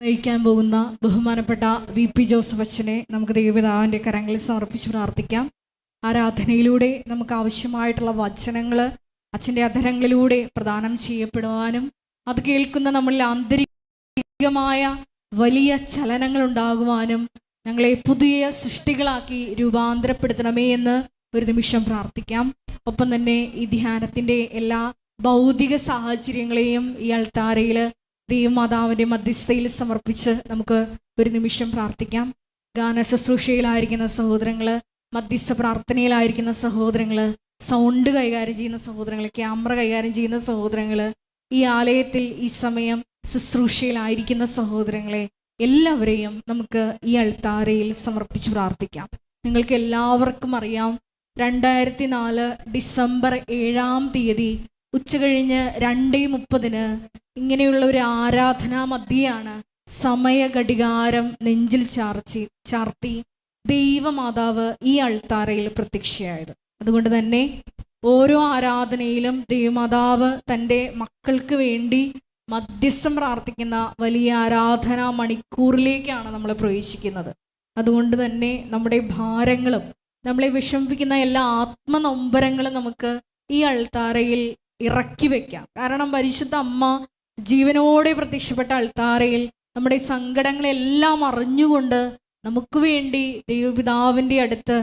നയിക്കാൻ പോകുന്ന ബഹുമാനപ്പെട്ട VP ജോസഫ് അച്ഛനെ നമുക്ക് ദൈവപിതാവിൻ്റെ കരങ്ങളിൽ സമർപ്പിച്ച് പ്രാർത്ഥിക്കാം. ആരാധനയിലൂടെ നമുക്ക് ആവശ്യമായിട്ടുള്ള വചനങ്ങൾ അച്ഛൻ്റെ അധരങ്ങളിലൂടെ പ്രദാനം ചെയ്യപ്പെടുവാനും അത് കേൾക്കുന്ന നമ്മളിൽ ആന്തരികമായ വലിയ ചലനങ്ങൾ ഉണ്ടാകുവാനും ഞങ്ങളെ പുതിയ സൃഷ്ടികളാക്കി രൂപാന്തരപ്പെടുത്തണമേ എന്ന് ഒരു നിമിഷം പ്രാർത്ഥിക്കാം. ഒപ്പം തന്നെ ഈ ധ്യാനത്തിൻ്റെ എല്ലാ ഭൗതിക സാഹചര്യങ്ങളെയും ഈ അൾത്താരയിൽ ദൈവമാതാവിൻ്റെ മധ്യസ്ഥയിൽ സമർപ്പിച്ച് നമുക്ക് ഒരു നിമിഷം പ്രാർത്ഥിക്കാം. ഗാന ശുശ്രൂഷയിലായിരിക്കുന്ന സഹോദരങ്ങൾ, മധ്യസ്ഥ പ്രാർത്ഥനയിലായിരിക്കുന്ന സഹോദരങ്ങൾ, സൗണ്ട് കൈകാര്യം ചെയ്യുന്ന സഹോദരങ്ങൾ, ക്യാമറ കൈകാര്യം ചെയ്യുന്ന സഹോദരങ്ങൾ, ഈ ആലയത്തിൽ ഈ സമയം ശുശ്രൂഷയിലായിരിക്കുന്ന സഹോദരങ്ങളെ എല്ലാവരെയും നമുക്ക് ഈ അൾത്താരയിൽ സമർപ്പിച്ച് പ്രാർത്ഥിക്കാം. നിങ്ങൾക്ക് എല്ലാവർക്കും അറിയാം, 2004 ഡിസംബർ 7 ഉച്ചകഴിഞ്ഞ് 2:30 ഇങ്ങനെയുള്ള ഒരു ആരാധനാ മധ്യയാണ് സമയ ഘടികാരം നെഞ്ചിൽ ചാർത്തി ദൈവമാതാവ് ഈ അൾത്താരയിൽ പ്രത്യക്ഷയായത്. അതുകൊണ്ട് തന്നെ ഓരോ ആരാധനയിലും ദൈവമാതാവ് തൻ്റെ മക്കൾക്ക് വേണ്ടി മധ്യസ്ഥം പ്രാർത്ഥിക്കുന്ന വലിയ ആരാധനാ മണിക്കൂറിലേക്കാണ് നമ്മൾ പ്രവേശിക്കുന്നത്. അതുകൊണ്ട് തന്നെ നമ്മുടെ ഭാരങ്ങളും നമ്മളെ വിഷമിപ്പിക്കുന്ന എല്ലാ ആത്മനൊമ്പരങ്ങളും നമുക്ക് ഈ അൾത്താരയിൽ ഇറക്കി വെക്കാം. കാരണം പരിശുദ്ധ അമ്മ ജീവനോടെ പ്രത്യക്ഷപ്പെട്ട അൾത്താരയിൽ നമ്മുടെ സങ്കടങ്ങളെല്ലാം അറിഞ്ഞുകൊണ്ട് നമുക്ക് വേണ്ടി ദൈവപിതാവിൻ്റെ അടുത്ത്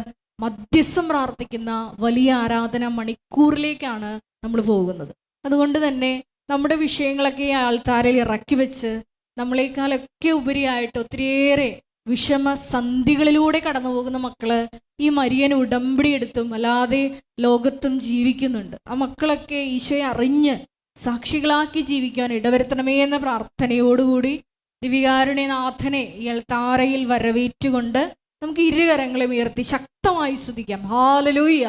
മധ്യസ്ഥം പ്രാർത്ഥിക്കുന്ന വലിയ ആരാധന മണിക്കൂറിലേക്കാണ് നമ്മൾ പോകുന്നത്. അതുകൊണ്ട് തന്നെ നമ്മുടെ വിഷയങ്ങളൊക്കെ ഈ അൾത്താരയിൽ ഇറക്കി വെച്ച് നമ്മളെക്കാളൊക്കെ ഉപരിയായിട്ട് ഒത്തിരിയേറെ വിഷമസന്ധികളിലൂടെ കടന്നു പോകുന്ന മക്കള് ഈ മരിയൻ ഉടമ്പടി എടുത്തും അല്ലാതെ ലോകത്തും ജീവിക്കുന്നുണ്ട്. ആ മക്കളൊക്കെ ഈശോയെ അറിഞ്ഞ് സാക്ഷികളാക്കി ജീവിക്കാൻ ഇടവരുത്തണമേ എന്ന പ്രാർത്ഥനയോടുകൂടി ദിവികാരുണ്യനാഥനെ ഈ അൾത്താരയിൽ വരവേറ്റുകൊണ്ട് നമുക്ക് ഇരുകരങ്ങളെ ഉയർത്തി ശക്തമായി സ്തുതിക്കാം. ഹല്ലേലൂയ,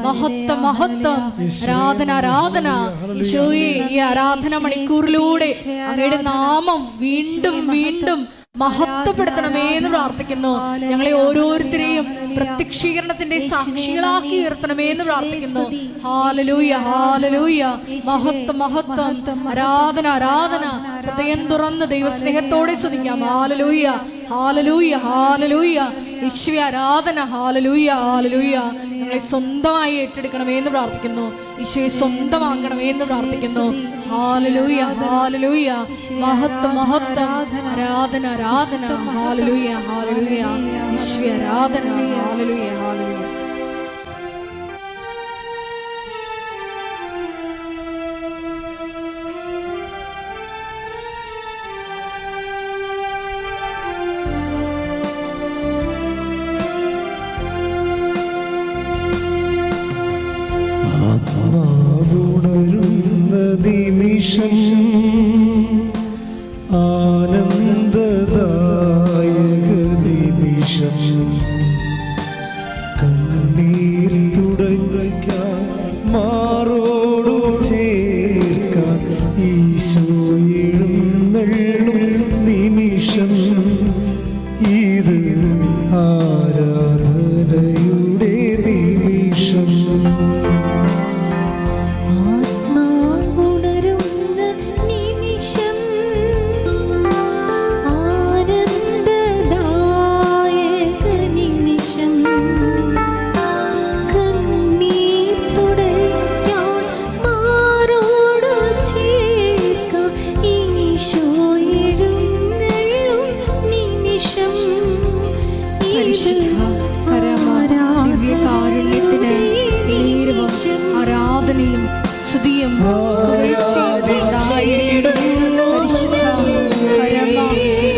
മഹത്വം മഹത്വം, ആരാധന ആരാധന. ഈശോയെ, ഈ ആരാധന മണിക്കൂറിലൂടെ അങ്ങയുടെ നാമം വീണ്ടും വീണ്ടും മഹത്വപ്പെടുത്തണമേ എന്ന് പ്രാർത്ഥിക്കുന്നു. ഞങ്ങളെ ഓരോരുത്തരെയും പ്രത്യക്ഷീകരണത്തിന്റെ സാക്ഷികളാക്കി ഉയർത്തണമേ എന്ന് പ്രാർത്ഥിക്കുന്നു. ഹല്ലേലൂയ ഹല്ലേലൂയ, മഹത്വം മഹത്വം, ആരാധന ആരാധന. ഹൃദയം തുറന്ന് ദൈവസ്നേഹത്തോടെ സ്തുതിക്കാം. ഹല്ലേലൂയ ഹല്ലേലൂയ ഹല്ലേലൂയ, ഈശ്വര ആരാധന. ഹല്ലേലൂയ ഹല്ലേലൂയ. ഞങ്ങളെ സ്വന്തമായി ഏറ്റെടുക്കണമേ എന്ന് പ്രാർത്ഥിക്കുന്നു. ഈശോയെ സ്വന്തമാക്കണമേ എന്ന് പ്രാർത്ഥിക്കുന്നു. ഹല്ലേലൂയ ഹല്ലേലൂയ, മഹത്വം മഹത്വം, ആരാധന ആരാധന. ഹല്ലേലൂയ ഹല്ലേലൂയ, ഈശ്വര ആരാധന. ഹല്ലേലൂയ ഹല്ലേലൂയ. ആത്മാവുണരുന്ന നിമിഷം, ആനന്ദദായക നിമിഷം, കണ്ണീർ തുടയ്ക്കാൻ മാറോടു ചേർക്കാൻ ഈശോ എഴുന്നള്ളും നിമിഷം, ഇത് ആരാധനയുടെ നിമിഷം. ആരാധനയും സ്തുതിയും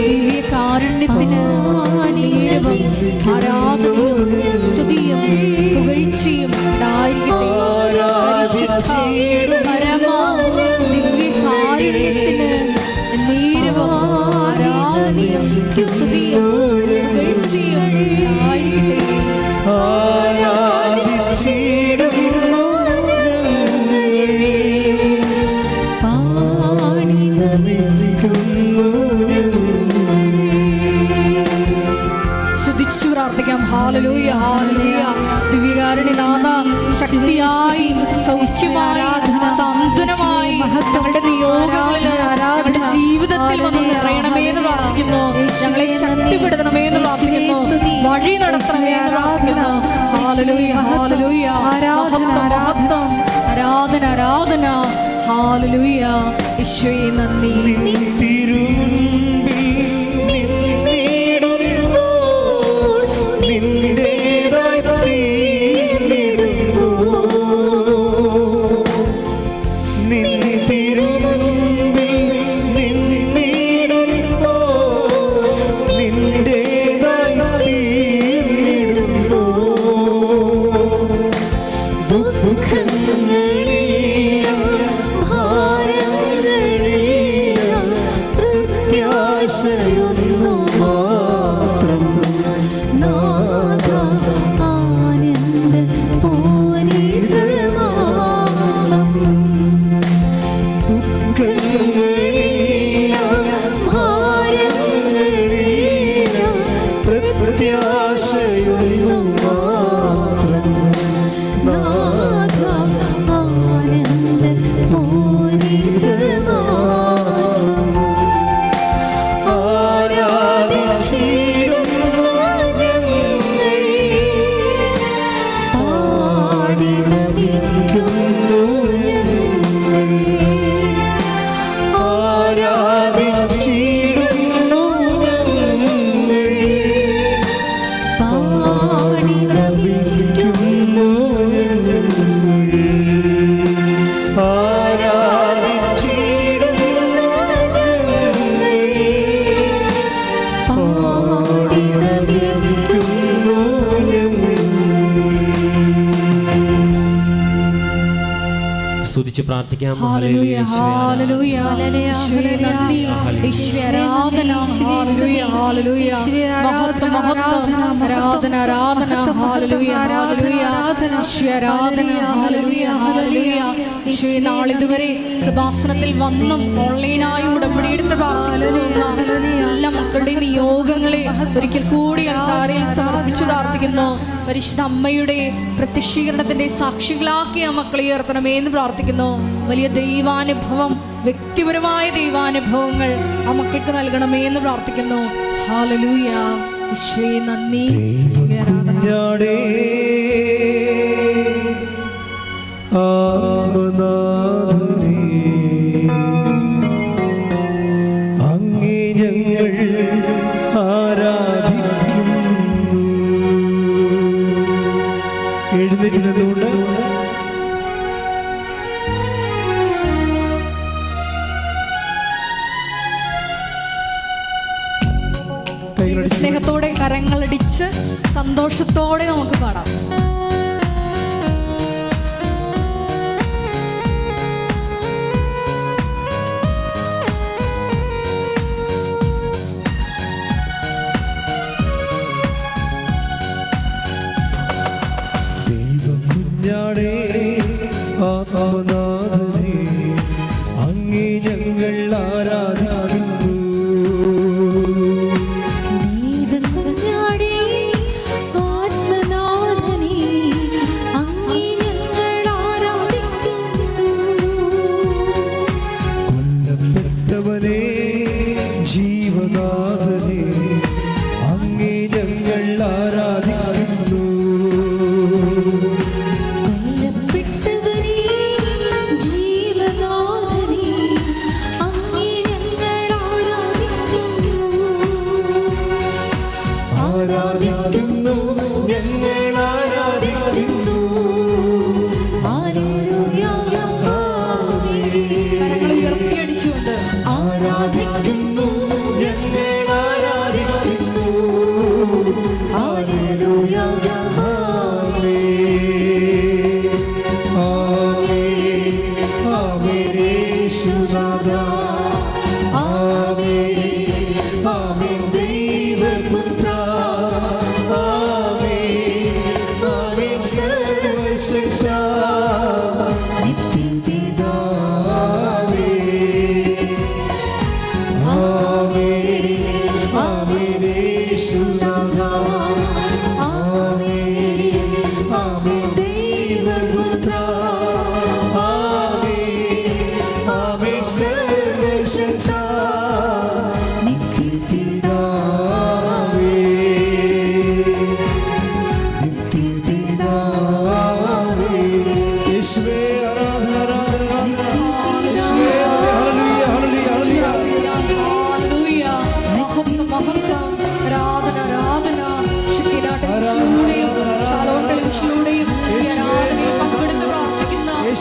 ദിവ്യകാരുണ്യത്തിന് ആരാധനയും സ്തുതിയും പുകഴ്ചയും ദിവ്യകാരുണ്യത്തിന് നീരവും ആരാധനയും സ്തുതിയും പുകഴ്ചയും സ്തുതിച്ചു പ്രാർത്ഥിക്കാം. Hallelujah hallelujah. ദിവ്യകാരുണ്യനാഥ, ശക്തിയായി സൗഖ്യമായി സാന്ത്വനമായി ഞങ്ങളുടെ നിയോഗങ്ങളിൽ ഞങ്ങളുടെ ജീവിതത്തിൽ വന്ന് നിറയണമേ എന്ന് പ്രാർത്ഥിക്കുന്നു. ഞങ്ങളെ ശക്തിപ്പെടുത്തണമേ എന്ന് പ്രാർത്ഥിക്കുന്നു. വഴി നടത്തണമേ എന്ന് പ്രാർത്ഥിക്കുന്നു. ഹല്ലേലൂയ, ഹല്ലേലൂയ, മഹത്വം, മഹത്വം, ആരാധന, ആരാധന. ഹല്ലേലൂയ, യേശുവേ നന്ദി. സ്തുതിച്ച് പ്രാർത്ഥിക്കാം. ഹല്ലേലൂയ, ഹല്ലേലൂയ, യേശുവേ നന്ദി, യേശുവേ ആരാധന. ഹല്ലേലൂയ, ഹല്ലേലൂയ, മഹത്വം, മഹത്വം, ആരാധന, ആരാധന. ഹല്ലേലൂയ, ഹല്ലേലൂയ, യേശുവേ ആരാധന. ഹല്ലേലൂയ, ഹല്ലേലൂയ, യേശുവേ നാളിതുവരെ കൃപാസനത്തിൽ വന്നും ഓൺലൈനായി ഉടമ്പടി എടുത്ത് പ്രാർത്ഥിക്കുന്ന എല്ലാ മക്കളുടെയും നിയോഗങ്ങളെ ഒരിക്കൽ കൂടി അൾത്താരയിൽ സമർപ്പിച്ചു പ്രാർത്ഥിക്കുന്നു. പരിശുദ്ധ അമ്മയുടെ പ്രത്യക്ഷീകരണത്തിന്റെ സാക്ഷികളാക്കി ആ മക്കളെ ഉയർത്തണമേ എന്ന് പ്രാർത്ഥിക്കുന്നു. വലിയ ദൈവാനുഭവം, വ്യക്തിപരമായ ദൈവാനുഭവങ്ങൾ ആ മക്കൾക്ക് നൽകണമേ എന്ന് പ്രാർത്ഥിക്കുന്നു. ഹല്ലേലൂയ, യേശുവേ നന്ദി. ആത്മനാഥനേ, അങ്ങേ ഞങ്ങൾ ആരാധിക്കുന്നു. എഴുന്നേറ്റ് നിന്നുകൊണ്ട് സ്നേഹത്തോടെ കരങ്ങളടിച്ച് സന്തോഷത്തോടെ നമുക്ക് പാടാം. ദൈവകുഞ്ഞാടേ, ആത്മനാഥനേ, അങ്ങേ ഞങ്ങൾ ആരാധിക്കുന്നു. കൊല്ലപ്പെട്ടവനേ, ജീവനാഥനേ, അങ്ങേ ഞങ്ങൾ ആരാധിക്കുന്നു. ആരാധിക്കുന്നു, ഞങ്ങൾ ആരാധിക്കുന്നു. കരങ്ങൾ ഉയർത്തിയടിച്ചുകൊണ്ട് ആരാധിക്കുന്നു, ഞങ്ങൾ ആരാധിക്കുന്നു. ഹല്ലേലൂയ, ആമേൻ, ആമേൻ, ആമേൻ, യേശുനാഥാ, ആമേൻ, ആമേൻ, ദൈവപുത്ര, ആമേൻ, ആമേൻ, സർവശക്താ, നിത്യപിതാവേ, ആമേൻ, ആമേൻ, യേശുനാഥാ, ആമേൻ, ആമേൻ, ദൈവപുത്ര, ആമേൻ, ആമേൻ, സർവശക്താ, നിത്യപിതാവേ.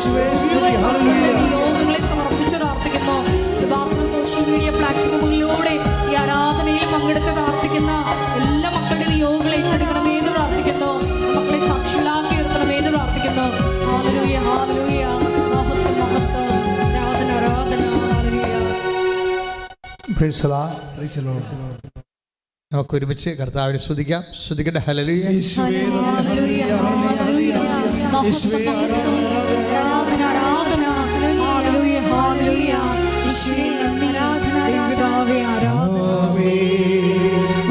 യേശുവേ, സ്തുതി. മുഴുവൻ മക്കളുടെ ഹല്ലേലൂയ. നിയോഗങ്ങളെ സമർപ്പിച്ച് പ്രാർത്ഥിക്കുന്നു. കൃപാസന സോഷ്യൽ മീഡിയ പ്ലാറ്റ്ഫോമുകളിലൂടെ ഈ ആരാധനയിൽ പങ്കെടുത്ത് പ്രാർത്ഥിക്കുന്ന എല്ലാ മക്കളുടെ നിയോഗങ്ങളെ ഏറ്റെടുക്കണമേ എന്ന് പ്രാർത്ഥിക്കുന്നു. മക്കളെ സാക്ഷികളാക്കി ഉയർത്തണമേ എന്ന് പ്രാർത്ഥിക്കുന്നു. Hallelujah, hallelujah. മഹത്വം, മഹത്വം. ആരാധന, ആരാധന. Hallelujah. Praise the Lord. Praise the Lord. നമുക്ക് ഒരുമിച്ച് കർത്താവിനെ സ്തുതിക്കാം. സ്തുതിക്കട്ടെ. ഹല്ലേലൂയ. യേശുവേ, ഹല്ലേലൂയ, ഹല്ലേലൂയ. യേശുവേ, ആരാധന, ആരാധന. ഹല്ലേലൂയ, ഹല്ലേലൂയ. യേശുവേ, നന്ദി. ദൈവപിതാവേ, ആരാധന. ആമേൻ,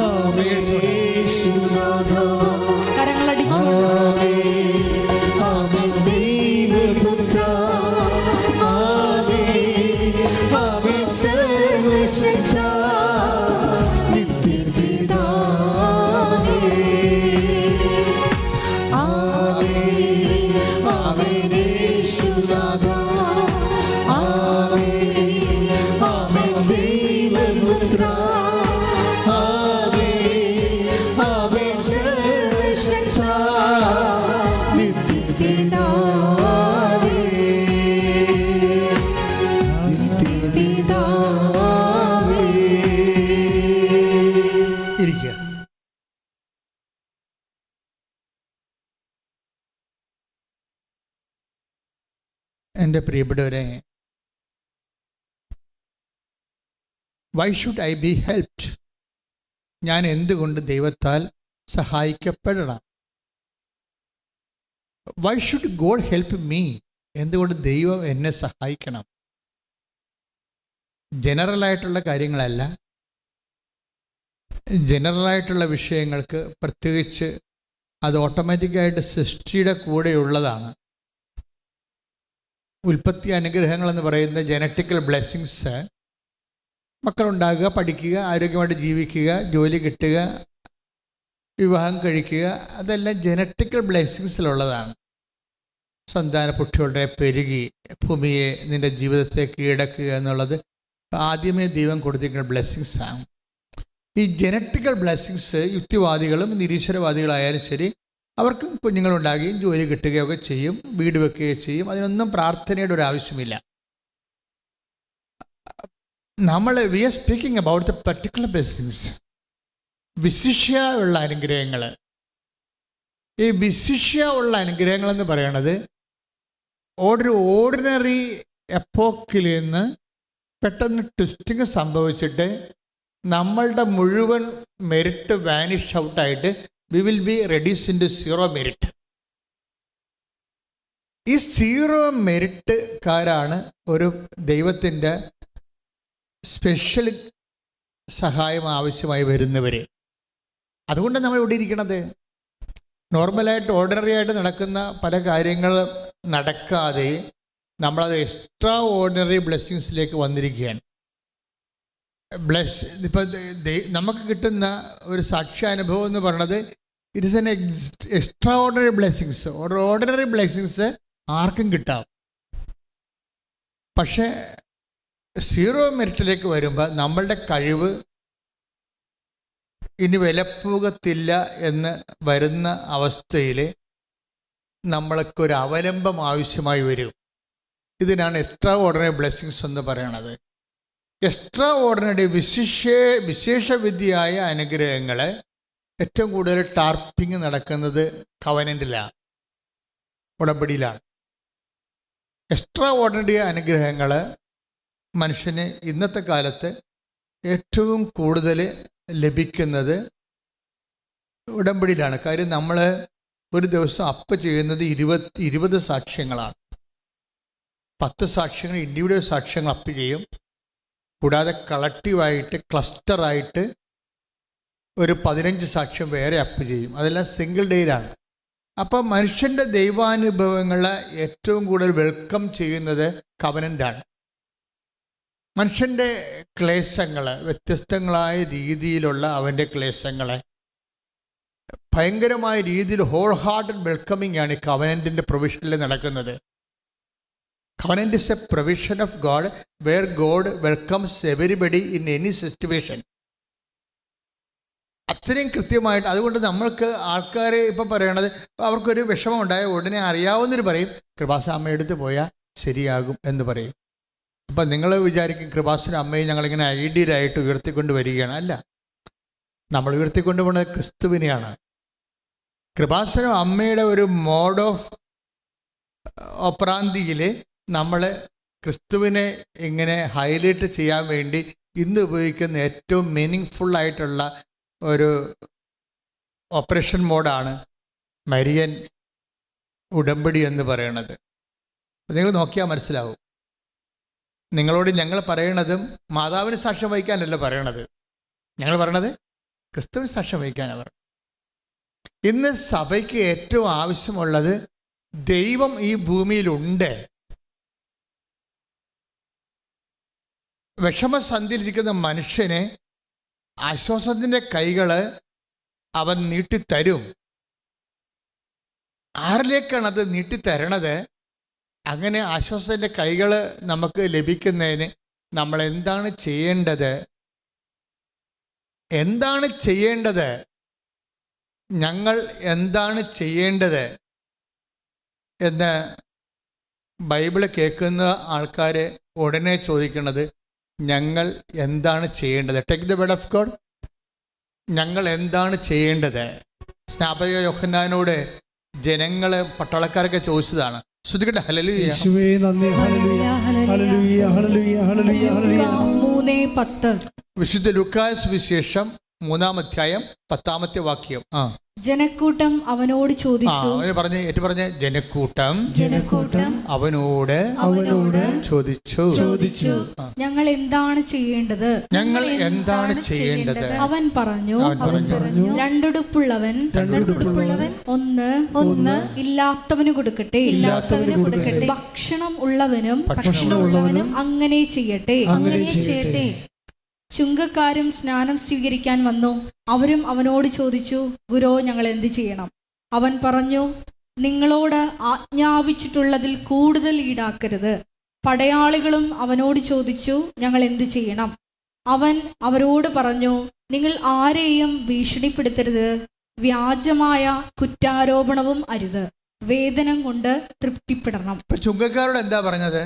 ആമേൻ, യേശുനാഥാ. കരങ്ങളടിച്ചു ആമേൻ, ആമേൻ, ദൈവപുത്രാ. ആമേൻ, ആമേൻ, സർവശക്താ. നിത്യപിതാവേ. ആമേൻ, ആമേൻ, യേശുനാഥാ. ആമേൻ, ആമേൻ, ദൈവപുത്രാ. ആമേൻ, ആമേൻ, സർവശക്താ. നിത്യപിതാവേ. നിത്യപിതാവേ. ഇരിക്കുക. എൻ്റെ പ്രിയപ്പെട്ടവരെ, why should I be helped? ഞാൻ എന്തുകൊണ്ട് ദൈവത്താൽ സഹായിക്കപ്പെടണം? Why should God help me? എന്തുകൊണ്ട് ദൈവം എന്നെ സഹായിക്കണം? ജനറലായിട്ടുള്ള കാര്യങ്ങളല്ല, ജനറലായിട്ടുള്ള വിഷയങ്ങൾക്ക് പ്രത്യേകിച്ച് അത് ഓട്ടോമാറ്റിക്കായിട്ട് സൃഷ്ടിയുടെ കൂടെയുള്ളതാണ്. ഉൽപ്പത്തി അനുഗ്രഹങ്ങളെന്ന് പറയുന്ന ജനറ്റിക്കൽ ബ്ലെസ്സിങ്സ്, മക്കളുണ്ടാകുക, പഠിക്കുക, ആരോഗ്യമായിട്ട് ജീവിക്കുക, ജോലി കിട്ടുക, വിവാഹം കഴിക്കുക, അതെല്ലാം ജനറ്റിക്കൽ ബ്ലെസ്സിങ്സിലുള്ളതാണ്. സന്താന പുഷ്ടിയോടെ പെരുകി ഭൂമിയെ നിൻ്റെ ജീവിതത്തെ കീഴടക്കുക എന്നുള്ളത് ആദ്യമേ ദൈവം കൊടുത്തിരിക്കുന്ന ബ്ലെസ്സിങ്സാണ്. ഈ ജനറ്റിക്കൽ ബ്ലെസ്സിങ്സ് യുക്തിവാദികളും നിരീശ്വരവാദികളായാലും ശരി, അവർക്കും കുഞ്ഞുങ്ങളുണ്ടാകുകയും ജോലി കിട്ടുകയൊക്കെ ചെയ്യും, വീട് വെക്കുകയും ചെയ്യും. അതിനൊന്നും പ്രാർത്ഥനയുടെ ഒരു ആവശ്യമില്ല. We are speaking about the particular blessings, വിശിഷ്യ ഉള്ള അനുഗ്രഹങ്ങൾ. ഈ വിശിഷ്യ ഉള്ള അനുഗ്രഹങ്ങളെന്ന് പറയണത് ഒരു ഓർഡിനറി എപ്പോക്കിൽ നിന്ന് പെട്ടെന്ന് ട്വിസ്റ്റിങ് സംഭവിച്ചിട്ട് നമ്മളുടെ മുഴുവൻ മെറിറ്റ് വാനിഷ് ഔട്ടായിട്ട് we will be reduce in to zero merit. ഈ സീറോ മെറിറ്റ്കാരാണ് ഒരു ദൈവത്തിൻ്റെ സ്പെഷ്യൽ സഹായം ആവശ്യമായി വരുന്നവർ. അതുകൊണ്ട് നമ്മൾ ഇവിടെ ഇരിക്കണത്. നോർമലായിട്ട് ഓർഡിനറി ആയിട്ട് നടക്കുന്ന പല കാര്യങ്ങൾ നടക്കാതെ നമ്മളത് എക്സ്ട്രാ ഓർഡിനറി ബ്ലെസ്സിങ്സിലേക്ക് വന്നിരിക്കുകയാണ്. ഇപ്പം നമുക്ക് കിട്ടുന്ന ഒരു സാക്ഷ്യാനുഭവം എന്ന് പറയുന്നത് it is an extra ordinary blessings. Ordinary blessings ആർക്കും കിട്ടാം. പക്ഷേ സീറോ മെറിറ്റിലേക്ക് വരുമ്പോൾ നമ്മളുടെ കഴിവ് ഇനി വിലപ്പോകത്തില്ല എന്ന് വരുന്ന അവസ്ഥയിൽ നമ്മൾക്കൊരു അവലംബം ആവശ്യമായി വരും. ഇതിനാണ് എക്സ്ട്രാ ഓർഡിനറി ബ്ലെസ്സിങ്സ് എന്ന് പറയണത്. എക്സ്ട്രാ ഓർഡിനറി വിശേഷവിദ്യയായ അനുഗ്രഹങ്ങൾ ഏറ്റവും കൂടുതൽ ടാർപ്പിംഗ് നടക്കുന്നത് കവനൻ്റിലാണ്, ഉടമ്പടിയിലാണ്. എക്സ്ട്രാ ഓർഡിനറി അനുഗ്രഹങ്ങൾ മനുഷ്യന് ഇന്നത്തെ കാലത്ത് ഏറ്റവും കൂടുതൽ ലഭിക്കുന്നത് ഉടമ്പടിയിലാണ്. കാര്യം നമ്മൾ ഒരു ദിവസം അപ്പ് ചെയ്യുന്നത് 20 സാക്ഷ്യങ്ങളാണ്. 10 സാക്ഷ്യങ്ങൾ ഇൻഡിവിജ്വൽ സാക്ഷ്യങ്ങൾ അപ്പ് ചെയ്യും. കൂടാതെ കളക്റ്റീവായിട്ട് ക്ലസ്റ്ററായിട്ട് ഒരു 15 സാക്ഷ്യം വേറെ അപ്പ് ചെയ്യും. അതെല്ലാം സിംഗിൾ ഡേയിലാണ്. അപ്പം മനുഷ്യൻ്റെ ദൈവാനുഭവങ്ങളെ ഏറ്റവും കൂടുതൽ വെൽക്കം ചെയ്യുന്നത് കവനൻ്റാണ്. മനുഷ്യൻ്റെ ക്ലേശങ്ങൾ, വ്യത്യസ്തങ്ങളായ രീതിയിലുള്ള അവൻ്റെ ക്ലേശങ്ങളെ ഭയങ്കരമായ രീതിയിൽ ഹോൾ ഹാർട്ടഡ് വെൽക്കമിങ് ആണ് ഈ കവനൻറ്റിൻ്റെ പ്രൊവിഷനിൽ നടക്കുന്നത്. Covenant is a provision of God where God welcomes everybody in any situation. അത്രയും കൃത്യമായിട്ട്. അതുകൊണ്ട് നമ്മൾക്ക് ആൾക്കാർ ഇപ്പം പറയണത്, അവർക്കൊരു വിഷമം ഉണ്ടായ ഉടനെ അറിയാവുന്നവർ പറയും കൃപാസന അമ്മയെടുത്ത് പോയാൽ ശരിയാകും എന്ന് പറയും. അപ്പം നിങ്ങൾ വിചാരിക്കും കൃപാസന അമ്മയെ ഞങ്ങളിങ്ങനെ ഐഡിയലായിട്ട് ഉയർത്തിക്കൊണ്ട് വരികയാണ്. അല്ല, നമ്മൾ ഉയർത്തിക്കൊണ്ട് പോകുന്നത് ക്രിസ്തുവിനെയാണ്. കൃപാസന അമ്മയുടെ ഒരു മോഡ് ഓഫ് ഓപ്പറാന്തിയിൽ നമ്മൾ ക്രിസ്തുവിനെ ഇങ്ങനെ ഹൈലൈറ്റ് ചെയ്യാൻ വേണ്ടി ഇന്ന് ഉപയോഗിക്കുന്ന ഏറ്റവും മീനിങ് ഫുള്ളായിട്ടുള്ള ഒരു ഓപ്പറേഷൻ മോഡാണ് മരിയൻ ഉടമ്പടി എന്ന് പറയണത്. നിങ്ങൾ നോക്കിയാൽ മനസ്സിലാവും. നിങ്ങളോട് ഞങ്ങൾ പറയണതും മാതാവിന് സാക്ഷ്യം വഹിക്കാനല്ല പറയണത്, ഞങ്ങൾ പറയണത് ക്രിസ്തുവിന് സാക്ഷ്യം വഹിക്കാനാണ് പറയുന്നത്. ഇന്ന് സഭയ്ക്ക് ഏറ്റവും ആവശ്യമുള്ളത് ദൈവം ഈ ഭൂമിയിലുണ്ട്. വിഷമസന്ധിയിലിരിക്കുന്ന മനുഷ്യനെ ആശ്വാസത്തിൻ്റെ കൈകൾ അവൻ നീട്ടിത്തരും. ആരിലേക്കാണ് അത് നീട്ടിത്തരണത്? അങ്ങനെ ആശ്വാസത്തിൻ്റെ കൈകൾ നമുക്ക് ലഭിക്കുന്നതിന് നമ്മൾ എന്താണ് ചെയ്യേണ്ടത്? എന്താണ് ചെയ്യേണ്ടത്? ഞങ്ങൾ എന്താണ് ചെയ്യേണ്ടത് എന്ന് ബൈബിള് കേൾക്കുന്ന ആൾക്കാർ ഉടനെ ചോദിക്കുന്നത് ഞങ്ങൾ എന്താണ് ചെയ്യേണ്ടത്? Take the word of God. ഞങ്ങൾ എന്താണ് ചെയ്യേണ്ടത്? സ്നാപക യോഹന്നാനോട് ജനങ്ങൾ പട്ടാളക്കാരൊക്കെ ചോദിച്ചതാണ്. ശ്രദ്ധിക്കട്ടെ. ഹല്ലേലൂയ. യേശുവേ നന്ദി. ഹല്ലേലൂയ ഹല്ലേലൂയ ഹല്ലേലൂയ ഹല്ലേലൂയ ഹല്ലേലൂയ. 3:10 വിശുദ്ധ ലൂക്കാസ് വിശേഷം 3-ാം അധ്യായം 10-ാമത്തെ വാക്യം. ജനക്കൂട്ടം അവനോട് ചോദിച്ചു. പറഞ്ഞ ജനക്കൂട്ടം അവനോട് ചോദിച്ചു ഞങ്ങൾ എന്താണ് ചെയ്യേണ്ടത്? അവൻ പറഞ്ഞു, രണ്ടുടുപ്പുള്ളവൻ ഒന്ന് ഇല്ലാത്തവന് കൊടുക്കട്ടെ, ഭക്ഷണം ഉള്ളവനും അങ്ങനെ ചെയ്യട്ടെ. ചുങ്കക്കാരും സ്നാനം സ്വീകരിക്കാൻ വന്നു. അവരും അവനോട് ചോദിച്ചു, ഗുരോ, ഞങ്ങൾ എന്ത് ചെയ്യണം? അവൻ പറഞ്ഞു, നിങ്ങളോട് ആജ്ഞാപിച്ചിട്ടുള്ളതിൽ കൂടുതൽ ഈടാക്കരുത്. പടയാളികളും അവനോട് ചോദിച്ചു, ഞങ്ങൾ എന്ത് ചെയ്യണം? അവൻ അവരോട് പറഞ്ഞു, നിങ്ങൾ ആരെയും ഭീഷണിപ്പെടുത്തരുത്, വ്യാജമായ കുറ്റാരോപണവും അരുത്, വേതനം കൊണ്ട് തൃപ്തിപ്പെടണം. ചുങ്കക്കാരോട് എന്താ പറഞ്ഞത്?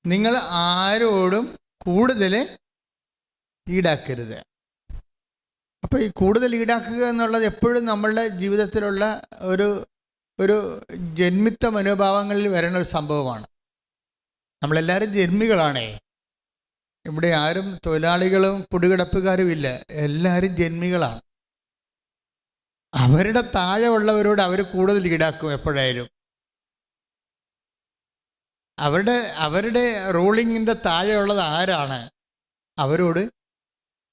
നിങ്ങൾ ആരോടും കൂടുതൽ ഈടാക്കരുത്. അപ്പോൾ ഈ കൂടുതൽ ഈടാക്കുക എന്നുള്ളത് എപ്പോഴും നമ്മളുടെ ജീവിതത്തിലുള്ള ഒരു ജന്മിത്ത മനോഭാവങ്ങളിൽ വരുന്ന ഒരു സംഭവമാണ്. നമ്മളെല്ലാവരും ജന്മികളാണേ. ഇവിടെ ആരും തൊഴിലാളികളും പൊടികിടപ്പുകാരും ഇല്ല, എല്ലാവരും ജന്മികളാണ്. അവരുടെ താഴെ ഉള്ളവരോട് അവർ കൂടുതൽ ഈടാക്കും. എപ്പോഴായാലും അവരുടെ റൂളിങ്ങിൻ്റെ താഴെയുള്ളത് ആരാണ്, അവരോട്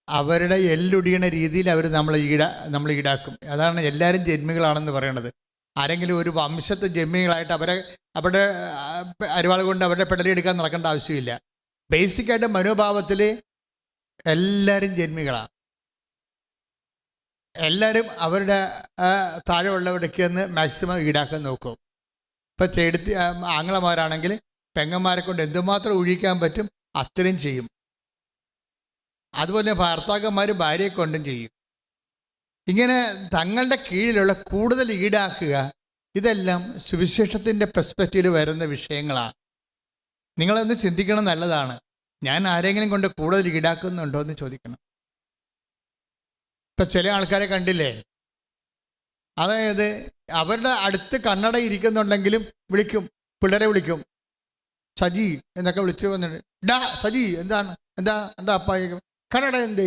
അവരുടെ എല്ലൊടിയണ രീതിയിൽ അവർ നമ്മൾ ഈടാക്കും. അതാണ് എല്ലാവരും ജന്മികളാണെന്ന് പറയണത്. ആരെങ്കിലും ഒരു വംശത്തെ ജന്മികളായിട്ട് അവരുടെ അരിവാൾ കൊണ്ട് അവരുടെ പെടലെടുക്കാൻ നടക്കേണ്ട ആവശ്യമില്ല. ബേസിക്കായിട്ട് മനോഭാവത്തിൽ എല്ലാവരും ജന്മികളാണ്. എല്ലാവരും അവരുടെ താഴെയുള്ളവർക്ക് നിന്ന് മാക്സിമം ഈടാക്കാൻ നോക്കും. ഇപ്പം ചെടുത്തി ആങ്ങളമാരാണെങ്കിൽ പെങ്ങന്മാരെ കൊണ്ട് എന്തുമാത്രം ഒഴിക്കാൻ പറ്റും അത്രയും ചെയ്യും. അതുപോലെ ഭർത്താക്കന്മാർ ഭാര്യയെ കൊണ്ടും ചെയ്യും. ഇങ്ങനെ തങ്ങളുടെ കീഴിലുള്ള കൂടുതൽ ഈടാക്കുക, ഇതെല്ലാം സുവിശേഷത്തിൻ്റെ പെർസ്പെക്റ്റീവിൽ വരുന്ന വിഷയങ്ങളാണ്. നിങ്ങളൊന്ന് ചിന്തിക്കണം, നല്ലതാണ്. ഞാൻ ആരെങ്കിലും കൊണ്ട് കൂടുതൽ ഈടാക്കുന്നുണ്ടോ എന്ന് ചോദിക്കണം. ഇപ്പം ചില ആൾക്കാരെ കണ്ടില്ലേ, അതായത് അവരുടെ അടുത്ത് കണ്ണട ഇരിക്കുന്നുണ്ടെങ്കിലും വിളിക്കും, പിള്ളേരെ വിളിക്കും, സജി എന്നൊക്കെ വിളിച്ചു വന്നിട്ട്, ഡാ സജി എന്താ അപ്പ കണ്ണട എന്തേ?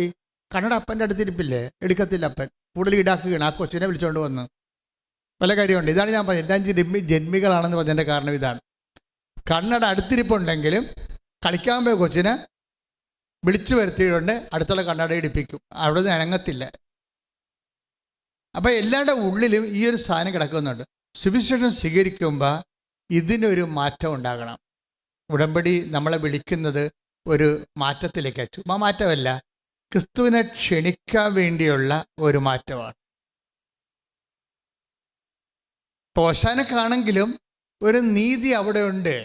കണ്ണട അപ്പൻ്റെ അടുത്തിരിപ്പില്ലേ, എടുക്കത്തില്ല അപ്പൻ. കൂടുതൽ ഈടാക്കുകയാണ്. ആ കൊച്ചിനെ വിളിച്ചുകൊണ്ട് വന്ന് പല കാര്യമുണ്ട്. ഇതാണ് ഞാൻ പറഞ്ഞത്, എല്ലാം ജന്മികളാണെന്ന് പറഞ്ഞതിൻ്റെ കാരണം ഇതാണ്. കണ്ണട അടുത്തിരിപ്പുണ്ടെങ്കിലും കളിക്കാൻ പോയ കൊച്ചിനെ വിളിച്ചു വരുത്തിയിട്ടുണ്ട്, അടുത്തുള്ള കണ്ണട ഇടിപ്പിക്കും, അവിടെ നിന്ന് അനങ്ങത്തില്ല. അപ്പം എല്ലാവരുടെ ഉള്ളിലും ഈ ഒരു സാധനം കിടക്കുന്നുണ്ട്. സുവിശേഷം സ്വീകരിക്കുമ്പോൾ ഇതിനൊരു മാറ്റം ഉണ്ടാകണം. ഉടമ്പടി നമ്മളെ വിളിക്കുന്നത് ഒരു മാറ്റത്തിലേക്ക്. ചുമ്മാ മാറ്റമല്ല, ക്രിസ്തുവിനെ ക്ഷണിക്കാൻ വേണ്ടിയുള്ള ഒരു മാറ്റമാണ്. ഹോശാനക്കാണെങ്കിലും ഒരു നീതി അവിടെ ഉണ്ട്.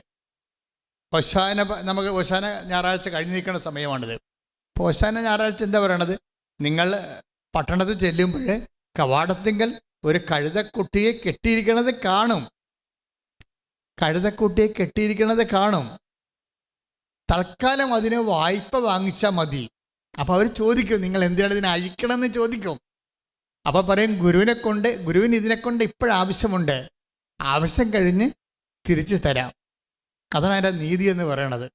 നമുക്ക് ഹോശാന ഞായറാഴ്ച കഴിഞ്ഞ് നിൽക്കുന്ന സമയമാണിത്. ഹോശാന ഞായറാഴ്ച എന്താ പറയണത്? നിങ്ങൾ പട്ടണത്തിൽ ചെല്ലുമ്പോൾ കവാടത്തിങ്കൽ ഒരു കഴുതക്കുട്ടിയെ കെട്ടിയിരിക്കണത് കാണും. കഴുതക്കുട്ടിയെ കെട്ടിയിരിക്കണത് കാണും. തൽക്കാലം അതിന് വായ്പ വാങ്ങിച്ചാൽ മതി. അപ്പോൾ അവർ ചോദിക്കും, നിങ്ങൾ എന്തിനാണ് ഇതിനെ അഴിക്കണമെന്ന് ചോദിക്കും. അപ്പോൾ പറയും, ഗുരുവിന് ഇതിനെക്കൊണ്ട് ഇപ്പോഴാവശ്യമുണ്ട്, ആവശ്യം കഴിഞ്ഞ് തിരിച്ചു തരാം. അതാണ് അതിൻ്റെ നീതി എന്ന് പറയണത്.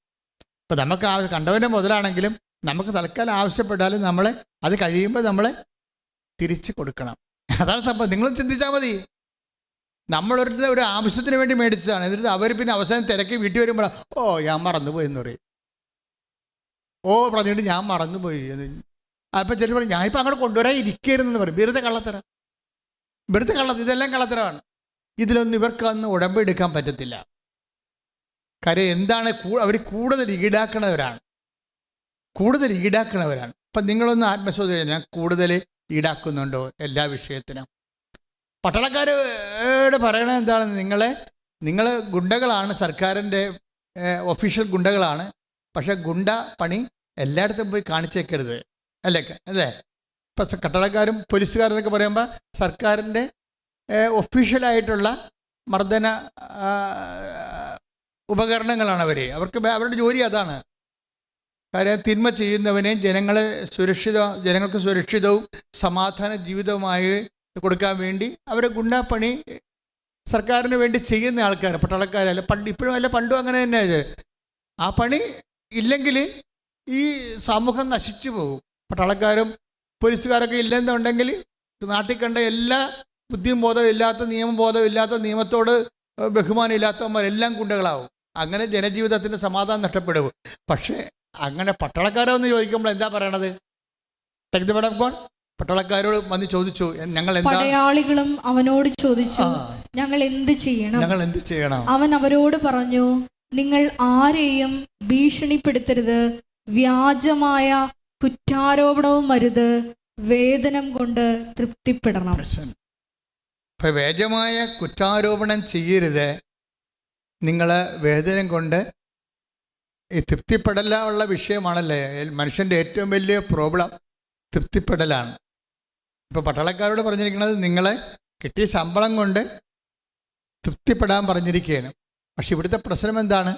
ഇപ്പം നമുക്ക് കണ്ടവൻ്റെ മുതലാണെങ്കിലും നമുക്ക് തൽക്കാലം ആവശ്യപ്പെട്ടാലും നമ്മൾ അത് കഴിയുമ്പോൾ നമ്മൾ തിരിച്ച് കൊടുക്കണം. അതാണ് സംഭവം. നിങ്ങൾ ചിന്തിച്ചാൽ മതി. ഒരു ആവശ്യത്തിന് വേണ്ടി മേടിച്ചതാണ്. എന്നിട്ട് അവർ പിന്നെ അവസാനം തിരക്കി വീട്ടിൽ വരുമ്പോൾ ഞാൻ മറന്നുപോയി എന്ന് പറയും. പറഞ്ഞിട്ട് ഞാൻ മറന്നുപോയി എന്ന്. അപ്പം ചില പറയും, ഞാനിപ്പോൾ അങ്ങോട്ട് കൊണ്ടുവരാൻ ഇരിക്കരുതെന്ന് പറയും. വെറുതെ കള്ളത്തരം. ഇതെല്ലാം കള്ളത്തരമാണ്. ഇതിലൊന്നും ഇവർക്കൊന്നും ഉടമ്പെടുക്കാൻ പറ്റത്തില്ല. കാര്യം എന്താണ്, അവർ കൂടുതൽ ഈടാക്കണവരാണ്. അപ്പം നിങ്ങളൊന്ന് ആത്മശോധന, ഞാൻ കൂടുതൽ ഈടാക്കുന്നുണ്ടോ എല്ലാ വിഷയത്തിനും? പട്ടാളക്കാരോട് പറയണത് എന്താണ്, നിങ്ങൾ ഗുണ്ടകളാണ്, സർക്കാരിൻ്റെ ഒഫീഷ്യൽ ഗുണ്ടകളാണ്. പക്ഷെ ഗുണ്ട പണി എല്ലായിടത്തും പോയി കാണിച്ചേക്കരുത്. അല്ലേ? ഇപ്പം പട്ടാളക്കാരും പോലീസുകാരെന്നൊക്കെ പറയുമ്പോൾ സർക്കാരിൻ്റെ ഒഫീഷ്യലായിട്ടുള്ള മർദ്ദന ഉപകരണങ്ങളാണ് അവർക്ക് അവരുടെ ജോലി അതാണ്. കാര്യം തിന്മ ചെയ്യുന്നവനെ ജനങ്ങൾക്ക് സുരക്ഷിതവും സമാധാന ജീവിതവുമായി കൊടുക്കാൻ വേണ്ടി അവർ ഗുണ്ടാപ്പണി സർക്കാരിന് വേണ്ടി ചെയ്യുന്ന ആൾക്കാർ, പട്ടാളക്കാരല്ല. ഇപ്പോഴും അല്ല, പണ്ടും അങ്ങനെ തന്നെ. ആ പണി ഇല്ലെങ്കിൽ ഈ സമൂഹം നശിച്ചു പോകും. പട്ടാളക്കാരും പോലീസുകാരൊക്കെ ഇല്ലെന്നുണ്ടെങ്കിൽ നാട്ടിൽ കണ്ട എല്ലാ ബുദ്ധിയും ബോധവും ഇല്ലാത്ത, നിയമബോധവും ഇല്ലാത്ത, നിയമത്തോട് ബഹുമാനം ഇല്ലാത്തവന്മാരെല്ലാം ഗുണ്ടകളാവും. അങ്ങനെ ജനജീവിതത്തിൻ്റെ സമാധാനം നഷ്ടപ്പെടും. പക്ഷേ അങ്ങനെ പട്ടാളക്കാരോ എന്ന് ചോദിക്കുമ്പോൾ എന്താ പറയണത്? പട്ടാളക്കാരോട് വന്ന് ചോദിച്ചു, പടയാളികളും അവനോട് ചോദിച്ചു, ഞങ്ങൾ എന്ത് ചെയ്യണം? അവൻ അവരോട് പറഞ്ഞു, നിങ്ങൾ ആരെയും ഭീഷണിപ്പെടുത്തരുത്, വ്യാജമായ കുറ്റാരോപണവും വരുത്, വേതനം കൊണ്ട് തൃപ്തിപ്പെടണം. വ്യാജമായ കുറ്റാരോപണം ചെയ്യരുത്. നിങ്ങൾ വേതനം കൊണ്ട് തൃപ്തിപ്പെടല ഉള്ള വിഷയമാണല്ലേ മനുഷ്യൻ്റെ ഏറ്റവും വലിയ പ്രോബ്ലം, തൃപ്തിപ്പെടലാണ്. ഇപ്പോൾ പട്ടാളക്കാരോട് പറഞ്ഞിരിക്കുന്നത് നിങ്ങളെ കിട്ടിയ ശമ്പളം കൊണ്ട് തൃപ്തിപ്പെടാൻ പറഞ്ഞിരിക്കുകയാണ്. പക്ഷെ ഇവിടുത്തെ പ്രശ്നം എന്താണ്?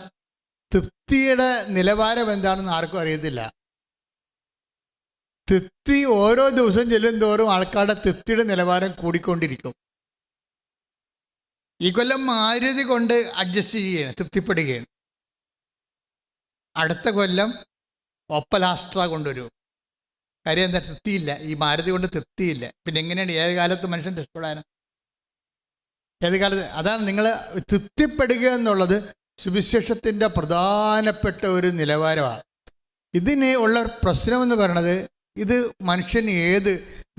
തൃപ്തിയുടെ നിലവാരം എന്താണെന്ന് ആർക്കും അറിയത്തില്ല. തൃപ്തി ഓരോ ദിവസം ചെല്ലുന്തോറും ആൾക്കാരുടെ തൃപ്തിയുടെ നിലവാരം കൂടിക്കൊണ്ടിരിക്കും. ഈ കൊല്ലം മാരുതി കൊണ്ട് അഡ്ജസ്റ്റ് ചെയ്യുകയാണ്, തൃപ്തിപ്പെടുകയാണ്. അടുത്ത കൊല്ലം ഒപ്പലാസ്ട്ര കൊണ്ടുവരും. കാര്യം എന്താ? തൃപ്തിയില്ല. ഈ മാരുതി കൊണ്ട് തൃപ്തിയില്ല. പിന്നെ എങ്ങനെയാണ് ഏത് കാലത്ത് മനുഷ്യൻ രക്ഷപ്പെടാനും? ഏത് കാലത്ത്? അതാണ് നിങ്ങൾ തൃപ്തിപ്പെടുക എന്നുള്ളത് സുവിശേഷത്തിൻ്റെ പ്രധാനപ്പെട്ട ഒരു നിലവാരമാണ്. ഇതിന് ഉള്ള പ്രശ്നമെന്ന് പറയണത്, ഇത് മനുഷ്യൻ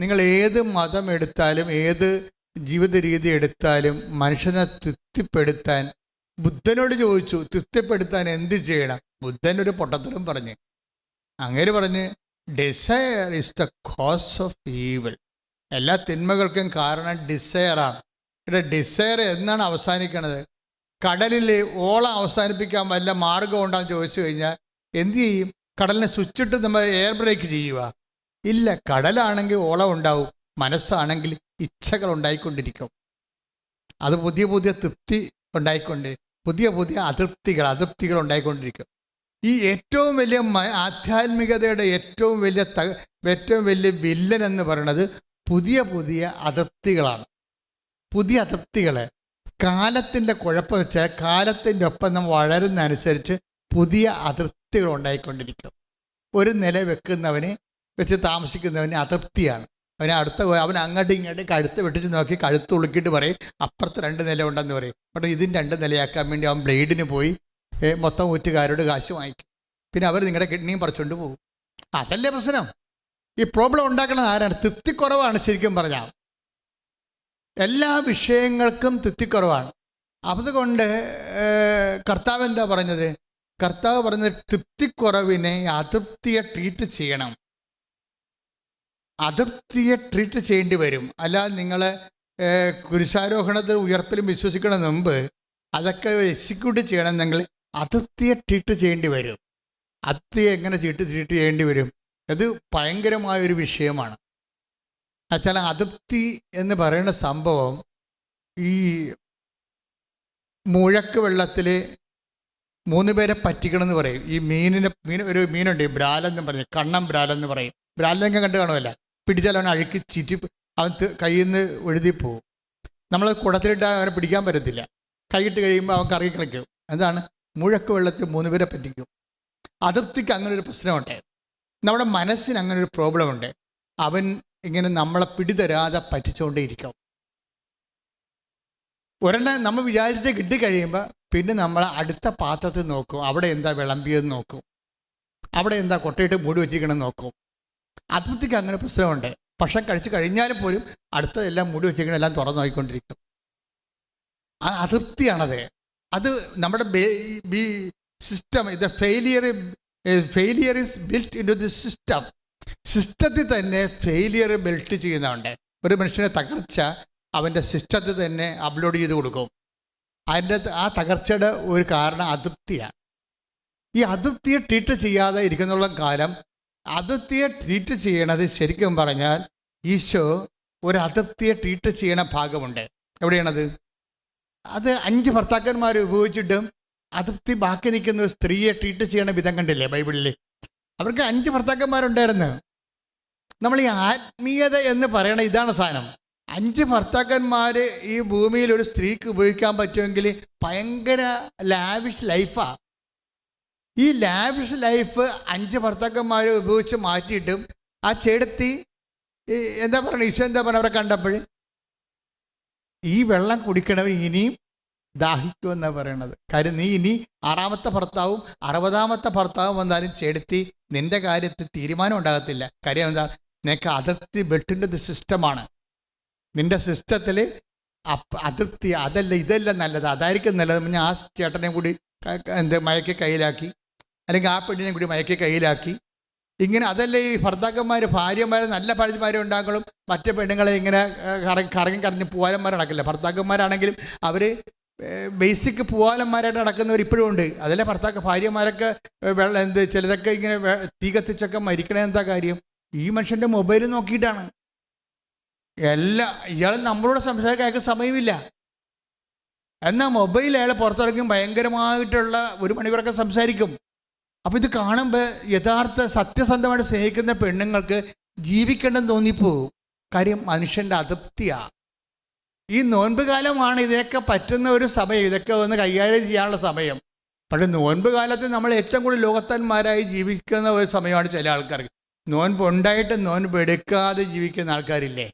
നിങ്ങൾ ഏത് മതം എടുത്താലും ഏത് ജീവിത രീതി എടുത്താലും മനുഷ്യനെ തൃപ്തിപ്പെടുത്താൻ ബുദ്ധനോട് ചോദിച്ചു, തൃപ്തിപ്പെടുത്താൻ എന്ത് ചെയ്യണം? ബുദ്ധൻ ഒരു പൊട്ടത്തരം പറഞ്ഞ് അങ്ങനെ പറഞ്ഞ്, desire is the cause of evil. എല്ലാ തിന്മകൾക്കും കാരണം ഡിസയറാണ്. ഇവിടെ ഡിസയർ എന്നാണ് അവസാനിക്കണത്? കടലിൽ ഓളം അവസാനിപ്പിക്കാൻ വല്ല മാർഗം ഉണ്ടാന്ന് ചോദിച്ചു കഴിഞ്ഞാൽ എന്തു ചെയ്യും? കടലിനെ സ്വിച്ചിട്ട് നമ്മൾ എയർ ബ്രേക്ക് ചെയ്യുക? ഇല്ല. കടലാണെങ്കിൽ ഓളം ഉണ്ടാവും, മനസ്സാണെങ്കിൽ ഇച്ഛകൾ ഉണ്ടായിക്കൊണ്ടിരിക്കും. അത് പുതിയ പുതിയ തൃപ്തി പുതിയ അതൃപ്തികൾ ഉണ്ടായിക്കൊണ്ടിരിക്കും. ഈ ഏറ്റവും വലിയ ആധ്യാത്മികതയുടെ ഏറ്റവും വലിയ വില്ലൻ എന്ന് പറയുന്നത് പുതിയ അതൃപ്തികളാണ്. പുതിയ അതൃപ്തികൾ കാലത്തിൻ്റെ കുഴപ്പം വെച്ചാൽ കാലത്തിൻ്റെ ഒപ്പം നമ്മൾ വളരുന്നതനുസരിച്ച് പുതിയ അതൃപ്തികൾ ഉണ്ടായിക്കൊണ്ടിരിക്കും. ഒരു നില വെച്ച് താമസിക്കുന്നവന് അതൃപ്തിയാണ്. അവൻ അങ്ങോട്ടും ഇങ്ങോട്ടും കഴുത്ത് വെട്ടിച്ച് നോക്കി കഴുത്ത് ഉളുക്കിയിട്ട് പറയും അപ്പുറത്ത് 2 നില ഉണ്ടെന്ന് പറയും. പക്ഷേ ഇതിന് 2 നിലയാക്കാൻ വേണ്ടി അവൻ ബ്ലേഡിന് പോയി മൊത്തം ഊറ്റുകാരോട് കാശ് വാങ്ങിക്കും. പിന്നെ അവർ നിങ്ങളുടെ കിഡ്നിയും പറിച്ചുകൊണ്ട് പോകും. അതല്ലേ പ്രശ്നം? ഈ പ്രോബ്ലം ഉണ്ടാക്കുന്നത് ആരാണ്? തൃപ്തിക്കുറവാണ്. ശരിക്കും പറഞ്ഞാൽ എല്ലാ വിഷയങ്ങൾക്കും തൃപ്തിക്കുറവാണ്. അതുകൊണ്ട് കർത്താവ് എന്താ പറഞ്ഞത്? കർത്താവ് പറഞ്ഞത് തൃപ്തിക്കുറവിനെ അതൃപ്തിയെ ട്രീറ്റ് ചെയ്യണം. അതൃപ്തിയെ ട്രീറ്റ് ചെയ്യേണ്ടി വരും. അല്ലാതെ നിങ്ങൾ കുരിശാരോഹണത്തിൽ ഉയർപ്പിലും വിശ്വസിക്കണതിന് മുമ്പ് അതൊക്കെ എക്സിക്യൂട്ട് ചെയ്യണമെന്നെങ്കിൽ അതൃപ്തിയെ ട്രീറ്റ് ചെയ്യേണ്ടി വരും. അതൃപ്തിയെ എങ്ങനെ ട്രീറ്റ് ചെയ്യേണ്ടി വരും? അത് ഭയങ്കരമായൊരു വിഷയമാണ്. എന്നുവെച്ചാൽ അതൃപ്തി എന്ന് പറയുന്ന സംഭവം ഈ മുഴക്ക് വെള്ളത്തിൽ 3 പേരെ പറ്റിക്കണമെന്ന് പറയും. ഈ ഒരു മീനുണ്ട്, ബ്രാലെന്ന് പറയും, കണ്ണം ബ്രാലെന്ന് പറയും. ബ്രാലിനൊക്കെ കണ്ടു കാണുമല്ല, പിടിച്ചാൽ അവൻ അഴുക്കി ചീറ്റി അവൻ കയ്യിൽ നിന്ന് എഴുതിപ്പോവും. നമ്മൾ കുടത്തിലിട്ട് അവനെ പിടിക്കാൻ പറ്റത്തില്ല. കൈയിട്ട് കഴിയുമ്പോൾ അവൻ കറങ്ങി കളിക്കും. എന്താണ്? മുഴക്ക് വെള്ളത്തിൽ 3 പേരെ പറ്റിക്കും. അതൃപ്തിക്ക് അങ്ങനൊരു പ്രശ്നമുണ്ട്. നമ്മുടെ മനസ്സിന് അങ്ങനൊരു പ്രോബ്ലമുണ്ട്. അവൻ ഇങ്ങനെ നമ്മളെ പിടിതരാതെ പറ്റിച്ചുകൊണ്ടേയിരിക്കും. ഒരെണ്ണം നമ്മൾ വിചാരിച്ച് കിട്ടിക്കഴിയുമ്പോൾ പിന്നെ നമ്മൾ അടുത്ത പാത്രത്തിൽ നോക്കും, അവിടെ എന്താ വിളമ്പിയെന്ന് നോക്കും, അവിടെ എന്താ കൊട്ടയിട്ട് മൂടി വെച്ചിരിക്കണമെന്ന് നോക്കും. അതൃപ്തിക്ക് അങ്ങനെ പ്രശ്നമുണ്ട്. ഭക്ഷണം കഴിച്ച് കഴിഞ്ഞാലും പോലും അടുത്തതെല്ലാം മൂടി വെച്ചിരിക്കണം, എല്ലാം തുറന്നു നോക്കിക്കൊണ്ടിരിക്കും. ആ അതൃപ്തിയാണത്. അത് നമ്മുടെ സിസ്റ്റം, ഇത് failure is built in to the system. സിസ്റ്റത്തിൽ തന്നെ ഫെയിലിയർ ബിൽറ്റ് ചെയ്യുന്നുണ്ട്. ഒരു മനുഷ്യനെ തകർച്ച അവൻ്റെ സിസ്റ്റത്തിൽ തന്നെ അപ്ലോഡ് ചെയ്ത് കൊടുക്കും. ആ തകർച്ചയുടെ ഒരു കാരണം അതൃപ്തിയാണ്. ഈ അതൃപ്തിയെ ട്രീറ്റ് ചെയ്യാതെ ഇരിക്കുന്നുള്ള കാലം, അതൃപ്തിയെ ട്രീറ്റ് ചെയ്യണത് ശരിക്കും പറഞ്ഞാൽ ഈശോ ഒരു അതൃപ്തിയെ ട്രീറ്റ് ചെയ്യണ ഭാഗമുണ്ട്. എവിടെയാണത്? അത് 5 ഭർത്താക്കന്മാർ ഉപയോഗിച്ചിട്ടും അതൃപ്തി ബാക്കി നിൽക്കുന്ന ഒരു സ്ത്രീയെ ട്രീറ്റ് ചെയ്യണ വിധം കണ്ടില്ലേ ബൈബിളിൽ? അവർക്ക് 5 ഭർത്താക്കന്മാരുണ്ടായിരുന്നു. നമ്മൾ ഈ ആത്മീയത എന്ന് പറയണ ഇതാണ് സാധനം. 5 ഭർത്താക്കന്മാർ ഈ ഭൂമിയിൽ ഒരു സ്ത്രീക്ക് ഉപയോഗിക്കാൻ പറ്റുമെങ്കിൽ ഭയങ്കര ലാവിഷ് ലൈഫാണ്. ഈ ലാവിഷ് ലൈഫ് 5 ഭർത്താക്കന്മാർ ഉപയോഗിച്ച് മാറ്റിയിട്ടും ആ ചേടത്തി എന്താ പറയണത്? ഈശോ എന്താ പറഞ്ഞ അവരെ കണ്ടപ്പോൾ? ഈ വെള്ളം കുടിക്കണവൻ ഇനിയും ദാഹിക്കുമെന്നാണ് പറയണത്. കാര്യം നീ ഇനി 6ാമത്തെ ഭർത്താവും 60ാമത്തെ ഭർത്താവും വന്നാലും ചേടത്തി നിന്റെ കാര്യത്തിൽ തീരുമാനം ഉണ്ടാകത്തില്ല. കാര്യം എന്താ? നിനക്ക് അതൃപ്തി ബെൽറ്റിൻ്റെ സിസ്റ്റമാണ്. നിന്റെ സിസ്റ്റത്തിൽ അതൃപ്തി, അതല്ല ഇതല്ല നല്ലത്, അതായിരിക്കും നല്ലത്. പിന്നെ ആ ചേട്ടനെ കൂടി മയക്കി കയ്യിലാക്കി, അല്ലെങ്കിൽ ആ പെണ്ണിനെ കൂടി മയക്കി കയ്യിലാക്കി, ഇങ്ങനെ അതല്ല ഈ ഭർത്താക്കന്മാർ ഭാര്യമാർ നല്ല ഭാര്യമാരെ ഉണ്ടാക്കളും മറ്റു പെണ്ണുങ്ങളെ ഇങ്ങനെ കറങ്ങി പൂവാലന്മാർ നടക്കില്ല. ഭർത്താക്കന്മാരാണെങ്കിലും അവർ ബേസിക് പൂവാലന്മാരായിട്ട് നടക്കുന്നവർ ഇപ്പോഴും ഉണ്ട്. അതല്ലേ ഭാര്യമാരൊക്കെ ചിലരൊക്കെ ഇങ്ങനെ തീ കത്തിച്ചൊക്കെ മരിക്കണേ. എന്താ കാര്യം? ഈ മനുഷ്യൻ്റെ മൊബൈൽ നോക്കിയിട്ടാണ്. ഇയാൾ നമ്മളോട് സംസാരിക്കാൻ അയാൾക്ക് സമയമില്ല. എന്നാൽ മൊബൈൽ അയാൾ പുറത്തിറങ്ങും ഭയങ്കരമായിട്ടുള്ള 1 മണിക്കൂറൊക്കെ സംസാരിക്കും. അപ്പോൾ ഇത് കാണുമ്പോൾ യഥാർത്ഥ സത്യസന്ധമായിട്ട് സ്നേഹിക്കുന്ന പെണ്ണുങ്ങൾക്ക് ജീവിക്കേണ്ടെന്ന് തോന്നിപ്പോവും. കാര്യം മനുഷ്യൻ്റെ അതൃപ്തിയാണ്. ഈ നോൻപ് കാലമാണ് ഇതിനൊക്കെ പറ്റുന്ന ഒരു സമയം, ഇതൊക്കെ ഒന്ന് കൈകാര്യം ചെയ്യാനുള്ള സമയം. പക്ഷേ നോൻപ് കാലത്ത് നമ്മൾ ഏറ്റവും കൂടുതൽ ലോകത്തന്മാരായി ജീവിക്കുന്ന ഒരു സമയമാണ് ചില ആൾക്കാർക്ക്. നോൻപ് ഉണ്ടായിട്ട് നോൻപ് എടുക്കാതെ ജീവിക്കുന്ന ആൾക്കാരില്ലേ?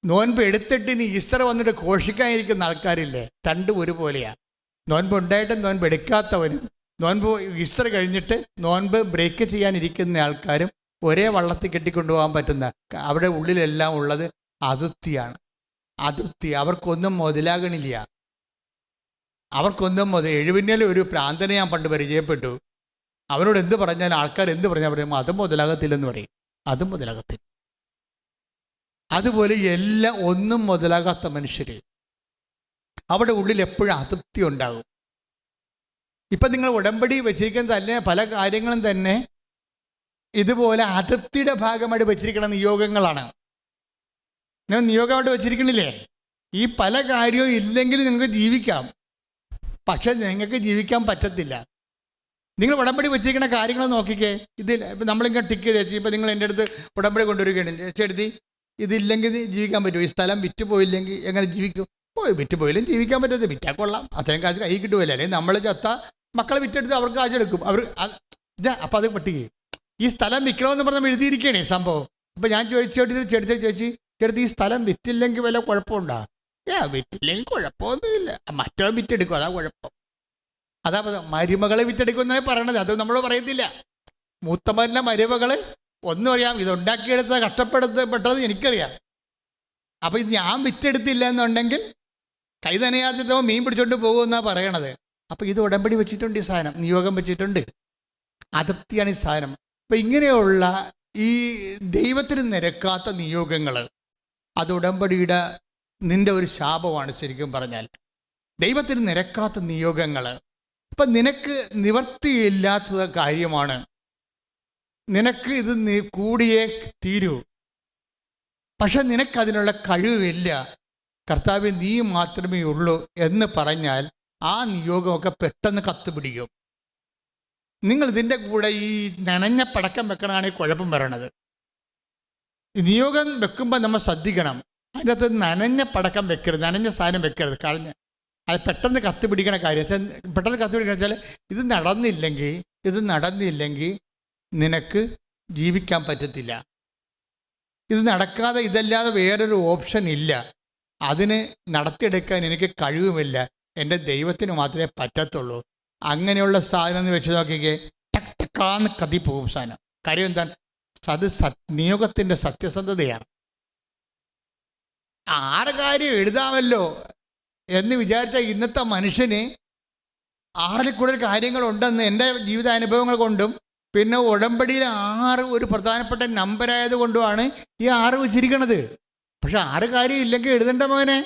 നോൻപ് എടുത്തിട്ട് ഇനി ഈസ്റ്റർ വന്നിട്ട് ഘോഷിക്കാനിരിക്കുന്ന ആൾക്കാരില്ലേ? രണ്ടും ഒരുപോലെയാണ്. നോൻപ് ഉണ്ടായിട്ടും നോൻപ് എടുക്കാത്തവനും നോൻപ് ഈസ്റ്റർ കഴിഞ്ഞിട്ട് നോൻപ് ബ്രേക്ക് ചെയ്യാനിരിക്കുന്ന ആൾക്കാരും ഒരേ വള്ളത്തിൽ കെട്ടിക്കൊണ്ടുപോകാൻ പറ്റുന്ന, അവിടെ ഉള്ളിലെല്ലാം ഉള്ളത് അതൃപ്തിയാണ്. അതൃപ്തി. അവർക്കൊന്നും മുതലാകണില്ല. അവർക്കൊന്നും എഴുപിന്നേലും ഒരു പ്രാന്തനെ ഞാൻ പണ്ട് പരിചയപ്പെട്ടു. അവരോട് എന്ത് പറഞ്ഞാൽ ആൾക്കാർ എന്ത് പറഞ്ഞാൽ പറയുമ്പോൾ അതും മുതലാകത്തില്ലെന്ന് പറയും. അതും മുതലാകത്തില്ല. അതുപോലെ എല്ലാം ഒന്നും മുതലാകാത്ത മനുഷ്യർ, അവിടെ ഉള്ളിൽ എപ്പോഴും അതൃപ്തി ഉണ്ടാകും. ഇപ്പം നിങ്ങൾ ഉടമ്പടി വെച്ചിരിക്കുന്നത് തന്നെ പല കാര്യങ്ങളും തന്നെ ഇതുപോലെ അതൃപ്തിയുടെ ഭാഗമായിട്ട് വെച്ചിരിക്കുന്ന നിയോഗങ്ങളാണ്. നിങ്ങൾ നിയോഗമായിട്ട് വെച്ചിരിക്കണില്ലേ? ഈ പല കാര്യവും ഇല്ലെങ്കിൽ നിങ്ങൾക്ക് ജീവിക്കാം, പക്ഷെ നിങ്ങൾക്ക് ജീവിക്കാൻ പറ്റത്തില്ല. നിങ്ങൾ ഉടമ്പടി വെച്ചിരിക്കുന്ന കാര്യങ്ങൾ നോക്കിക്കേ. ഇതിൽ ഇപ്പം നമ്മളിങ്ങനെ ടിക്ക് ചെയ്ത് വെച്ച് ഇപ്പം നിങ്ങൾ എൻ്റെ അടുത്ത് ഉടമ്പടി കൊണ്ടുവരികയാണ്, ചെടുത്തി ഇതില്ലെങ്കിൽ ജീവിക്കാൻ പറ്റുമോ? ഈ സ്ഥലം വിറ്റ് പോയില്ലെങ്കിൽ എങ്ങനെ ജീവിക്കും? വിറ്റ് പോയില്ലെങ്കിൽ ജീവിക്കാൻ പറ്റത്തില്ല. വിറ്റാൽ കൊള്ളാം, അത്രയും കാശ് കൈ കിട്ടുമല്ലോ. അല്ലെങ്കിൽ നമ്മൾ ചത്ത മക്കളെ വിറ്റെടുത്ത് അവർക്ക് കാശെടുക്കും. അപ്പം അത് പട്ടിക ഈ സ്ഥലം വിൽക്കണമെന്ന് പറഞ്ഞാൽ എഴുതിയിരിക്കുകയാണ് ഈ സംഭവം. അപ്പം ഞാൻ ചോദിച്ചോട്ട് ചേച്ചി ഈ സ്ഥലം വിറ്റില്ലെങ്കിൽ വല്ല കുഴപ്പമുണ്ടോ? വിറ്റില്ലെങ്കിൽ കുഴപ്പമൊന്നുമില്ല, മറ്റോ വിറ്റെടുക്കും, അതാ കുഴപ്പം. അതാ മരുമകളെ വിറ്റെടുക്കുമെന്നാണ് പറയണത്. അത് നമ്മൾ പറയത്തില്ല. മൂത്തമ്മൻ്റെ മരുമകൾ ഒന്നും അറിയാം, ഇതുണ്ടാക്കിയെടുത്ത കഷ്ടപ്പെടുത്തപ്പെട്ടത് എനിക്കറിയാം. അപ്പം ഇത് ഞാൻ വിറ്റെടുത്തില്ല എന്നുണ്ടെങ്കിൽ കൈ നനയാതെ മീൻ പിടിച്ചോണ്ട് പോകുമെന്നാണ് പറയണത്. അപ്പം ഇത് ഉടമ്പടി വെച്ചിട്ടുണ്ട്, ഈ സാധനം നിയോഗം വെച്ചിട്ടുണ്ട്. അതൃപ്തിയാണ് ഈ സാധനം. അപ്പം ഇങ്ങനെയുള്ള ഈ ദൈവത്തിന് നിരക്കാത്ത നിയോഗങ്ങൾ അത് ഉടമ്പടിയുടെ നിൻ്റെ ഒരു ശാപമാണ്. ശരിക്കും പറഞ്ഞാൽ ദൈവത്തിന് നിരക്കാത്ത നിയോഗങ്ങൾ അപ്പം നിനക്ക് നിവർത്തിയില്ലാത്ത കാര്യമാണ്. നിനക്ക് ഇത് കൂടിയേ തീരൂ. പക്ഷെ നിനക്കതിനുള്ള കഴിവില്ല, കർത്താവ് നീ മാത്രമേ ഉള്ളൂ എന്ന് പറഞ്ഞാൽ ആ നിയോഗമൊക്കെ പെട്ടെന്ന് കത്തുപിടിക്കും. നിങ്ങൾ ഇതിൻ്റെ കൂടെ ഈ നനഞ്ഞ പടക്കം വെക്കണതാണ് ഈ കുഴപ്പം വരണത്. നിയോഗം വെക്കുമ്പോൾ നമ്മൾ ശ്രദ്ധിക്കണം, അതിനകത്ത് നനഞ്ഞ പടക്കം വെക്കരുത്, നനഞ്ഞ സാധനം വെക്കരുത്. കളഞ്ഞ് അത് പെട്ടെന്ന് കത്തുപിടിക്കണ കാര്യം പെട്ടെന്ന് കത്തുപിടിക്കണ വെച്ചാൽ ഇത് നടന്നില്ലെങ്കിൽ നിനക്ക് ജീവിക്കാൻ പറ്റത്തില്ല. ഇത് നടക്കാതെ ഇതല്ലാതെ വേറൊരു ഓപ്ഷൻ ഇല്ല. അതിന് നടത്തിയെടുക്കാൻ എനിക്ക് കഴിവുമില്ല, എൻ്റെ ദൈവത്തിന് മാത്രമേ പറ്റത്തുള്ളൂ. അങ്ങനെയുള്ള സാധനം എന്ന് വെച്ച് നോക്കിക്കേ, ടക്ക് ടക്കാന്ന് കത്തിപ്പോകും സാധനം. കാര്യം എന്താണ്? അത് നിയോഗത്തിൻ്റെ സത്യസന്ധതയാണ്. 6 കാര്യം എഴുതാമല്ലോ എന്ന് വിചാരിച്ച ഇന്നത്തെ മനുഷ്യന് 6 കൂടുതൽ കാര്യങ്ങളുണ്ടെന്ന് എൻ്റെ ജീവിതാനുഭവങ്ങൾ കൊണ്ടും പിന്നെ ഉടമ്പടിയിൽ 6 ഒരു പ്രധാനപ്പെട്ട നമ്പരായത് കൊണ്ടുമാണ് ഈ 6 വെച്ചിരിക്കണത്. പക്ഷെ 6 കാര്യം ഇല്ലെങ്കിൽ എഴുതേണ്ട മോനെ.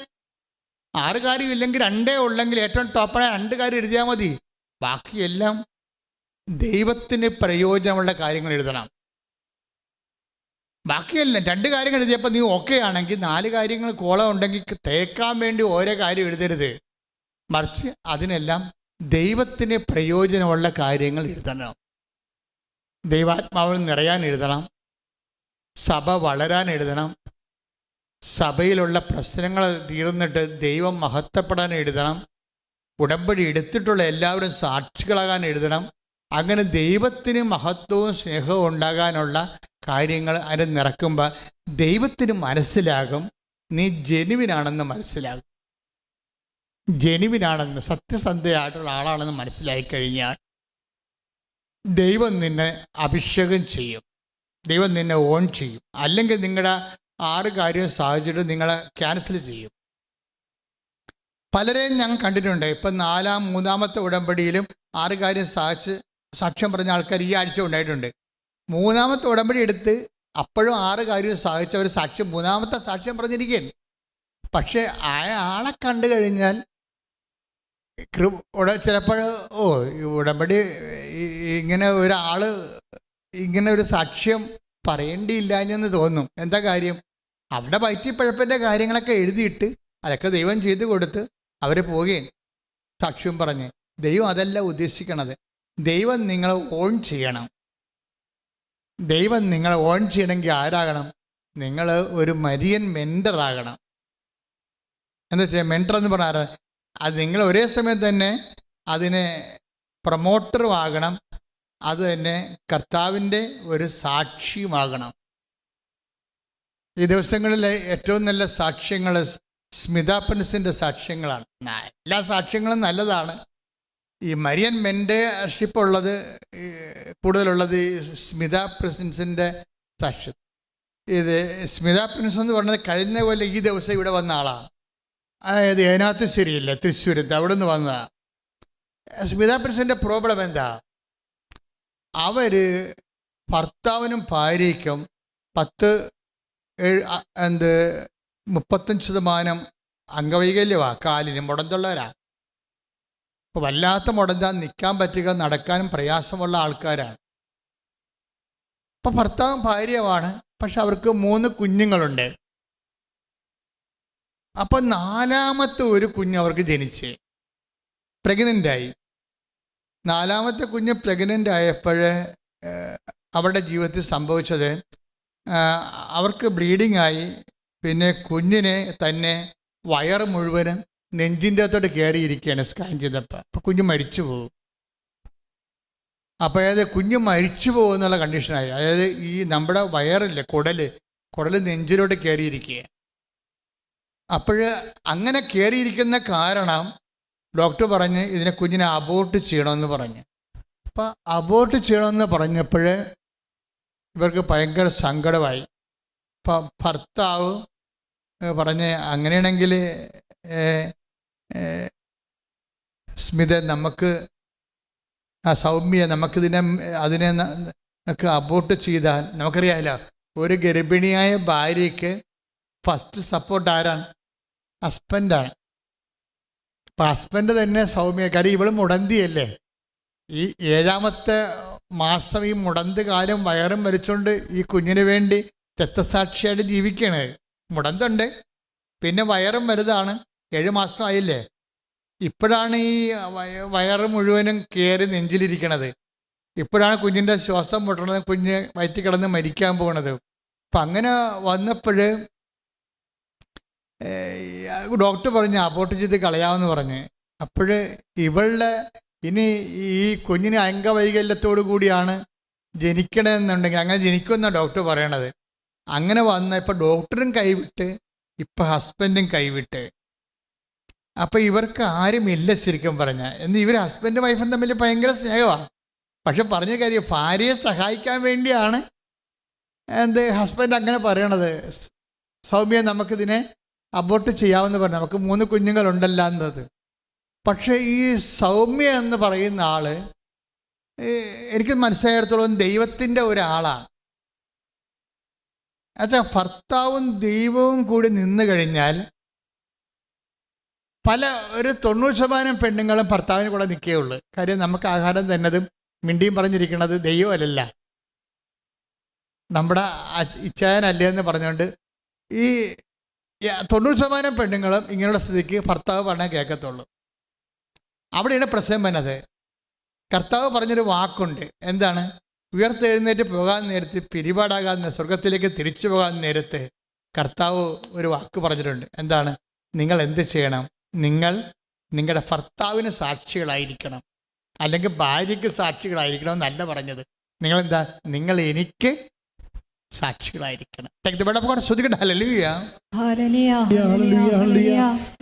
6 കാര്യം ഇല്ലെങ്കിൽ 2 ഉള്ളെങ്കിൽ ഏറ്റവും ടോപ്പായ 2 കാര്യം എഴുതിയാൽ മതി. ബാക്കിയെല്ലാം ദൈവത്തിന് പ്രയോജനമുള്ള കാര്യങ്ങൾ എഴുതണം. ബാക്കിയെല്ലാം 2 കാര്യങ്ങൾ എഴുതിയപ്പോൾ നീ ഓക്കെ ആണെങ്കിൽ 4 കാര്യങ്ങൾ കോളം ഉണ്ടെങ്കിൽ തേക്കാൻ വേണ്ടി ഓരോ കാര്യം എഴുതരുത്. മറിച്ച് അതിനെല്ലാം ദൈവത്തിന് പ്രയോജനമുള്ള കാര്യങ്ങൾ എഴുതണം. ദൈവാത്മാവിൽ നിറയാൻ എഴുതണം, സഭ വളരാൻ എഴുതണം, സഭയിലുള്ള പ്രശ്നങ്ങൾ തീർന്നിട്ട് ദൈവം മഹത്വപ്പെടാൻ എഴുതണം, ഉടമ്പടി എടുത്തിട്ടുള്ള എല്ലാവരും സാക്ഷികളാകാൻ എഴുതണം. അങ്ങനെ ദൈവത്തിന് മഹത്വവും സ്നേഹവും ഉണ്ടാകാനുള്ള കാര്യങ്ങൾ അതിന് നിറക്കുമ്പോൾ ദൈവത്തിന് മനസ്സിലാകും നീ ജെനുവിനാണെന്ന് മനസ്സിലാകും. ജെനുവിനാണെന്ന്, സത്യസന്ധയായിട്ടുള്ള ആളാണെന്ന് മനസ്സിലായി കഴിഞ്ഞാൽ ദൈവം നിന്നെ അഭിഷേകം ചെയ്യും, ദൈവം നിന്നെ ഓൺ ചെയ്യും. അല്ലെങ്കിൽ നിങ്ങളുടെ 6 കാര്യം സാധിച്ചിട്ട് നിങ്ങളെ ക്യാൻസൽ ചെയ്യും. പലരെയും ഞാൻ കണ്ടിട്ടുണ്ട്. ഇപ്പം 3-ാമത്തെ ഉടമ്പടിയിലും 6 കാര്യം സാക്ഷ്യം പറഞ്ഞ ആൾക്കാർ ഈ ആഴ്ച ഉണ്ടായിട്ടുണ്ട്. 3-ാമത്തെ ഉടമ്പടി എടുത്ത് അപ്പോഴും 6 കാര്യം സാധിച്ചവർ സാക്ഷ്യം 3-ാമത്തെ സാക്ഷ്യം പറഞ്ഞിരിക്കുകയാണ്. പക്ഷേ ആ ആളെ കണ്ടു കഴിഞ്ഞാൽ ചിലപ്പോൾ ഈ ഉടമ്പടി ഇങ്ങനെ ഒരാൾ ഇങ്ങനെ ഒരു സാക്ഷ്യം പറയേണ്ടിയില്ലാഞ്ഞെന്ന് തോന്നും. എന്താ കാര്യം? അവിടെ വയറ്റിപ്പഴപ്പിൻ്റെ കാര്യങ്ങളൊക്കെ എഴുതിയിട്ട് അതൊക്കെ ദൈവം ചെയ്തു കൊടുത്ത് അവർ പോവുകയും സാക്ഷ്യം പറഞ്ഞ്. ദൈവം അതല്ല ഉദ്ദേശിക്കണത്. ദൈവം നിങ്ങളെ ഓൺ ചെയ്യണം. ദൈവം നിങ്ങളെ ഓൺ ചെയ്യണമെങ്കിൽ ആരാകണം? നിങ്ങൾ ഒരു മരിയൻ മെൻറ്ററാകണം. എന്താ വെച്ചാൽ മെൻറ്റർ എന്ന് പറഞ്ഞാൽ അത് നിങ്ങൾ ഒരേ സമയം തന്നെ അതിനെ പ്രൊമോട്ടറും ആകണം, അത് തന്നെ കർത്താവിൻ്റെ ഒരു സാക്ഷിയുമാകണം. ഈ ദിവസങ്ങളിലെ ഏറ്റവും നല്ല സാക്ഷ്യങ്ങൾ സ്മിത പ്രിൻസിൻ്റെ സാക്ഷ്യങ്ങളാണ്. എല്ലാ സാക്ഷ്യങ്ങളും നല്ലതാണ്. ഈ മരിയൻ മെൻറ്റർഷിപ്പ് ഉള്ളത് കൂടുതലുള്ളത് സ്മിത പ്രിൻസിൻ്റെ സാക്ഷ്യം. ഇത് സ്മിത പ്രിൻസ് എന്ന് പറഞ്ഞത് കഴിഞ്ഞ പോലെ ഈ ദിവസം ഇവിടെ വന്ന ആളാണ്. അതായത് അതിനകത്ത് ശരിയില്ല, തൃശ്ശൂരത്ത് അവിടെ നിന്ന് വന്നതാണ്. സ്മിത പ്രിൻസിൻ്റെ പ്രോബ്ലം എന്താ? ഭർത്താവിനും ഭാര്യയ്ക്കും 35% അംഗവൈകല്യമാണ്, കാലിന് മുടന്തുള്ളവരാ. അപ്പോൾ വല്ലാത്ത മുടന്താൻ നിൽക്കാൻ പറ്റുക, നടക്കാനും പ്രയാസമുള്ള ആൾക്കാരാണ്. അപ്പോൾ ഭർത്താവും ഭാര്യയുമാണ്, പക്ഷെ അവർക്ക് 3 കുഞ്ഞുങ്ങളുണ്ട്. അപ്പോൾ 4-ാമത്തെ ഒരു കുഞ്ഞ് അവർക്ക് ജനിച്ച് പ്രഗ്നൻ്റായി. 4-ാമത്തെ കുഞ്ഞ് പ്രഗ്നൻ്റ് ആയപ്പോൾ അവരുടെ ജീവിതത്തിൽ സംഭവിച്ചത് അവർക്ക് ബ്ലീഡിങ് ആയി. പിന്നെ കുഞ്ഞിനെ തന്നെ വയറ് മുഴുവനും നെഞ്ചിൻ്റെ അകത്തോട്ട് കയറിയിരിക്കുകയാണ് സ്കാൻ ചെയ്തപ്പോൾ. അപ്പോൾ കുഞ്ഞ് മരിച്ചു പോകും. അപ്പോൾ അതായത് കുഞ്ഞ് മരിച്ചു പോകുന്നുള്ള കണ്ടീഷനായി. അതായത് ഈ നമ്മുടെ വയറില്ലേ, കുടൽ നെഞ്ചിലോട്ട് കയറിയിരിക്കുക. അപ്പോൾ അങ്ങനെ കയറിയിരിക്കുന്ന കാരണം ഡോക്ടർ പറഞ്ഞ് കുഞ്ഞിനെ അബോർട്ട് ചെയ്യണമെന്ന് പറഞ്ഞു. അപ്പം അബോർട്ട് ചെയ്യണമെന്ന് പറഞ്ഞപ്പോൾ ഇവർക്ക് ഭയങ്കര സങ്കടമായി. അപ്പം ഭർത്താവ് പറഞ്ഞ് അങ്ങനെയാണെങ്കിൽ സ്മിത സൗമ്യ അതിനെ അബോർട്ട് ചെയ്താൽ നമുക്കറിയാമല്ലോ, ഒരു ഗർഭിണിയായ ഭാര്യയ്ക്ക് ഫസ്റ്റ് സപ്പോർട്ട് ആരാണ്? ഹസ്ബൻഡാണ്. അപ്പം ഹസ്ബൻഡ് തന്നെ സൗമ്യ, കാര്യം ഇവൾ മുടന്തിയല്ലേ, ഈ 7-ാമത്തെ മാസം ഈ മുടന്ത് കാലം വയറും വരച്ചുകൊണ്ട് ഈ കുഞ്ഞിന് വേണ്ടി രക്തസാക്ഷിയായിട്ട് ജീവിക്കുകയാണ്. മുടന്തുണ്ട്, പിന്നെ വയറും വലുതാണ്, 7 മാസമായില്ലേ. ഇപ്പോഴാണ് ഈ വയറ് മുഴുവനും കയറി നെഞ്ചിലിരിക്കണത്. ഇപ്പോഴാണ് കുഞ്ഞിൻ്റെ ശ്വാസം മുട്ടണത്, കുഞ്ഞ് വയറ്റിൽ കിടന്ന് മരിക്കാൻ പോകണത്. അപ്പം അങ്ങനെ വന്നപ്പോൾ ഡോക്ടർ പറഞ്ഞ് അബോർട്ട് ചെയ്ത് കളയാമെന്ന് പറഞ്ഞ്. അപ്പോൾ ഇവളുടെ ഇനി ഈ കുഞ്ഞിന് അംഗവൈകല്യത്തോടു കൂടിയാണ് ജനിക്കണമെന്നുണ്ടെങ്കിൽ അങ്ങനെ ജനിക്കുമെന്നാണ് ഡോക്ടർ പറയണത്. അങ്ങനെ വന്ന ഇപ്പം ഡോക്ടറും കൈവിട്ട്, ഇപ്പം ഹസ്ബൻഡും കൈവിട്ട്. അപ്പം ഇവർക്ക് ആരുമില്ല ശരിക്കും പറഞ്ഞാൽ. എന്ന് ഇവർ ഹസ്ബൻഡും വൈഫും തമ്മിൽ ഭയങ്കര സ്നേഹമാണ്. പക്ഷെ പറഞ്ഞ കാര്യം ഭാര്യയെ സഹായിക്കാൻ വേണ്ടിയാണ് ഹസ്ബൻഡ് അങ്ങനെ പറയണത്. സൗമ്യ നമുക്കിതിനെ അബോർട്ട് ചെയ്യാമെന്ന് പറഞ്ഞു, നമുക്ക് 3 കുഞ്ഞുങ്ങളുണ്ടല്ലോ എന്നത്. പക്ഷേ ഈ സൗമ്യ എന്ന് പറയുന്ന ആള് എനിക്ക് മനസ്സിലായിടത്തോളം ദൈവത്തിൻ്റെ ഒരാളാണ്. അത് ഭർത്താവും ദൈവവും കൂടി നിന്ന് കഴിഞ്ഞാൽ ഒരു 90% പെണ്ണുങ്ങളും ഭർത്താവിന് കൂടെ നിൽക്കുകയുള്ളൂ. കാര്യം നമുക്ക് ആഹാരം തന്നതും മിണ്ടിയും പറഞ്ഞിരിക്കുന്നത് ദൈവമല്ല, നമ്മുടെ ഇച്ഛായനല്ലേ എന്ന് പറഞ്ഞുകൊണ്ട് ഈ 90% പെണ്ണുങ്ങളും ഇങ്ങനെയുള്ള സ്ഥിതിക്ക് ഭർത്താവ് പറഞ്ഞാൽ കേൾക്കത്തുള്ളൂ. അവിടെയാണ് പ്രശ്നം വന്നത്. കർത്താവ് പറഞ്ഞൊരു വാക്കുണ്ട്, എന്താണ്? ഉയർത്തെഴുന്നേറ്റ് പോകാൻ നേരത്ത്, പിരിപാടാകാൻ സ്വർഗത്തിലേക്ക് തിരിച്ചു പോകാൻ നേരത്ത് കർത്താവ് ഒരു വാക്ക് പറഞ്ഞിട്ടുണ്ട്. എന്താണ്? നിങ്ങൾ എന്ത് ചെയ്യണം? നിങ്ങൾ നിങ്ങളുടെ ഭർത്താവിന് സാക്ഷികളായിരിക്കണം, അല്ലെങ്കിൽ ഭാര്യയ്ക്ക് സാക്ഷികളായിരിക്കണം എന്നല്ല പറഞ്ഞത്. നിങ്ങളെന്താ? നിങ്ങൾ എനിക്ക് സാക്ഷികളായിരിക്കണം. ശ്രദ്ധിക്കട്ടെ. ഹല്ലേലൂയ,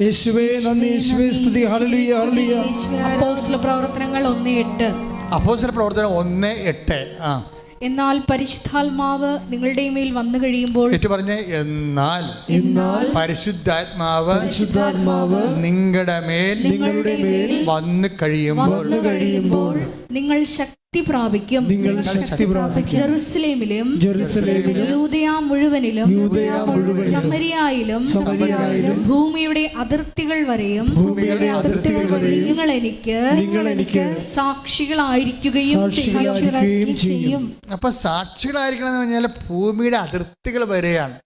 യേശുവേ നന്ദി, യേശുവേ സ്തുതി. ഹല്ലേലൂയ, ഹല്ലേലൂയ. അപ്പോസ്തലപ്രവർത്തനങ്ങൾ 1:8. അപ്പോസ്തലപ്രവർത്തനം 1:8. എന്നാൽ പരിശുദ്ധാത്മാവ് നിങ്ങളുടെ മേൽ വന്നു കഴിയുമ്പോൾ, പറഞ്ഞേ, എന്നാൽ പരിശുദ്ധാത്മാവ് നിങ്ങളുടെ മേൽ വന്നു കഴിയുമ്പോൾ നിങ്ങൾ ശക്തി പ്രാപിക്കും. ജെറുസലേമിലും യൂദയ മുഴുവനിലും സമരിയായിലും ഭൂമിയുടെ അതിർത്തികൾ വരെയും നിങ്ങൾ എനിക്ക് സാക്ഷികളായിരിക്കുകയും ചെയ്യും. അപ്പൊ സാക്ഷികളായിരിക്കണം എന്ന് പറഞ്ഞാൽ ഭൂമിയുടെ അതിർത്തികൾ വരെയാണ്.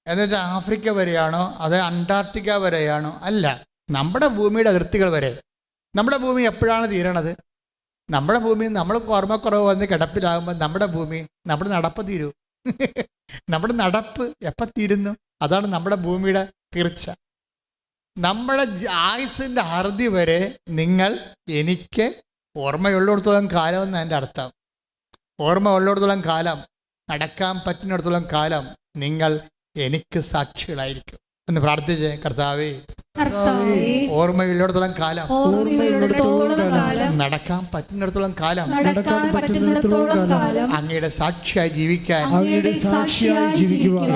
എന്ന് വെച്ചാൽ ആഫ്രിക്ക വരെയാണോ അത് അന്റാർട്ടിക്ക വരെയാണോ? അല്ല, നമ്മുടെ ഭൂമിയുടെ അതിർത്തികൾ വരെ. നമ്മുടെ ഭൂമി എപ്പോഴാണ് തീരണത്? നമ്മുടെ ഭൂമി നമ്മൾ ഓർമ്മക്കുറവ് വന്ന് കിടപ്പിലാകുമ്പോൾ നമ്മുടെ നടപ്പ് തീരൂ. നമ്മുടെ നടപ്പ് എപ്പോൾ തീരുന്നു? അതാണ് നമ്മുടെ ഭൂമിയുടെ തീർച്ച. നമ്മുടെ ആയുസിൻ്റെ അറുതി വരെ നിങ്ങൾ എനിക്ക് ഓർമ്മയുള്ളിടത്തോളം കാലം എന്ന് എൻ്റെ അർത്ഥം. ഓർമ്മ ഉള്ളിടത്തോളം കാലം, നടക്കാൻ പറ്റുന്നിടത്തോളം കാലം നിങ്ങൾ എനിക്ക് സാക്ഷികളായിരിക്കും എന്ന് പ്രാർത്ഥിച്ചേ. കർത്താവേ, ഓർമ്മയുള്ളിടത്തോളം കാലം, നടക്കാൻ പറ്റുന്നിടത്തോളം കാലം അങ്ങയുടെ സാക്ഷിയായി ജീവിക്കാൻ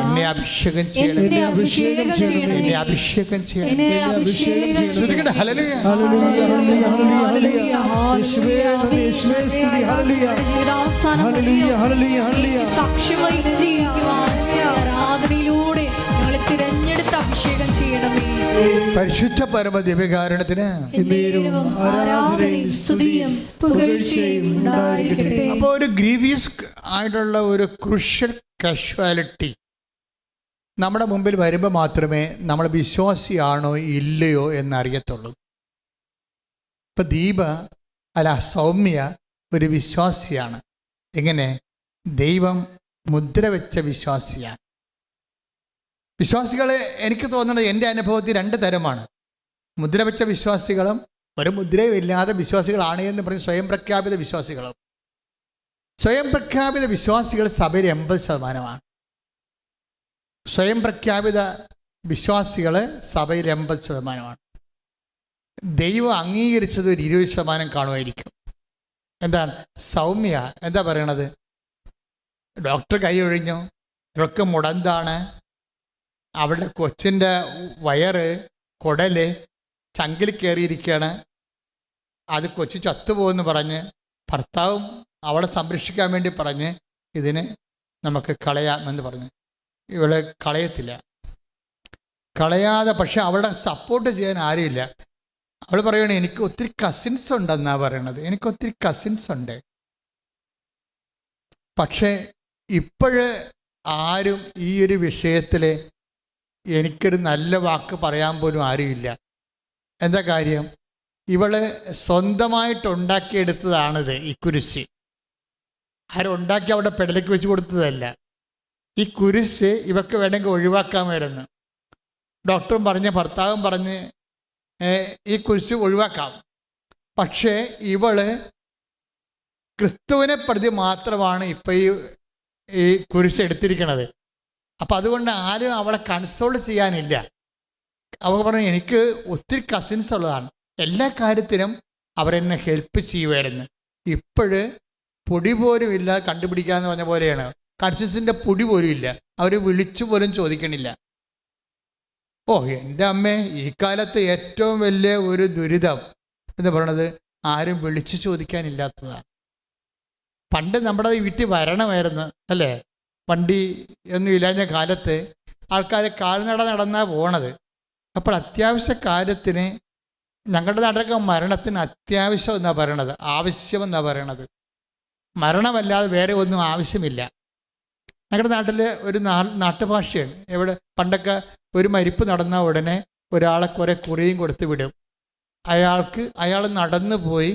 എന്നെ അഭിഷേകം ചെയ്യണം, എന്നെ അഭിഷേകം ചെയ്യണം. ഹല്ലേലൂയ, ആരാധനയിലൂടെ ഞങ്ങളെ തിരഞ്ഞെടുത്ത് അഭിഷേകം ചെയ്യണമേ. പരിശുദ്ധ പരമ ദിവ്യകാരുണ്യത്തിന് അപ്പോൾ ഒരു ഗ്രീവിയസ് ആയിട്ടുള്ള ഒരു ക്രൂഷ്യൽ കാഷ്വാലിറ്റി നമ്മുടെ മുമ്പിൽ വരുമ്പോൾ മാത്രമേ നമ്മൾ വിശ്വാസിയാണോ ഇല്ലയോ എന്നറിയത്തുള്ളൂ. ഇപ്പം സൗമ്യ ഒരു വിശ്വാസിയാണ്. എങ്ങനെ? ദൈവം മുദ്ര വെച്ച വിശ്വാസിയാണ്. വിശ്വാസികൾ എനിക്ക് തോന്നുന്നത് എൻ്റെ അനുഭവത്തിൽ 2 തരമാണ്. മുദ്ര വെച്ച വിശ്വാസികളും ഒരു മുദ്രയും ഇല്ലാതെ വിശ്വാസികളാണ് എന്ന് പറഞ്ഞ് സ്വയം പ്രഖ്യാപിത വിശ്വാസികളും. സ്വയം പ്രഖ്യാപിത വിശ്വാസികൾ സഭയിൽ 80%. സ്വയം പ്രഖ്യാപിത വിശ്വാസികൾ സഭയിൽ 80%. ദൈവം അംഗീകരിച്ചത് ഒരു 20% കാണുമായിരിക്കും. എന്താണ്? സൗമ്യ എന്താ പറയണത്? ഡോക്ടർ കൈ ഒഴിഞ്ഞു, ഇവൾക്ക് മുടന്താണ്, അവളുടെ കൊച്ചിൻ്റെ വയറ് കുടല് ചങ്കിൽ കയറിയിരിക്കുകയാണ്, അത് കൊച്ചു ചത്തുപോകുമെന്ന് പറഞ്ഞ് ഭർത്താവും അവളെ സംരക്ഷിക്കാൻ വേണ്ടി പറഞ്ഞ് ഇതിനെ നമുക്ക് കളയാമെന്ന് പറഞ്ഞു. ഇവളെ കളയത്തില്ല. കളയാതെ, പക്ഷെ അവളെ സപ്പോർട്ട് ചെയ്യാൻ ആരുമില്ല. അവൾ പറയണേ, എനിക്ക് ഒത്തിരി കസിൻസ് ഉണ്ടെന്നാണ് പറയണത്. എനിക്കൊത്തിരി കസിൻസ് ഉണ്ട്, പക്ഷേ ഇപ്പോഴ് ആരും ഈ ഒരു വിഷയത്തിൽ എനിക്കൊരു നല്ല വാക്ക് പറയാൻ പോലും ആരുമില്ല. എന്താ കാര്യം? ഇവള് സ്വന്തമായിട്ടുണ്ടാക്കിയെടുത്തതാണിത്. ഈ കുരിശ് ആരും ഉണ്ടാക്കി അവിടെ പെടലേക്ക് വെച്ച് കൊടുത്തതല്ല. ഈ കുരിശ് ഇവക്ക് വേണമെങ്കിൽ ഒഴിവാക്കാമായിരുന്നു. ഡോക്ടറും പറഞ്ഞ്, ഭർത്താവും പറഞ്ഞ് ഈ കുരിശ് ഒഴിവാക്കാം. പക്ഷേ ഇവള് ക്രിസ്തുവിനെ പ്രതി മാത്രമാണ് ഇപ്പം ഈ കുരിശ് എടുത്തിരിക്കണത്. അപ്പം അതുകൊണ്ട് ആരും അവളെ കൺസോൾ ചെയ്യാനില്ല. അവൾ പറഞ്ഞു, എനിക്ക് ഒത്തിരി കസിൻസ് ഉള്ളതാണ്, എല്ലാ കാര്യത്തിനും അവരെന്നെ ഹെൽപ്പ് ചെയ്യുമായിരുന്നു. ഇപ്പോഴ് പൊടി പോലും ഇല്ലാതെ കണ്ടുപിടിക്കാന്ന് പറഞ്ഞ പോലെയാണ്. കസിൻസിൻ്റെ പൊടി പോലും ഇല്ല, അവർ വിളിച്ചു പോലും ചോദിക്കണില്ല. ഓ എൻ്റെ അമ്മേ, ഈ കാലത്ത് ഏറ്റവും വലിയ ഒരു ദുരിതം എന്ന് പറയണത് ആരും വിളിച്ചു ചോദിക്കാനില്ലാത്തതാണ്. പണ്ട് നമ്മുടെ വീട്ടിൽ വരണമായിരുന്നു അല്ലേ? വണ്ടി ഒന്നും ഇല്ലാഞ്ഞ കാലത്ത് ആൾക്കാർ കാൽനട നടന്നാണ് പോണത്. അപ്പോൾ അത്യാവശ്യ കാര്യത്തിന്, ഞങ്ങളുടെ നാട്ടിലൊക്കെ മരണത്തിന് അത്യാവശ്യം എന്നാണ് പറയണത്, ആവശ്യമെന്നാണ് പറയണത്. മരണമല്ലാതെ വേറെ ഒന്നും ആവശ്യമില്ല. ഞങ്ങളുടെ നാട്ടിൽ ഒരു നാട്ടുഭാഷയാണ്. എവിടെ പണ്ടൊക്കെ ഒരു മരിപ്പ് നടന്ന ഉടനെ ഒരാളെ കുറേ കുറിയും കൊടുത്ത് വിടും. അയാൾ നടന്നു പോയി,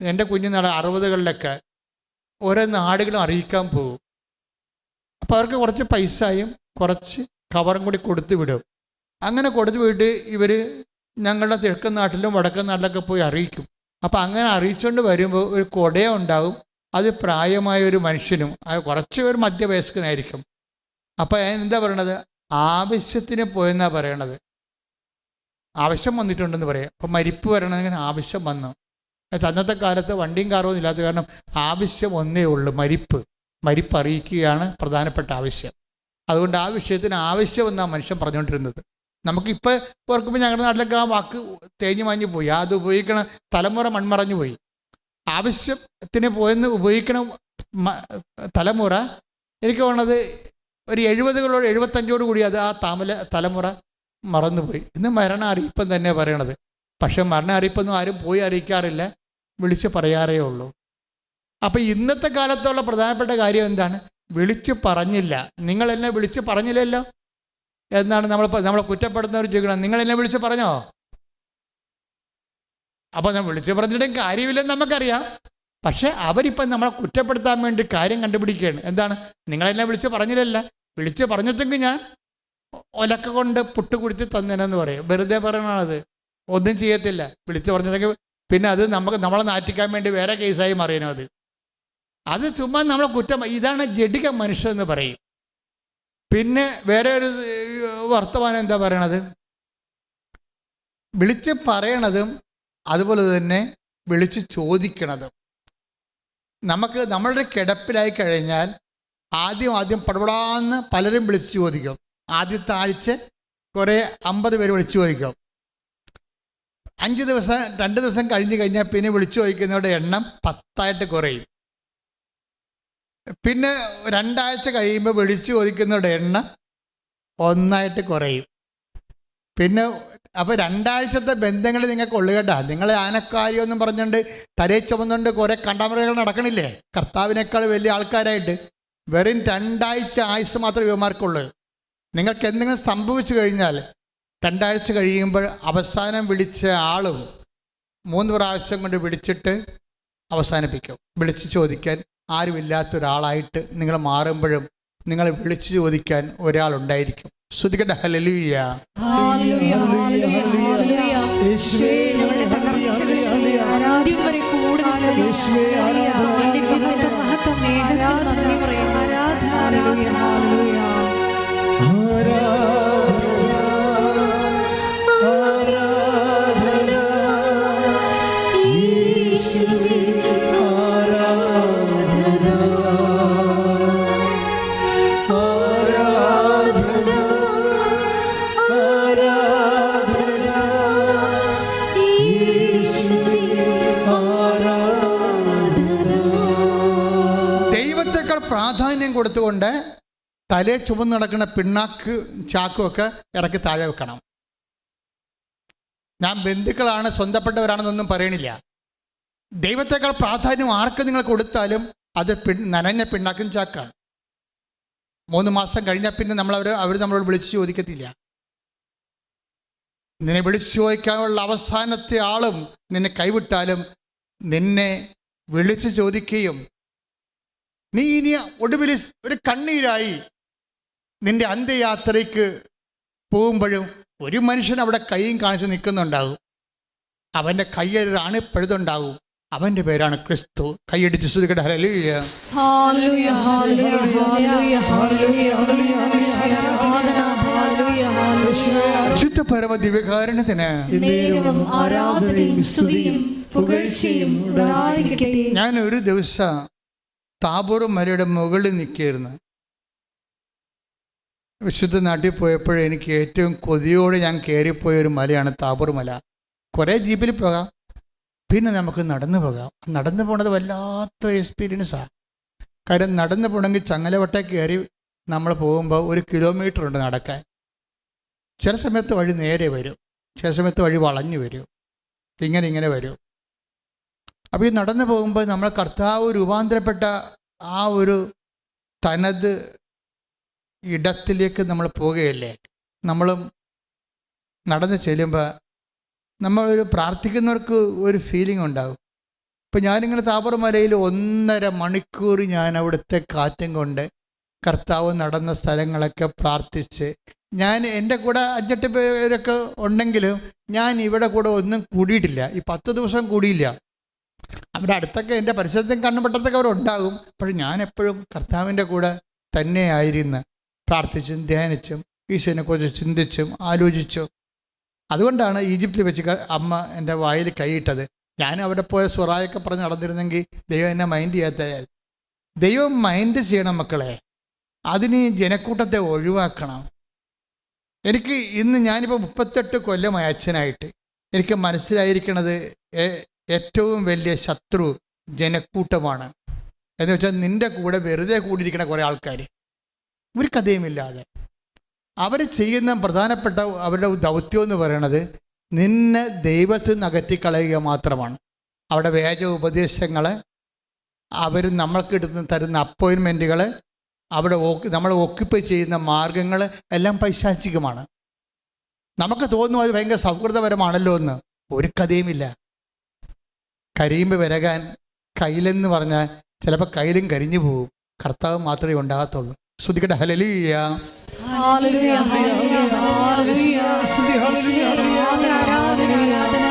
എൻ്റെ കുഞ്ഞുനാൾ 60കളിലൊക്കെ ഓരോ നാടുകളും അറിയിക്കാൻ പോകും. അപ്പോൾ അവർക്ക് കുറച്ച് പൈസയും കുറച്ച് കവറും കൂടി കൊടുത്തു വിടും. അങ്ങനെ കൊടുത്തു വിട്ട് ഇവർ ഞങ്ങളുടെ കിഴക്കൻ നാട്ടിലും വടക്കൻ നാട്ടിലൊക്കെ പോയി അറിയിക്കും. അപ്പോൾ അങ്ങനെ അറിയിച്ചുകൊണ്ട് വരുമ്പോൾ ഒരു കൊടയ ഉണ്ടാകും. അത് പ്രായമായ ഒരു മനുഷ്യനും, കുറച്ച് ഒരു മധ്യവയസ്കനായിരിക്കും. അപ്പോൾ എന്താ പറയണത്? ആവശ്യത്തിന് പോയെന്നാണ് പറയണത്. ആവശ്യം വന്നിട്ടുണ്ടെന്ന് പറയാം. അപ്പോൾ മരിപ്പ് വരണമെങ്കിൽ ആവശ്യം വന്നു. അന്നത്തെ കാലത്ത് വണ്ടിയും കാറൊന്നും ഇല്ലാത്ത കാരണം ആവശ്യം ഒന്നേ ഉള്ളൂ, മരിപ്പ് അറിയിക്കുകയാണ് പ്രധാനപ്പെട്ട ആവശ്യം. അതുകൊണ്ട് ആ വിഷയത്തിന് ആവശ്യമെന്നാണ് മനുഷ്യൻ പറഞ്ഞുകൊണ്ടിരുന്നത്. നമുക്കിപ്പോൾ ഓർക്കുമ്പോൾ ഞങ്ങളുടെ നാട്ടിലൊക്കെ ആ വാക്ക് തേഞ്ഞു മാഞ്ഞു പോയി. അത് ഉപയോഗിക്കണ തലമുറ മൺമറഞ്ഞു പോയി. ആവശ്യത്തിന് പോയെന്ന് ഉപയോഗിക്കണ തലമുറ എനിക്ക് തോന്നുന്നത് ഒരു 70കളോട് 75ഓട് കൂടി അത് ആ തലമുറ മറന്നുപോയി. ഇന്ന് മരണ അറിയിപ്പം തന്നെ പറയണത്. പക്ഷെ മരണ അറിയിപ്പൊന്നും ആരും പോയി അറിയിക്കാറില്ല, വിളിച്ച് പറയാറേ ഉള്ളൂ. അപ്പം ഇന്നത്തെ കാലത്തുള്ള പ്രധാനപ്പെട്ട കാര്യം എന്താണ്? വിളിച്ചു പറഞ്ഞില്ല. നിങ്ങളെന്നെ വിളിച്ച് പറഞ്ഞില്ലല്ലോ എന്നാണ് നമ്മളെ കുറ്റപ്പെടുന്നവർ ചോദിക്കണം. നിങ്ങളെന്നെ വിളിച്ച് പറഞ്ഞോ? അപ്പോൾ ഞാൻ വിളിച്ച് പറഞ്ഞിട്ടും കാര്യമില്ലെന്ന് നമുക്കറിയാം. പക്ഷെ അവരിപ്പം നമ്മളെ കുറ്റപ്പെടുത്താൻ വേണ്ടി കാര്യം കണ്ടുപിടിക്കുകയാണ്. എന്താണ്? നിങ്ങളെന്നെ വിളിച്ച് പറഞ്ഞില്ലല്ല, വിളിച്ച് പറഞ്ഞിട്ടെങ്കിൽ ഞാൻ ഒലക്ക കൊണ്ട് പുട്ട് കുടുത്തി തന്നേനെന്ന് പറയും. വെറുതെ പറയണത്, ഒന്നും ചെയ്യത്തില്ല. വിളിച്ച് പറഞ്ഞിട്ടെങ്കിൽ പിന്നെ അത് നമ്മളെ നാറ്റിക്കാൻ വേണ്ടി വേറെ കേസായി മാറിയനോ. അത് ചുമ്മാ നമ്മളെ കുറ്റം. ഇതാണ് ജഡിക മനുഷ്യൻ എന്ന് പറയും. പിന്നെ വേറെ ഒരു വർത്തമാനം എന്താ പറയണത്? വിളിച്ച് പറയണതും അതുപോലെ തന്നെ വിളിച്ച് ചോദിക്കണതും. നമ്മളുടെ കിടപ്പിലായി കഴിഞ്ഞാൽ ആദ്യം പടപടാന്ന് പലരും വിളിച്ച് ചോദിക്കും. ആദ്യത്തെ ആഴ്ച കുറേ 50 പേര് വിളിച്ചു ചോദിക്കും. 5 ദിവസം 2 ദിവസം കഴിഞ്ഞ് കഴിഞ്ഞാൽ പിന്നെ വിളിച്ചു ചോദിക്കുന്നവരുടെ എണ്ണം 10ആയിട്ട് കുറയും. പിന്നെ 2 ആഴ്ച കഴിയുമ്പോൾ വിളിച്ചു ചോദിക്കുന്നവരുടെ എണ്ണം 1ആയിട്ട് കുറയും. പിന്നെ അപ്പോൾ 2 ആഴ്ചത്തെ ബന്ധങ്ങൾ നിങ്ങൾക്ക് ഉള്ളു കേട്ടാ. നിങ്ങൾ ആനക്കാരിയൊന്നും പറഞ്ഞുകൊണ്ട് തലേ ചുമന്നുകൊണ്ട് കുറേ കണ്ടാമറകൾ നടക്കണില്ലേ കർത്താവിനേക്കാൾ വലിയ ആൾക്കാരായിട്ട്. വെറും 2 ആഴ്ച ആയുസ് മാത്രമേ യുവമാർക്കുള്ളൂ. നിങ്ങൾക്ക് എന്തെങ്കിലും സംഭവിച്ചു കഴിഞ്ഞാൽ 2 ആഴ്ച കഴിയുമ്പോൾ അവസാനം വിളിച്ച ആളും 3 പ്രാവശ്യം കൊണ്ട് വിളിച്ചിട്ട് അവസാനിപ്പിക്കും. വിളിച്ച് ചോദിക്കാൻ ആരുമില്ലാത്തൊരാളായിട്ട് നിങ്ങൾ മാറുമ്പോഴും നിങ്ങൾ വിളിച്ചു ചോദിക്കാൻ ഒരാളുണ്ടായിരിക്കും. ശ്രുതികട്ടെ ഹല്ലേലൂയ. ഹല്ലേലൂയ, ഹല്ലേലൂയ, ഹല്ലേലൂയ. യേശുവേ, ഞങ്ങളുടെ തകർച്ചകളിൽ ആരാധ്യം വരെ കൂടുതൽ യേശുവേ, സാന്നിധ്യത്തിന് മഹത്വം, സ്നേഹത്തിന് നന്ദി പറയാം. ആരാധന, ഹല്ലേലൂയ, ഹല്ലേലൂയ. പ്രാധാന്യം കൊടുത്തുകൊണ്ട് തലേ ചുമന്ന് നടക്കുന്ന പിണ്ണാക്ക് ചാക്കുമൊക്കെ ഇറക്കി താഴെ വെക്കണം. ഞാൻ ബന്ധുക്കളാണ്, സ്വന്തപ്പെട്ടവരാണെന്നൊന്നും പറയണില്ല. ദൈവത്തെക്കാൾ പ്രാധാന്യം ആർക്ക് നിങ്ങൾ കൊടുത്താലും അത് നനഞ്ഞ പിണ്ണാക്കും ചാക്കാണ്. 3 മാസം കഴിഞ്ഞാൽ പിന്നെ അവർ നമ്മളോട് വിളിച്ച് ചോദിക്കത്തില്ല. നിന്നെ വിളിച്ചു ചോദിക്കാനുള്ള അവസാനത്തെ ആളും നിന്നെ കൈവിട്ടാലും നിന്നെ വിളിച്ചു ചോദിക്കുകയും നീ ഇനി ഒടുവിൽ ഒരു കണ്ണീരായി നിന്റെ അന്ത്യയാത്രയ്ക്ക് പോകുമ്പോഴും ഒരു മനുഷ്യൻ അവിടെ കൈയും കാണിച്ച് നിൽക്കുന്നുണ്ടാകും. അവൻ്റെ കയ്യൊരു അണിപ്പഴുതുണ്ടാകും. അവൻ്റെ പേരാണ് ക്രിസ്തു. കൈയടിച്ച് സ്തുതിക്കട്ടെ. ഹല്ലേലൂയ. ഹല്ലേലൂയ, ഹല്ലേലൂയ, ഹല്ലേലൂയ, ഹല്ലേലൂയ, ആരാധന, ഹല്ലേലൂയ, ഹല്ലേലൂയ. വിശുദ്ധ പരമ ദിവ്യകാരുണ്യത്തിന് നേരവും ആരാധനയും സ്തുതിയും പുകഴ്ചയും ഉണ്ടായിരിക്കട്ടെ. ഞാൻ ഒരു ദിവസം താബോർ മലയുടെ മുകളിൽ നിൽക്കുകയായിരുന്നു. വിശുദ്ധ നാട്ടിൽ പോയപ്പോഴേ എനിക്ക് ഏറ്റവും കൊതിയോടെ ഞാൻ കയറിപ്പോയ ഒരു മലയാണ് താബോർ മല. കുറേ ജീപ്പിൽ പോകാം, പിന്നെ നമുക്ക് നടന്നു പോകാം. നടന്നു പോണത് വല്ലാത്ത എക്സ്പീരിയൻസാണ്. കാര്യം നടന്നു പോകണമെങ്കിൽ ചങ്ങലവട്ട കയറി നമ്മൾ പോകുമ്പോൾ 1 കിലോമീറ്റർ ഉണ്ട് നടക്കാൻ. ചില സമയത്ത് വഴി നേരെ വരും, ചില സമയത്ത് വഴി വളഞ്ഞു വരും, ഇങ്ങനെ വരും. അപ്പോൾ ഈ നടന്നു പോകുമ്പോൾ നമ്മൾ കർത്താവ് രൂപാന്തരപ്പെട്ട ആ ഒരു തനത് ഇടത്തിലേക്ക് നമ്മൾ പോവുകയല്ലേ. നമ്മളും നടന്ന് ചെല്ലുമ്പോൾ നമ്മളൊരു പ്രാർത്ഥിക്കുന്നവർക്ക് ഒരു ഫീലിംഗ് ഉണ്ടാകും. ഇപ്പം ഞാനിങ്ങനെ താബോർ മലയിൽ 1.5 മണിക്കൂർ ഞാൻ അവിടുത്തെ കാറ്റും കൊണ്ട് കർത്താവ് നടന്ന സ്ഥലങ്ങളൊക്കെ പ്രാർത്ഥിച്ച്, ഞാൻ എൻ്റെ കൂടെ 5-8 പേരൊക്കെ ഉണ്ടെങ്കിലും ഞാൻ ഇവിടെ കൂടെ ഒന്നും കൂടിയിട്ടില്ല. ഈ 10 ദിവസം കൂടിയില്ല. അവിടെ അടുത്തൊക്കെ എൻ്റെ പരിസരത്തും കണ്ണുപെട്ടത്തൊക്കെ അവരുണ്ടാകും. പക്ഷെ ഞാൻ എപ്പോഴും കർത്താവിൻ്റെ കൂടെ തന്നെയായിരുന്നു, പ്രാർത്ഥിച്ചും ധ്യാനിച്ചും ഈശോനെക്കുറിച്ച് ചിന്തിച്ചും ആലോചിച്ചും. അതുകൊണ്ടാണ് ഈജിപ്തിൽ വെച്ച് അമ്മ എൻ്റെ വായിൽ കൈയിട്ടത്. ഞാൻ അവിടെ പോയ സ്വറായൊക്കെ പറഞ്ഞ് നടന്നിരുന്നെങ്കിൽ ദൈവം എന്നെ മൈൻഡ് ചെയ്യാത്തയാൽ. ദൈവം മൈൻഡ് ചെയ്യണം മക്കളെ. അതിന് ജനക്കൂട്ടത്തെ ഒഴിവാക്കണം. എനിക്ക് ഇന്ന് ഞാനിപ്പോൾ 38 കൊല്ലമായി അച്ഛനായിട്ട്. എനിക്ക് മനസ്സിലായിരിക്കണത് ഏറ്റവും വലിയ ശത്രു ജനക്കൂട്ടമാണ്. എന്ന് വെച്ചാൽ നിൻ്റെ കൂടെ വെറുതെ കൂടിയിരിക്കുന്ന കുറേ ആൾക്കാർ, ഒരു കഥയുമില്ലാതെ അവർ ചെയ്യുന്ന പ്രധാനപ്പെട്ട അവരുടെ ദൗത്യം എന്ന് പറയുന്നത് നിന്നെ ദൈവത്തിൽ നിന്ന് അകറ്റിക്കളയുക മാത്രമാണ്. അവിടെ വ്യാജ ഉപദേശങ്ങൾ, അവർ നമ്മൾക്ക് തരുന്ന അപ്പോയിൻമെൻറ്റുകൾ, അവിടെ നമ്മൾ ഓക്യുപ്പൈ ചെയ്യുന്ന മാർഗങ്ങൾ എല്ലാം പൈശാചികമാണ്. നമുക്ക് തോന്നും അത് ഭയങ്കര സൗഹൃദപരമാണല്ലോ എന്ന്. ഒരു കഥയുമില്ല. കരിയുമ്പോൾ വിരകാൻ കയ്യിലെന്ന് പറഞ്ഞാൽ ചിലപ്പോൾ കയ്യിലും കരിഞ്ഞു പോകും. കർത്താവ് മാത്രമേ ഉണ്ടാകത്തുള്ളൂ. ശ്രുതിക്കട്ടെ. ഹല്ലേലൂയ. ഹല്ലേലൂയ, ഹല്ലേലൂയ, ഹല്ലേലൂയ. സ്തുതി. ഹല്ലേലൂയ, ഹല്ലേലൂയ. ആരാധന, ആരാധന.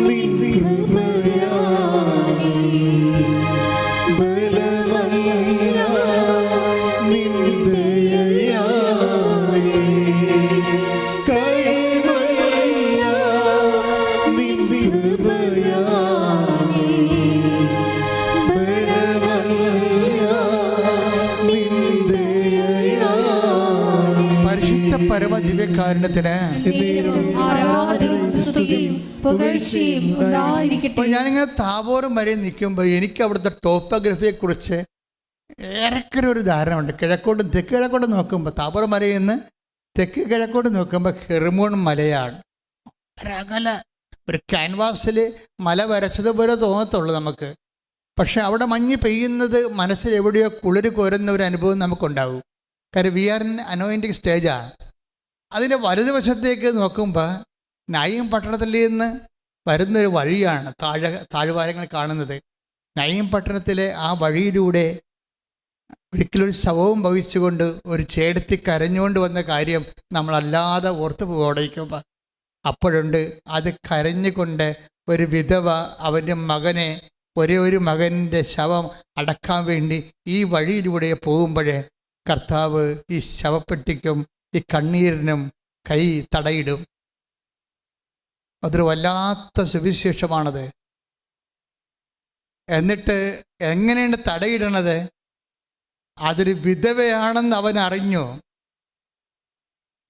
നിൻ കൃപയാലേ ബലമല്ല, നിൻ ദയയാലേ കഴിവല്ല, നിൻ കൃപയാലേ ബലമല്ല, നിൻ ദയയാലേ. പരിശുദ്ധ പരമ ദിവ്യകാരുണ്യത്തിന് ആരാധനയും സ്തുതിയും പുകഴ്ചയും ഉണ്ടായിരിക്കട്ടെ. അപ്പോൾ ഞാനിങ്ങനെ താബോർ വരെ നിൽക്കുമ്പോൾ എനിക്ക് അവിടുത്തെ ടോപ്പോഗ്രഫിയെക്കുറിച്ച് ഏറെക്കുറെ ഒരു ധാരണയുണ്ട്. കിഴക്കോട്ടും തെക്ക് കിഴക്കോട്ടും നോക്കുമ്പോൾ താബോർ മലയിൽ നിന്ന് തെക്ക് കിഴക്കോട്ട് നോക്കുമ്പോൾ ഹെർമോൺ മലയാണ്. ഒരകല ഒരു ക്യാൻവാസിൽ മല വരച്ചതുപോലെ തോന്നത്തുള്ളൂ നമുക്ക്. പക്ഷെ അവിടെ മഞ്ഞ് പെയ്യുന്നത് മനസ്സിൽ എവിടെയോ കുളിര് കോരുന്ന ഒരു അനുഭവം നമുക്കുണ്ടാകും. കാര്യം വി ആർ ഇൻ അനോയിൻറ്റിങ് സ്റ്റേജാണ്. അതിൻ്റെ വലതുവശത്തേക്ക് നോക്കുമ്പോൾ നയീം പട്ടണത്തിൽ നിന്ന് വരുന്നൊരു വഴിയാണ് താഴ്വാരങ്ങൾ കാണുന്നത്. നയീം പട്ടണത്തിലെ ആ വഴിയിലൂടെ ഒരിക്കലൊരു ശവവും വഹിച്ചുകൊണ്ട് ഒരു ചേടത്തി കരഞ്ഞുകൊണ്ട് വന്ന കാര്യം നമ്മളല്ലാതെ ഓർത്തു പോകോടിക്കുമ്പോൾ അപ്പോഴുണ്ട്. അത് കരഞ്ഞുകൊണ്ട് ഒരു വിധവ അവൻ്റെ മകനെ, ഒരേ ഒരു മകൻ്റെ ശവം അടക്കാൻ വേണ്ടി ഈ വഴിയിലൂടെ പോകുമ്പോഴേ കർത്താവ് ഈ ശവപ്പെട്ടിക്കും ഈ കണ്ണീരിനും കൈ തടയിടും. അതൊരു വല്ലാത്ത സുവിശേഷമാണത്. എന്നിട്ട് എങ്ങനെയാണ് തടയിടണത്? അതൊരു വിധവയാണെന്ന് അവൻ അറിഞ്ഞു.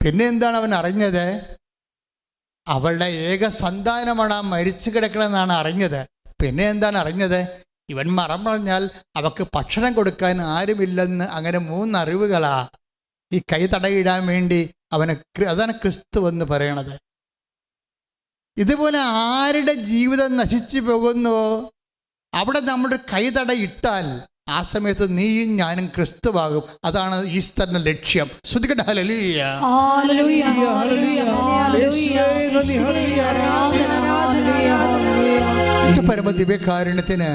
പിന്നെ എന്താണ് അവൻ അറിഞ്ഞത്? അവളുടെ ഏക സന്താനമാണ് ആ മരിച്ചു കിടക്കണമെന്നാണ് അറിഞ്ഞത്. പിന്നെ എന്താണ് അറിഞ്ഞത്? ഇവൻ മറഞ്ഞാൽ അവൾക്ക് ഭക്ഷണം കൊടുക്കാൻ ആരുമില്ലെന്ന്. അങ്ങനെ 3 അറിവുകളാ ഈ കൈ തടയിടാൻ വേണ്ടി അവന്. അതാണ് ക്രിസ്തു എന്ന് പറയണത്. ഇതുപോലെ ആരുടെ ജീവിതം നശിച്ചു പോകുന്നുവോ അവിടെ നമ്മുടെ കൈ തടയിട്ടാൽ ആ സമയത്ത് നീയും ഞാനും ക്രിസ്തുവാകും. അതാണ് ഈസ്റ്ററിന്റെ ലക്ഷ്യം. ശ്രുതികട്ടെ ഹല്ലേലൂയ. ഹല്ലേലൂയ, ഹല്ലേലൂയ, ഹല്ലേലൂയ. യേശുവേ, ആരാധന, ഹല്ലേലൂയ, ഹല്ലേലൂയ. പരമദിവ്യകാരുണ്യത്തിന്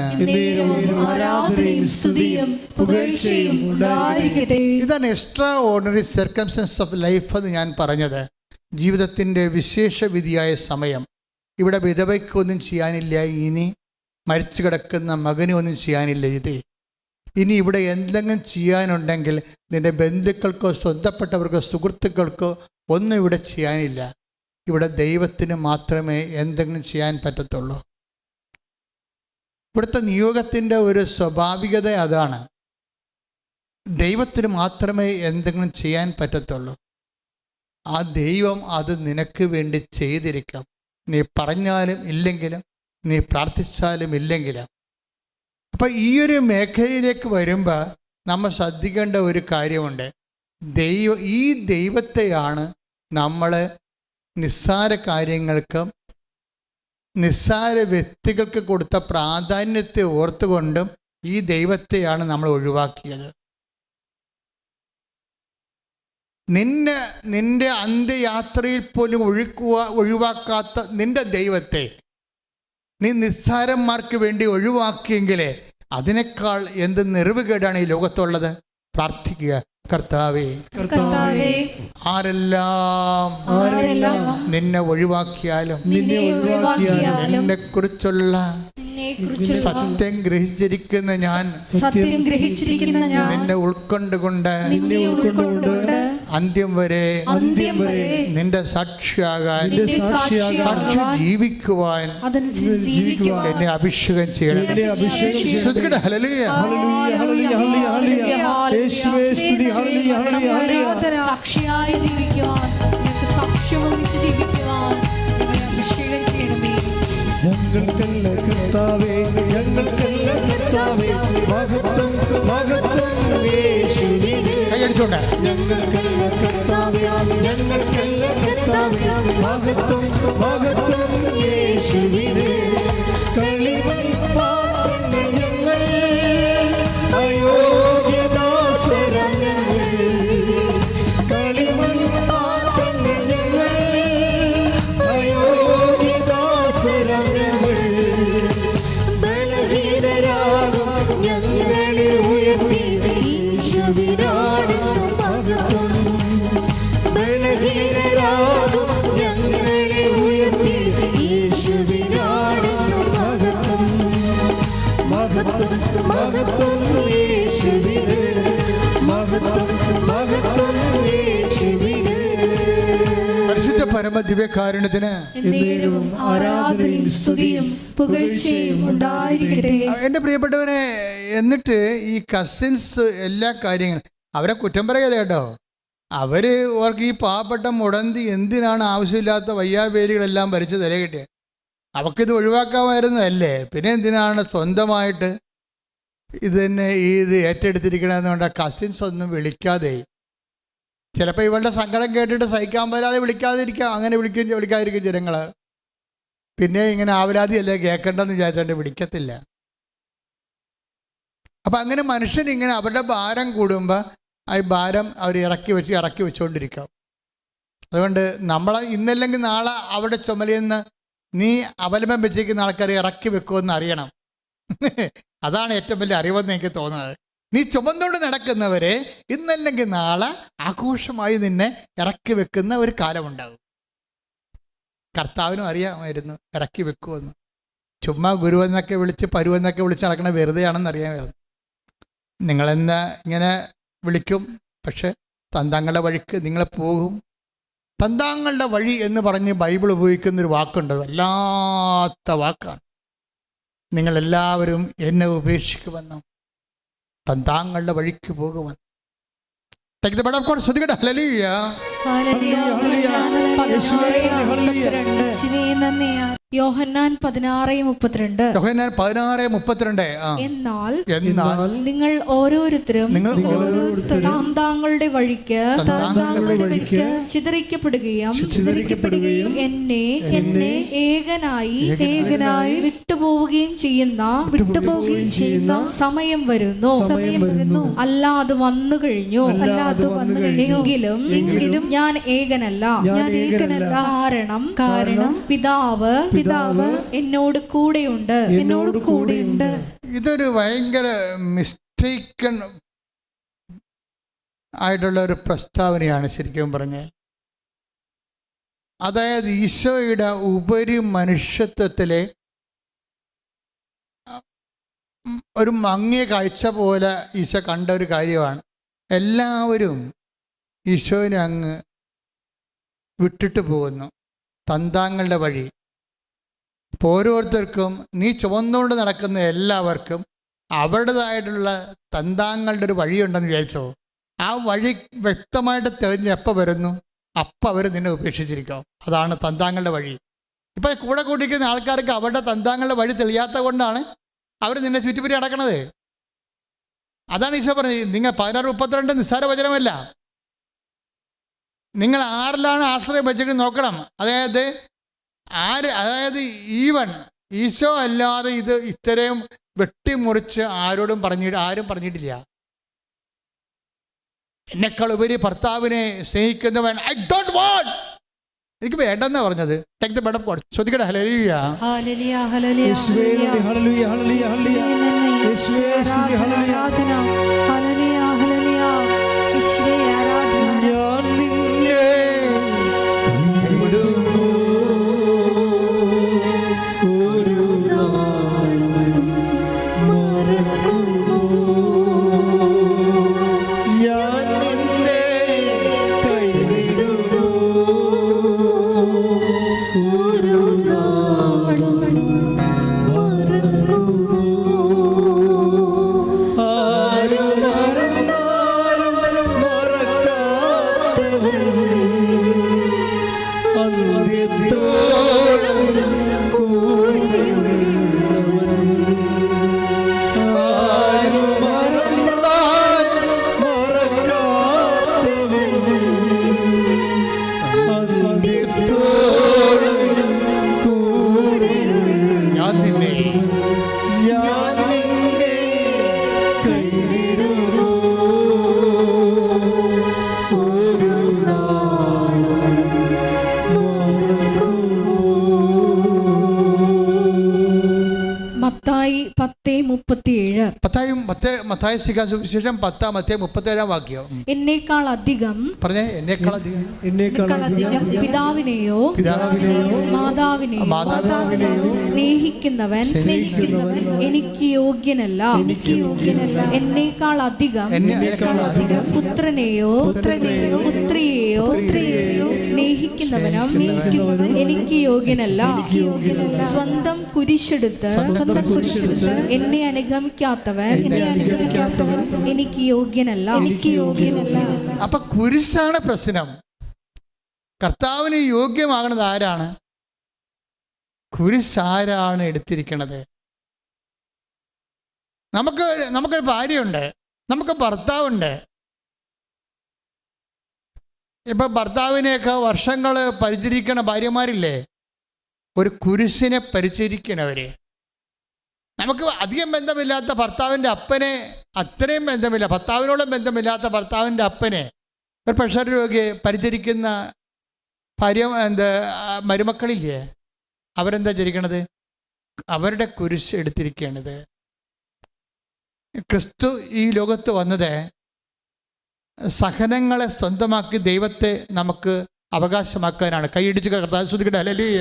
ആരാധനയും സ്തുതിയും പുകഴ്ചയും ഉണ്ടായിരിക്കട്ടെ. ഇതാണ് extra ordinary circumstances of life എന്ന് ഞാൻ പറഞ്ഞത്. ജീവിതത്തിൻ്റെ വിശേഷ വിധിയായ സമയം. ഇവിടെ വിധവയ്ക്കൊന്നും ചെയ്യാനില്ല, ഇനി മരിച്ചു കിടക്കുന്ന മകനും ഒന്നും ചെയ്യാനില്ല. ഇനി ഇവിടെ എന്തെങ്കിലും ചെയ്യാനുണ്ടെങ്കിൽ നിന്റെ ബന്ധുക്കൾക്കോ സ്വന്തപ്പെട്ടവർക്കോ സുഹൃത്തുക്കൾക്കോ ഒന്നും ഇവിടെ ചെയ്യാനില്ല. ഇവിടെ ദൈവത്തിന് മാത്രമേ എന്തെങ്കിലും ചെയ്യാൻ പറ്റത്തുള്ളൂ. ഇവിടുത്തെ നിയോഗത്തിൻ്റെ ഒരു സ്വാഭാവികത അതാണ്. ദൈവത്തിന് മാത്രമേ എന്തെങ്കിലും ചെയ്യാൻ പറ്റത്തുള്ളൂ. ആ ദൈവം അത് നിനക്ക് വേണ്ടി ചെയ്തിരിക്കാം. നീ പറഞ്ഞാലും ഇല്ലെങ്കിലും, നീ പ്രാർത്ഥിച്ചാലും ഇല്ലെങ്കിലും. അപ്പം ഈ ഒരു മേഖലയിലേക്ക് വരുമ്പോൾ നമ്മൾ ശ്രദ്ധിക്കേണ്ട ഒരു കാര്യമുണ്ട്. ഈ ദൈവത്തെയാണ് നമ്മൾ നിസ്സാര കാര്യങ്ങൾക്കും നിസ്സാര വ്യക്തികൾക്ക് കൊടുത്ത പ്രാധാന്യത്തെ ഓർത്തുകൊണ്ടും ഈ ദൈവത്തെയാണ് നമ്മൾ ഒഴിവാക്കിയത്. നിന്റെ അന്ത്യയാത്രയിൽ പോലും ഒഴിവാക്കാത്ത നിന്റെ ദൈവത്തെ നീ നിസ്സാരന്മാർക്ക് വേണ്ടി ഒഴിവാക്കിയെങ്കിലേ അതിനേക്കാൾ എന്ത് നിറവുകേടാണ് ഈ ലോകത്തുള്ളത്. പ്രാർത്ഥിക്കുക, കർത്താവേ, ആരെല്ലാം നിന്നെ ഒഴിവാക്കിയാലും നിന്നെ കുറിച്ചുള്ള സത്യം ഗ്രഹിച്ചിരിക്കുന്ന ഞാൻ നിന്നെ ഉൾക്കൊണ്ടുകൊണ്ട് അന്ത്യം വരെ നിന്റെ സാക്ഷിയാകാൻ സാക്ഷി ജീവിക്കുവാൻ എന്നെ അഭിഷേകം ചെയ്യണം. ഹല്ലേലൂയ. സാക്ഷിയായി ജീവിക്കുവാൻ, സാക്ഷ്യം വഹിച്ച് ജീവിക്കുവാൻ അഭിഷേകം ചെയ്യണമേ. ഞങ്ങൾക്കല്ല കർത്താവേ, ഞങ്ങൾക്കല്ല കർത്താവേ, മഹത്വം മഹത്വം യേശുവിനെ. കൈയടിച്ചോട്ടെ. ഞങ്ങൾക്കല്ല കർത്താവേ, ഞങ്ങൾക്കല്ല കർത്താവേ, മഹത്വം മഹത്വം യേശുവിനെ. കളിമൺ പാത്രങ്ങൾ ഞങ്ങൾ, അയോഗ്യദാസരാം ഞങ്ങൾ. കളിമൺ പാത്രങ്ങൾ ഞങ്ങൾ, അയോഗ്യദാസരാം ഞങ്ങൾ. ബലഹീനരാകും ഞങ്ങളെ ഉയർത്തി ഈശോവിനാടുന്നു മഹത്വം. ബലഹീനരാകും ഞങ്ങളെ ഉയർത്തി ഈശോവിനാടുന്നു മഹത്വം. മഹത്വം മഹത്വം യേശുവിന്, മഹത്വം മഹത്വം യേശുവിന്. പരിശുദ്ധ പരമ ദിവ്യകാരുണ്യത്തിന് എന്നേരവും ആരാധനയും സ്തുതിയും പുകഴ്ചയും ഉണ്ടായിരിക്കട്ടെ. എൻ്റെ പ്രിയപ്പെട്ടവനെ, എന്നിട്ട് ഈ കസിൻസ് എല്ലാ കാര്യങ്ങളും അവരെ കുറ്റം പറയരുത് കേട്ടോ. അവർക്ക് ഈ പാവപ്പെട്ട മുടന്തി എന്തിനാണ് ആവശ്യമില്ലാത്ത വയ്യാവേലികളെല്ലാം ഭരിച്ച് തല കിട്ടിയത്? അവക്കിത് ഒഴിവാക്കാമായിരുന്നതല്ലേ? പിന്നെ എന്തിനാണ് സ്വന്തമായിട്ട് ഇത് തന്നെ ഇത് ഏറ്റെടുത്തിരിക്കണമെന്നുകൊണ്ട് കസിൻസ് ഒന്നും വിളിക്കാതെ? ചിലപ്പോൾ ഇവളുടെ സങ്കടം കേട്ടിട്ട് സഹിക്കാൻ പറ്റാതെ വിളിക്കാതിരിക്കാം. അങ്ങനെ വിളിക്കാതിരിക്കും ജനങ്ങൾ. പിന്നെ ഇങ്ങനെ ആവലാതിയല്ലേ കേൾക്കേണ്ടെന്ന് വിചാരിച്ചുകൊണ്ട് വിളിക്കത്തില്ല. അപ്പം അങ്ങനെ മനുഷ്യൻ ഇങ്ങനെ അവരുടെ ഭാരം കൂടുമ്പോൾ ആ ഭാരം അവർ ഇറക്കി വെച്ചുകൊണ്ടിരിക്കും. അതുകൊണ്ട് നമ്മളെ ഇന്നല്ലെങ്കിൽ നാളെ അവിടെ ചുമലിന്ന് നീ അവലംബം വെച്ചിരിക്കുന്ന ആൾക്കാരെ ഇറക്കി വെക്കുമെന്ന് അറിയണം. അതാണ് ഏറ്റവും വലിയ അറിവെന്ന് എനിക്ക് തോന്നുന്നത്. നീ ചുമന്നുകൊണ്ട് നടക്കുന്നവരെ ഇന്നല്ലെങ്കിൽ നാളെ ആഘോഷമായി നിന്നെ ഇറക്കി വെക്കുന്ന ഒരു കാലമുണ്ടാകും. കർത്താവിനും അറിയാമായിരുന്നു ഇറക്കി വെക്കുമെന്ന്. ചുമ്മാ ഗുരുവെന്നൊക്കെ വിളിച്ച് പരുവെന്നൊക്കെ വിളിച്ച് നടക്കണ വെറുതെയാണെന്ന് അറിയാമായിരുന്നു. നിങ്ങളെന്താ ഇങ്ങനെ വിളിക്കും, പക്ഷെ തന്താങ്ങളുടെ വഴിക്ക് നിങ്ങൾ പോകും. തന്താങ്ങളുടെ വഴി എന്ന് പറഞ്ഞ് ബൈബിൾ ഉപയോഗിക്കുന്നൊരു വാക്കുണ്ട്, വല്ലാത്ത വാക്കാണ്. നിങ്ങളെല്ലാവരും എന്നെ ഉപേക്ഷിക്കുമെന്നും തന്താങ്ങളുടെ വഴിക്ക് പോകുമെന്ന്. ശ്രദ്ധിക്കട്ടെ. ഹല്ലേലൂയ. ഹല്ലേലൂയ. 12:42. യോഹന്നാൻ 16:32. യോഹന്നാൻ 16:32. എന്നാൽ എന്നാൽ നിങ്ങൾ ഓരോരുത്തരും നിങ്ങൾ താങ്കളുടെ വഴിക്ക് ചിതറിക്കപ്പെടുകയും എന്നെ ഏകനായി വിട്ടുപോവുകയും ചെയ്യുന്ന സമയം വരുന്നു. അല്ലാതെ വന്നു കഴിഞ്ഞു. എങ്കിലും ഞാൻ ഏകനല്ല. കാരണം പിതാവ് എന്നോട് കൂടെയുണ്ട്. ഇതൊരു ഭയങ്കര മിസ്റ്റേക്കൺ ആയിട്ടുള്ള ഒരു പ്രസ്താവനയാണ് ശരിക്കും പറഞ്ഞാൽ. അതായത് ഈശോയുടെ ഉപരി മനുഷ്യത്വത്തിലെ ഒരു മങ്ങിയ കാഴ്ച പോലെ ഈശോ കണ്ട ഒരു കാര്യമാണ്. എല്ലാവരും ഈശോനെ അങ്ങ് വിട്ടിട്ട് പോകുന്നു തന്താങ്ങളുടെ വഴി. ഓരോരുത്തർക്കും നീ ചുവന്നുകൊണ്ട് നടക്കുന്ന എല്ലാവർക്കും അവരുടേതായിട്ടുള്ള തന്താങ്ങളുടെ ഒരു വഴിയുണ്ടെന്ന് വിചാരിച്ചോ. ആ വഴി വ്യക്തമായിട്ട് തെളിഞ്ഞ് എപ്പോൾ വരുന്നു അപ്പം അവർ നിന്നെ ഉപേക്ഷിച്ചിരിക്കും. അതാണ് തന്താങ്ങളുടെ വഴി. ഇപ്പം കൂടെ കൂട്ടിക്കുന്ന ആൾക്കാർക്ക് അവരുടെ തന്താങ്ങളുടെ വഴി തെളിയാത്ത കൊണ്ടാണ് അവർ നിന്നെ ചുറ്റിപ്പറ്റി നടക്കണത്. അതാണ് ഈശോ പറഞ്ഞത്. നിങ്ങൾ 16:32 നിസ്സാര വചനമല്ല. നിങ്ങൾ ആരിലാണ് ആശ്രയം വെച്ചിട്ട് നോക്കണം. അതായത് ഈവൻ ഈശോ അല്ലാതെ ഇത് ഇത്രയും വെട്ടിമുറിച്ച് ആരും പറഞ്ഞിട്ടില്ല. എന്നെക്കാൾ ഉപരി ഭർത്താവിനെ സ്നേഹിക്കുന്നവൻ ഐ ഡോണ്ട് വാണ്ട്, എനിക്ക് വേണ്ടെന്നാ പറഞ്ഞത്. Take the bed of God. ശ്രദ്ധിക്കട്ടെ. ഹല്ലേലൂയ, ഹല്ലേലൂയ, ഹല്ലേലൂയ, ഹല്ലേലൂയ, ഹല്ലേലൂയ, ഹല്ലേലൂയ, ഞാൻ നിന്നെ ഒരു നാളും മറക്കുമോ, ഞാൻ നിന്നെ കൈവിടുമോ, ഒരു നാളും മറക്കുമോ, ആര് മറന്നാലും മറക്കാത്തവൻ അന്ത്യത്തോളം കൂടെയുള്ളവൻ, ആര് മറന്നാലും മറക്കാത്തവൻ അന്ത്യത്തോളം കൂടെയുള്ളവൻ, ഞാൻ നിന്നെ കൈവിടുമോ, ഒരു നാളും മത്തായി 10:37. മത്തായി സുവിശേഷം 10:37 വാക്യം. എന്നേക്കാൾ അധികം പറഞ്ഞേ. എന്നേക്കാൾ അധികം പിതാവിനെയോ മാതാവിനെയോ സ്നേഹിക്കുന്നവൻ എനിക്ക് യോഗ്യനല്ല. എന്നേക്കാൾ അധികം പുത്രനെയോ പുത്രിയെയോ സ്നേഹിക്കുന്നവനും എനിക്ക് യോഗ്യനല്ല. സ്വന്തം കുരിശെടുത്ത് എന്നെ അനുഗമിക്കാത്തവൻ എനിക്ക് യോഗ്യനല്ല. അപ്പൊ കുരിശാണ് പ്രശ്നം. കർത്താവിന് യോഗ്യമാകുന്നത് ആരാണ്? കുരിശാരാണ് എടുത്തിരിക്കണത്. നമുക്കൊരു ഭാര്യയുണ്ട്, നമുക്ക് ഭർത്താവുണ്ട്. ഇപ്പൊ ഭർത്താവിനെയൊക്കെ വർഷങ്ങൾ പരിചരിക്കണ ഭാര്യമാരില്ലേ, ഒരു കുരിശിനെ പരിചരിക്കണവര്. നമുക്ക് അധികം ബന്ധമില്ലാത്ത ഭർത്താവിൻ്റെ അപ്പനെ, അത്രയും ബന്ധമില്ല, ഭർത്താവിനോളം ബന്ധമില്ലാത്ത ഭർത്താവിൻ്റെ അപ്പനെ, ഒരു പ്രഷർ രോഗിയെ പരിചരിക്കുന്ന മരുമക്കളില്ലേ, അവരെന്താ ചരിക്കണത്? അവരുടെ കുരിശ് എടുത്തിരിക്കുകയാണിത്. ക്രിസ്തു ഈ ലോകത്ത് വന്നത് സഹനങ്ങളെ സ്വന്തമാക്കി ദൈവത്തെ നമുക്ക് അവകാശമാക്കാനാണ്. കൈയിടിച്ച് കർത്താവ് സ്തുതിക്കട്ടെ. ഹല്ലേലൂയ.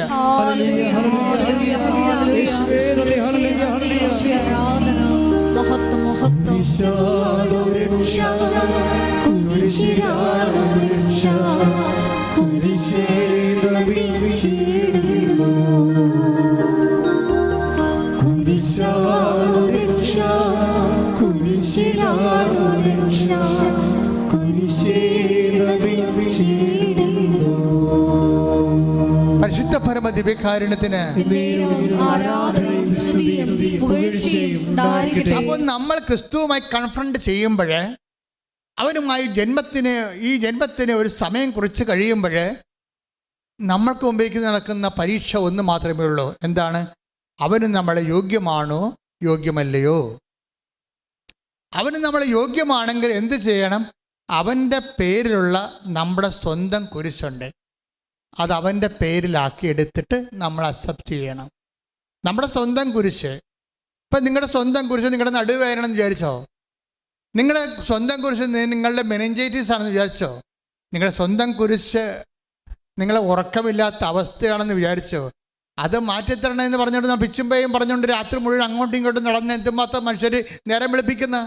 പരിശുദ്ധ പരമ പരമദിവ്യകാരുണ്യത്തിന്. ആരാധനയും സ്തുതിയും പുകഴ്ചയും ഉണ്ടായിരിക്കട്ടെ. അപ്പോൾ നമ്മൾ ക്രിസ്തുവുമായി കൺഫ്രണ്ട് ചെയ്യുമ്പോൾ, അവനുമായി ഈ ജന്മത്തിന് ഒരു സമയം കുറിച്ച് കഴിയുമ്പോൾ, നമ്മൾക്ക് മുമ്പേക്ക് നടക്കുന്ന പരീക്ഷ ഒന്ന് മാത്രമേ ഉള്ളൂ. എന്താണ്? അവന് നമ്മളെ യോഗ്യമാണോ യോഗ്യമല്ലയോ? അവന് നമ്മളെ യോഗ്യമാണെങ്കിൽ എന്ത് ചെയ്യണം? അവൻ്റെ പേരിലുള്ള നമ്മുടെ സ്വന്തം കുരിശുണ്ട്, അത് അവൻ്റെ പേരിലാക്കി എടുത്തിട്ട് നമ്മൾ അക്സെപ്റ്റ് ചെയ്യണം. നമ്മുടെ സ്വന്തം കുരിശ്. ഇപ്പം നിങ്ങളുടെ സ്വന്തം കുരിശ് നിങ്ങളുടെ നടുവേദനയെന്ന് വിചാരിച്ചോ? നിങ്ങളുടെ സ്വന്തം കുരിശ് നിങ്ങളുടെ മെനിഞ്ചൈറ്റിസ് ആണെന്ന് വിചാരിച്ചോ? നിങ്ങളുടെ സ്വന്തം കുരിശ് നിങ്ങളെ ഉറക്കമില്ലാത്ത അവസ്ഥയാണെന്ന് വിചാരിച്ചോ? അത് മാറ്റിത്തരണമെന്ന് പറഞ്ഞുകൊണ്ട് പിച്ചുമ്പയും പറഞ്ഞുകൊണ്ട് രാത്രി മുഴുവൻ അങ്ങോട്ടും ഇങ്ങോട്ടും നടന്ന് എന്തുമാത്രം മനുഷ്യർ നേരം വിളിപ്പിക്കുന്ന.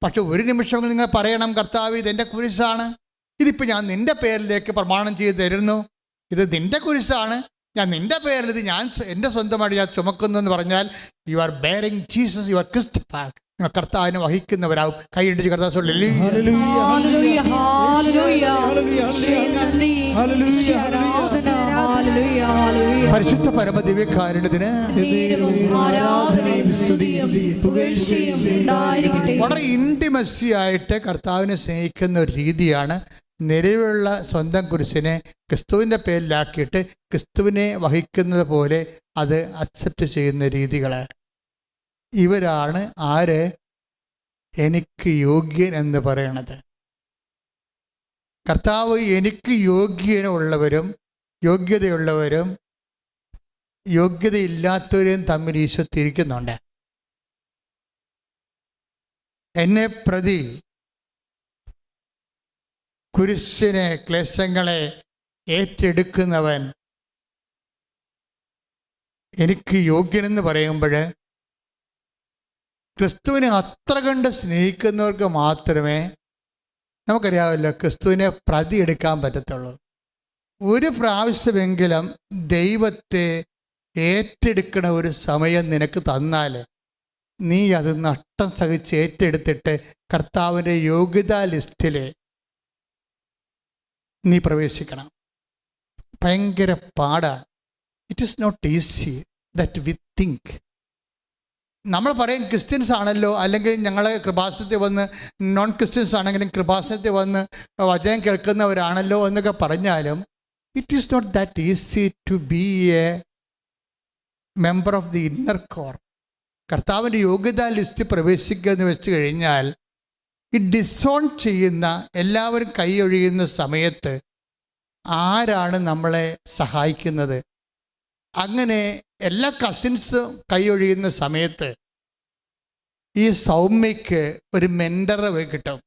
പക്ഷെ ഒരു നിമിഷം നിങ്ങൾ പറയണം, കർത്താവ് ഇതെൻ്റെ കുരിശാണ്, ഇതിപ്പോൾ ഞാൻ നിൻ്റെ പേരിലേക്ക് പ്രമാണം ചെയ്ത് തരുന്നു, ഇത് നിൻ്റെ കുരിശാണ്, ഞാൻ നിൻ്റെ പേരിൽ ഇത് ഞാൻ എൻ്റെ സ്വന്തമായിട്ട് ഞാൻ ചുമക്കുന്നു എന്ന് പറഞ്ഞാൽ you are bearing Jesus, you are Christified. നിങ്ങൾ കർത്താവിനെ വഹിക്കുന്നവരാവും. കൈയിടിച്ച് കർത്താവ് ഹല്ലേലൂയ, ഹല്ലേലൂയ, നന്ദി, ആരാധന, ഹല്ലേലൂയ, ഹല്ലേലൂയ. പരിശുദ്ധ പരമദിവ്യകാരുണ്യത്തിന് ആരാധനയും സ്തുതിയും പുകഴ്ചയും ഉണ്ടായിരിക്കട്ടെ. വളരെ ഇൻറ്റിമസി ആയിട്ട് കർത്താവിനെ സ്നേഹിക്കുന്ന ഒരു രീതിയാണ് നിലവിലുള്ള സ്വന്തം കുരിശിനെ ക്രിസ്തുവിൻ്റെ പേരിലാക്കിയിട്ട് ക്രിസ്തുവിനെ വഹിക്കുന്നത് പോലെ അത് അക്സെപ്റ്റ് ചെയ്യുന്ന രീതികൾ. ഇവരാണ് ആര്? എനിക്ക് യോഗ്യൻ എന്ന് പറയണത്. കർത്താവ് എനിക്ക് യോഗ്യനുള്ളവരും യോഗ്യതയുള്ളവരും യോഗ്യതയില്ലാത്തവരെയും തമ്മിൽ ഈശോ തിരിക്കുന്നുണ്ട്. എന്നെ പ്രതി കുരിശിനെ, ക്ലേശങ്ങളെ ഏറ്റെടുക്കുന്നവൻ എനിക്ക് യോഗ്യനെന്ന് പറയുമ്പോൾ ക്രിസ്തുവിനെ അത്ര കണ്ട് സ്നേഹിക്കുന്നവർക്ക് മാത്രമേ നമുക്കറിയാമല്ലോ ക്രിസ്തുവിനെ പ്രതി എടുക്കാൻ പറ്റത്തുള്ളൂ. ഒരു പ്രാവശ്യമെങ്കിലും ദൈവത്തെ ഏറ്റെടുക്കണ ഒരു സമയം നിനക്ക് തന്നാൽ നീ അത് നഷ്ടം സഹിച്ച് ഏറ്റെടുത്തിട്ട് കർത്താവിൻ്റെ യോഗ്യതാ ലിസ്റ്റിൽ നീ പ്രവേശിക്കണം. ഭയങ്കര പാടാണ്. It is not easy that we think. നമ്മൾ പറയും ക്രിസ്ത്യൻസ് ആണല്ലോ, അല്ലെങ്കിൽ ഞങ്ങളെ കൃപാസനത്തിൽ വന്ന്, നോൺ ക്രിസ്ത്യൻസ് ആണെങ്കിലും കൃപാസനത്തിൽ വന്ന് വചനം കേൾക്കുന്നവരാണല്ലോ എന്നൊക്കെ പറഞ്ഞാലും it is not that easy to be a member of the inner core. കർത്താവിൻ്റെ യോഗ്യതാ ലിസ്റ്റ് പ്രവേശിക്കുക എന്ന് വെച്ച് കഴിഞ്ഞാൽ ഈ ഡിസോൺ ചെയ്യുന്ന എല്ലാവരും കൈയൊഴിയുന്ന സമയത്ത് ആരാണ് നമ്മളെ സഹായിക്കുന്നത്? അങ്ങനെ എല്ലാ കസിൻസും കൈയൊഴിയുന്ന സമയത്ത് ഈ സൗമ്യയ്ക്ക് ഒരു മെൻറ്ററെ കിട്ടും.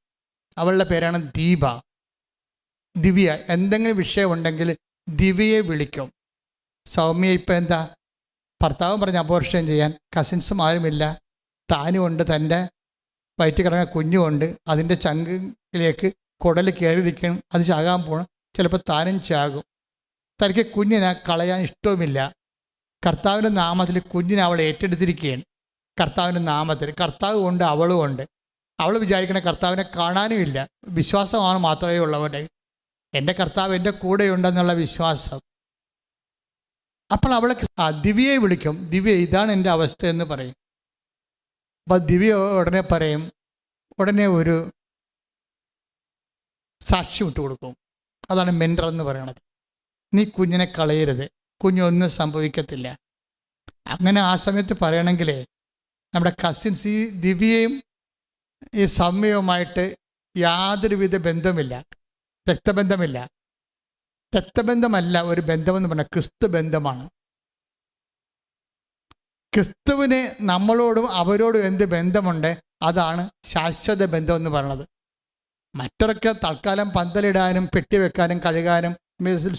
അവളുടെ പേരാണ് ദീപ, ദിവ്യ. എന്തെങ്കിലും വിഷയമുണ്ടെങ്കിൽ ദിവ്യയെ വിളിക്കും. സൗമ്യ ഇപ്പം എന്താ, ഭർത്താവും പറഞ്ഞ് അബോർഷൻ ചെയ്യാൻ, കസിൻസും ആരുമില്ല, താനുമുണ്ട്, തൻ്റെ വയറ്റിൽ കിടക്കുന്ന കുഞ്ഞുമുണ്ട്, അതിൻ്റെ ചങ്കിലേക്ക് കുടൽ കയറിയിരിക്കണം, അത് ചാകാൻ പോകണം, ചിലപ്പോൾ താനും ചാകും. തനിക്ക് കുഞ്ഞിനെ കളയാൻ ഇഷ്ടവുമില്ല. കർത്താവിൻ്റെ നാമത്തിൽ കുഞ്ഞിനെ അവൾ ഏറ്റെടുത്തിരിക്കുകയാണ്. കർത്താവിൻ്റെ നാമത്തിൽ കർത്താവ് കൊണ്ട് അവളും ഉണ്ട്. അവൾ വിചാരിക്കണ കർത്താവിനെ കാണാനുമില്ല, വിശ്വാസമാണ് മാത്രമേ ഉള്ളവരുടെ. എൻ്റെ കർത്താവ് എൻ്റെ കൂടെയുണ്ടെന്നുള്ള വിശ്വാസം. അപ്പോൾ അവളെ ദിവ്യയെ വിളിക്കും. ദിവ്യ, ഇതാണ് എൻ്റെ അവസ്ഥ എന്ന് പറയും. അപ്പോൾ ദിവ്യ ഉടനെ പറയും, ഉടനെ ഒരു സാക്ഷ്യം ഇട്ട് കൊടുക്കും. അതാണ് മെൻറ്റർ എന്ന് പറയണത്. നീ കുഞ്ഞിനെ കളയരുത്, കുഞ്ഞൊന്നും സംഭവിക്കത്തില്ല. അങ്ങനെ ആ സമയത്ത് പറയണമെങ്കിലേ നമ്മുടെ കസിൻസ് ഈ ദിവ്യയും ഈ സൗമ്യവുമായിട്ട് യാതൊരുവിധ ബന്ധമില്ല, രക്തബന്ധമില്ല. രക്തബന്ധമല്ല ഒരു ബന്ധമെന്ന് പറഞ്ഞാൽ ക്രിസ്തു ബന്ധമാണ്. ക്രിസ്തുവിന് നമ്മളോടും അവരോടും എന്ത് ബന്ധമുണ്ട്, അതാണ് ശാശ്വത ബന്ധം എന്ന് പറയുന്നത്. മറ്റൊക്കെ തൽക്കാലം പന്തലിടാനും പെട്ടി വെക്കാനും കഴുകാനും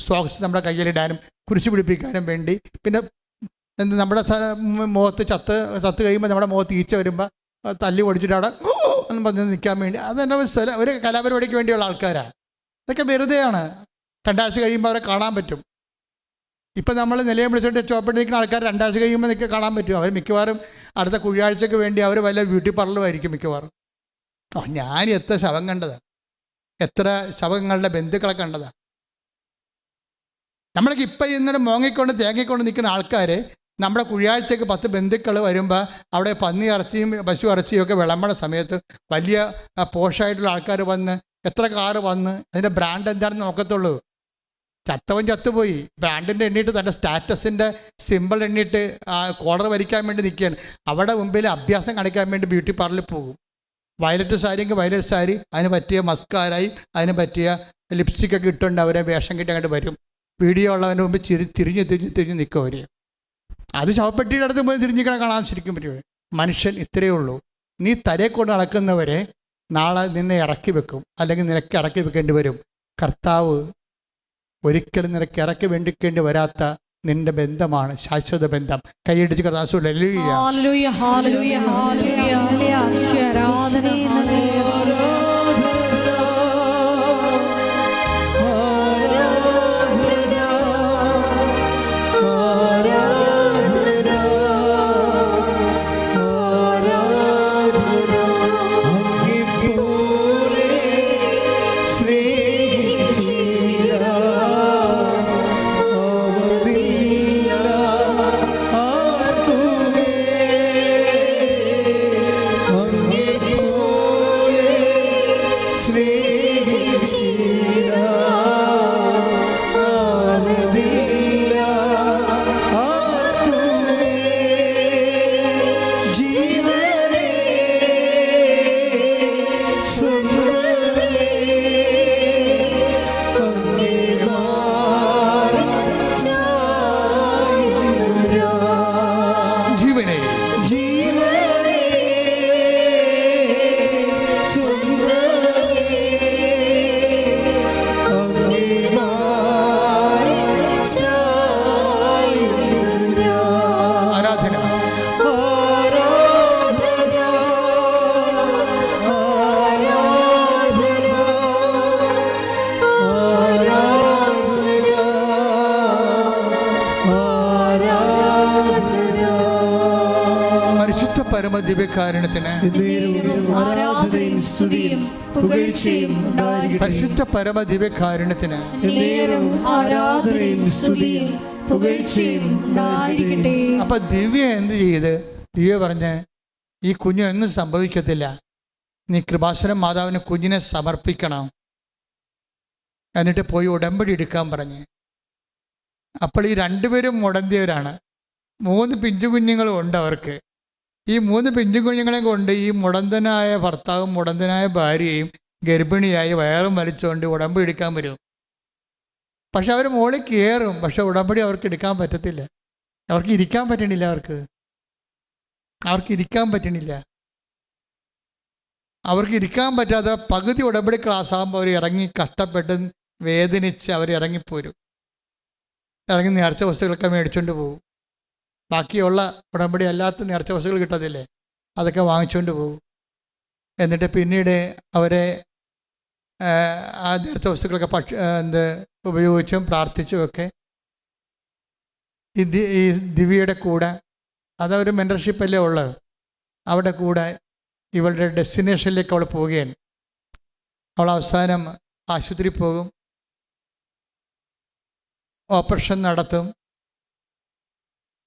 സോക്സ് നമ്മുടെ കയ്യിലിടാനും കുരിശ് പിടിപ്പിക്കാനും വേണ്ടി, പിന്നെ നമ്മുടെ മുഖത്ത് ചത്ത് കഴിയുമ്പോൾ നമ്മുടെ മുഖത്ത് ഈച്ച വരുമ്പോൾ തല്ലി ഓടിച്ചിട്ട് അവിടെ എന്ന് പറഞ്ഞ് നിൽക്കാൻ വേണ്ടി, അതെന്നെ ഒരു കലാപരിപാടിക്ക് വേണ്ടിയുള്ള ആൾക്കാരാണ്. അതൊക്കെ വെറുതെയാണ്. 2 ആഴ്ച കഴിയുമ്പോൾ അവരെ കാണാൻ പറ്റും. ഇപ്പം നമ്മൾ നിലയം വിളിച്ചിട്ട് ചോപ്പിട്ട് നിൽക്കുന്ന ആൾക്കാർ 2 ആഴ്ച കഴിയുമ്പോൾ നിൽക്കുക കാണാൻ പറ്റും. അവർ മിക്കവാറും അടുത്ത കുഴിയാഴ്ചക്ക് വേണ്ടി അവർ വല്ല ബ്യൂട്ടി പാർലറുമായിരിക്കും മിക്കവാറും. ഞാൻ എത്ര ശവം കണ്ടതാണ്, എത്ര ശവങ്ങളുടെ ബന്ധുക്കളെ കണ്ടതാണ്. നമ്മളൊക്കെ ഇപ്പം ഇന്നലെ മോങ്ങിക്കൊണ്ട് തേങ്ങിക്കൊണ്ട് നിൽക്കുന്ന ആൾക്കാർ നമ്മുടെ കുഴിയാഴ്ചക്ക് 10 ബന്ധുക്കൾ വരുമ്പോൾ അവിടെ പന്നി ഇറച്ചിയും പശു ഇറച്ചിയും ഒക്കെ വിളമ്പണ സമയത്ത് വലിയ പോഷായിട്ടുള്ള ആൾക്കാർ വന്ന് എത്ര കാറ് വന്ന് അതിൻ്റെ ബ്രാൻഡ് എന്താണെന്ന് നോക്കത്തുള്ളൂ. ചത്തവൻ ചത്തുപോയി, ബ്രാൻഡിൻ്റെ എണ്ണിയിട്ട് തൻ്റെ സ്റ്റാറ്റസിൻ്റെ സിമ്പിൾ എണ്ണിയിട്ട് കോളർ വലിക്കാൻ വേണ്ടി നിൽക്കുകയാണ്. അവിടെ മുമ്പിൽ അഭ്യാസം കാണിക്കാൻ വേണ്ടി ബ്യൂട്ടി പാർലറിൽ പോകും. വയലറ്റ് സാരിയെങ്കിൽ വയലറ്റ് സാരി, അതിന് പറ്റിയ മസ്കാരായി അതിന് പറ്റിയ ലിപ്സ്റ്റിക്കൊക്കെ ഇട്ടുകൊണ്ട് അവരെ വേഷം കിട്ടി അങ്ങോട്ട് വരും. വീഡിയോ ഉള്ളവൻ്റെ മുമ്പ് തിരിഞ്ഞ് നിൽക്കും അവർ. അത് ശവപ്പെട്ടിയുടെ അടുത്ത് പോയി തിരിഞ്ഞിക്കണം കാണാൻ ശരിക്കും പറ്റുമോ? മനുഷ്യൻ ഇത്രയേ ഉള്ളൂ. നീ തലയെ കൊണ്ട് നടക്കുന്നവരെ നാളെ നിന്നെ ഇറക്കി വെക്കും, അല്ലെങ്കിൽ നിനക്ക് ഇറക്കി വെക്കേണ്ടി വരും. കർത്താവ് ഒരിക്കലും നിനക്ക് ഇറക്കി വേണ്ടിക്കേണ്ടി വരാത്ത നിന്റെ ബന്ധമാണ് ശാശ്വത ബന്ധം. കൈയടിച്ച് കർത്താവ് പരമദിവ്യകാരുണ്യത്തിന് ആരാധനയും സ്തുതിയും പുകഴ്ചയും പരിശുദ്ധ പരമദിവ്യകാരുണ്യത്തിന് ആരാധനയും സ്തുതിയും പുകഴ്ചയും ഉണ്ടായിരിക്കട്ടെ. അപ്പൊ ദിവ്യ എന്ത് ചെയ്ത്? ദിവ്യ പറഞ്ഞ് ഈ കുഞ്ഞു ഒന്നും സംഭവിക്കത്തില്ല, നീ കൃപാസനം മാതാവിന് കുഞ്ഞിനെ സമർപ്പിക്കണം, എന്നിട്ട് പോയി ഉടമ്പടി എടുക്കാൻ പറഞ്ഞ്. അപ്പോൾ ഈ രണ്ടുപേരും മുടന്തിയവരാണ്. 3 പിഞ്ചു കുഞ്ഞുങ്ങളും ഉണ്ട് അവർക്ക്. ഈ 3 പിഞ്ചു കുഞ്ഞുങ്ങളെയും കൊണ്ട് ഈ മുടന്തനായ ഭർത്താവും മുടന്തനായ ഭാര്യയും ഗർഭിണിയായി വയറും വലിച്ചുകൊണ്ട് ഉടമ്പടി എടുക്കാൻ വരും. പക്ഷെ അവർ മുകളിൽ കയറും, പക്ഷെ ഉടമ്പടി അവർക്ക് എടുക്കാൻ പറ്റത്തില്ല. അവർക്ക് ഇരിക്കാൻ പറ്റണില്ല. അവർക്ക് ഇരിക്കാൻ പറ്റണില്ല. അവർക്ക് ഇരിക്കാൻ പറ്റാതെ പകുതി ഉടമ്പടി ക്ലാസ് ആകുമ്പോൾ അവർ ഇറങ്ങി കഷ്ടപ്പെട്ട് വേദനിച്ച് അവർ ഇറങ്ങിപ്പോരും. ഇറങ്ങി നേർച്ച വസ്തുക്കളൊക്കെ മേടിച്ചുകൊണ്ട് പോകും. ബാക്കിയുള്ള ഉടമ്പടി അല്ലാത്ത നേർച്ച വസ്തുക്കൾ കിട്ടത്തില്ലേ, അതൊക്കെ വാങ്ങിച്ചുകൊണ്ട് പോകും. എന്നിട്ട് പിന്നീട് അവരെ ആ നേർച്ച വസ്തുക്കളൊക്കെ ഉപയോഗിച്ചും പ്രാർത്ഥിച്ചുമൊക്കെ ഈ ദിവ്യയുടെ കൂടെ, അതൊരു മെൻറ്റർഷിപ്പല്ലേ ഉള്ളത്, അവിടെ കൂടെ ഇവളുടെ ഡെസ്റ്റിനേഷനിലേക്ക് അവൾ പോവുകയാണ്. അവൾ അവസാനം ആശുപത്രി പോകും, ഓപ്പറേഷൻ നടത്തും.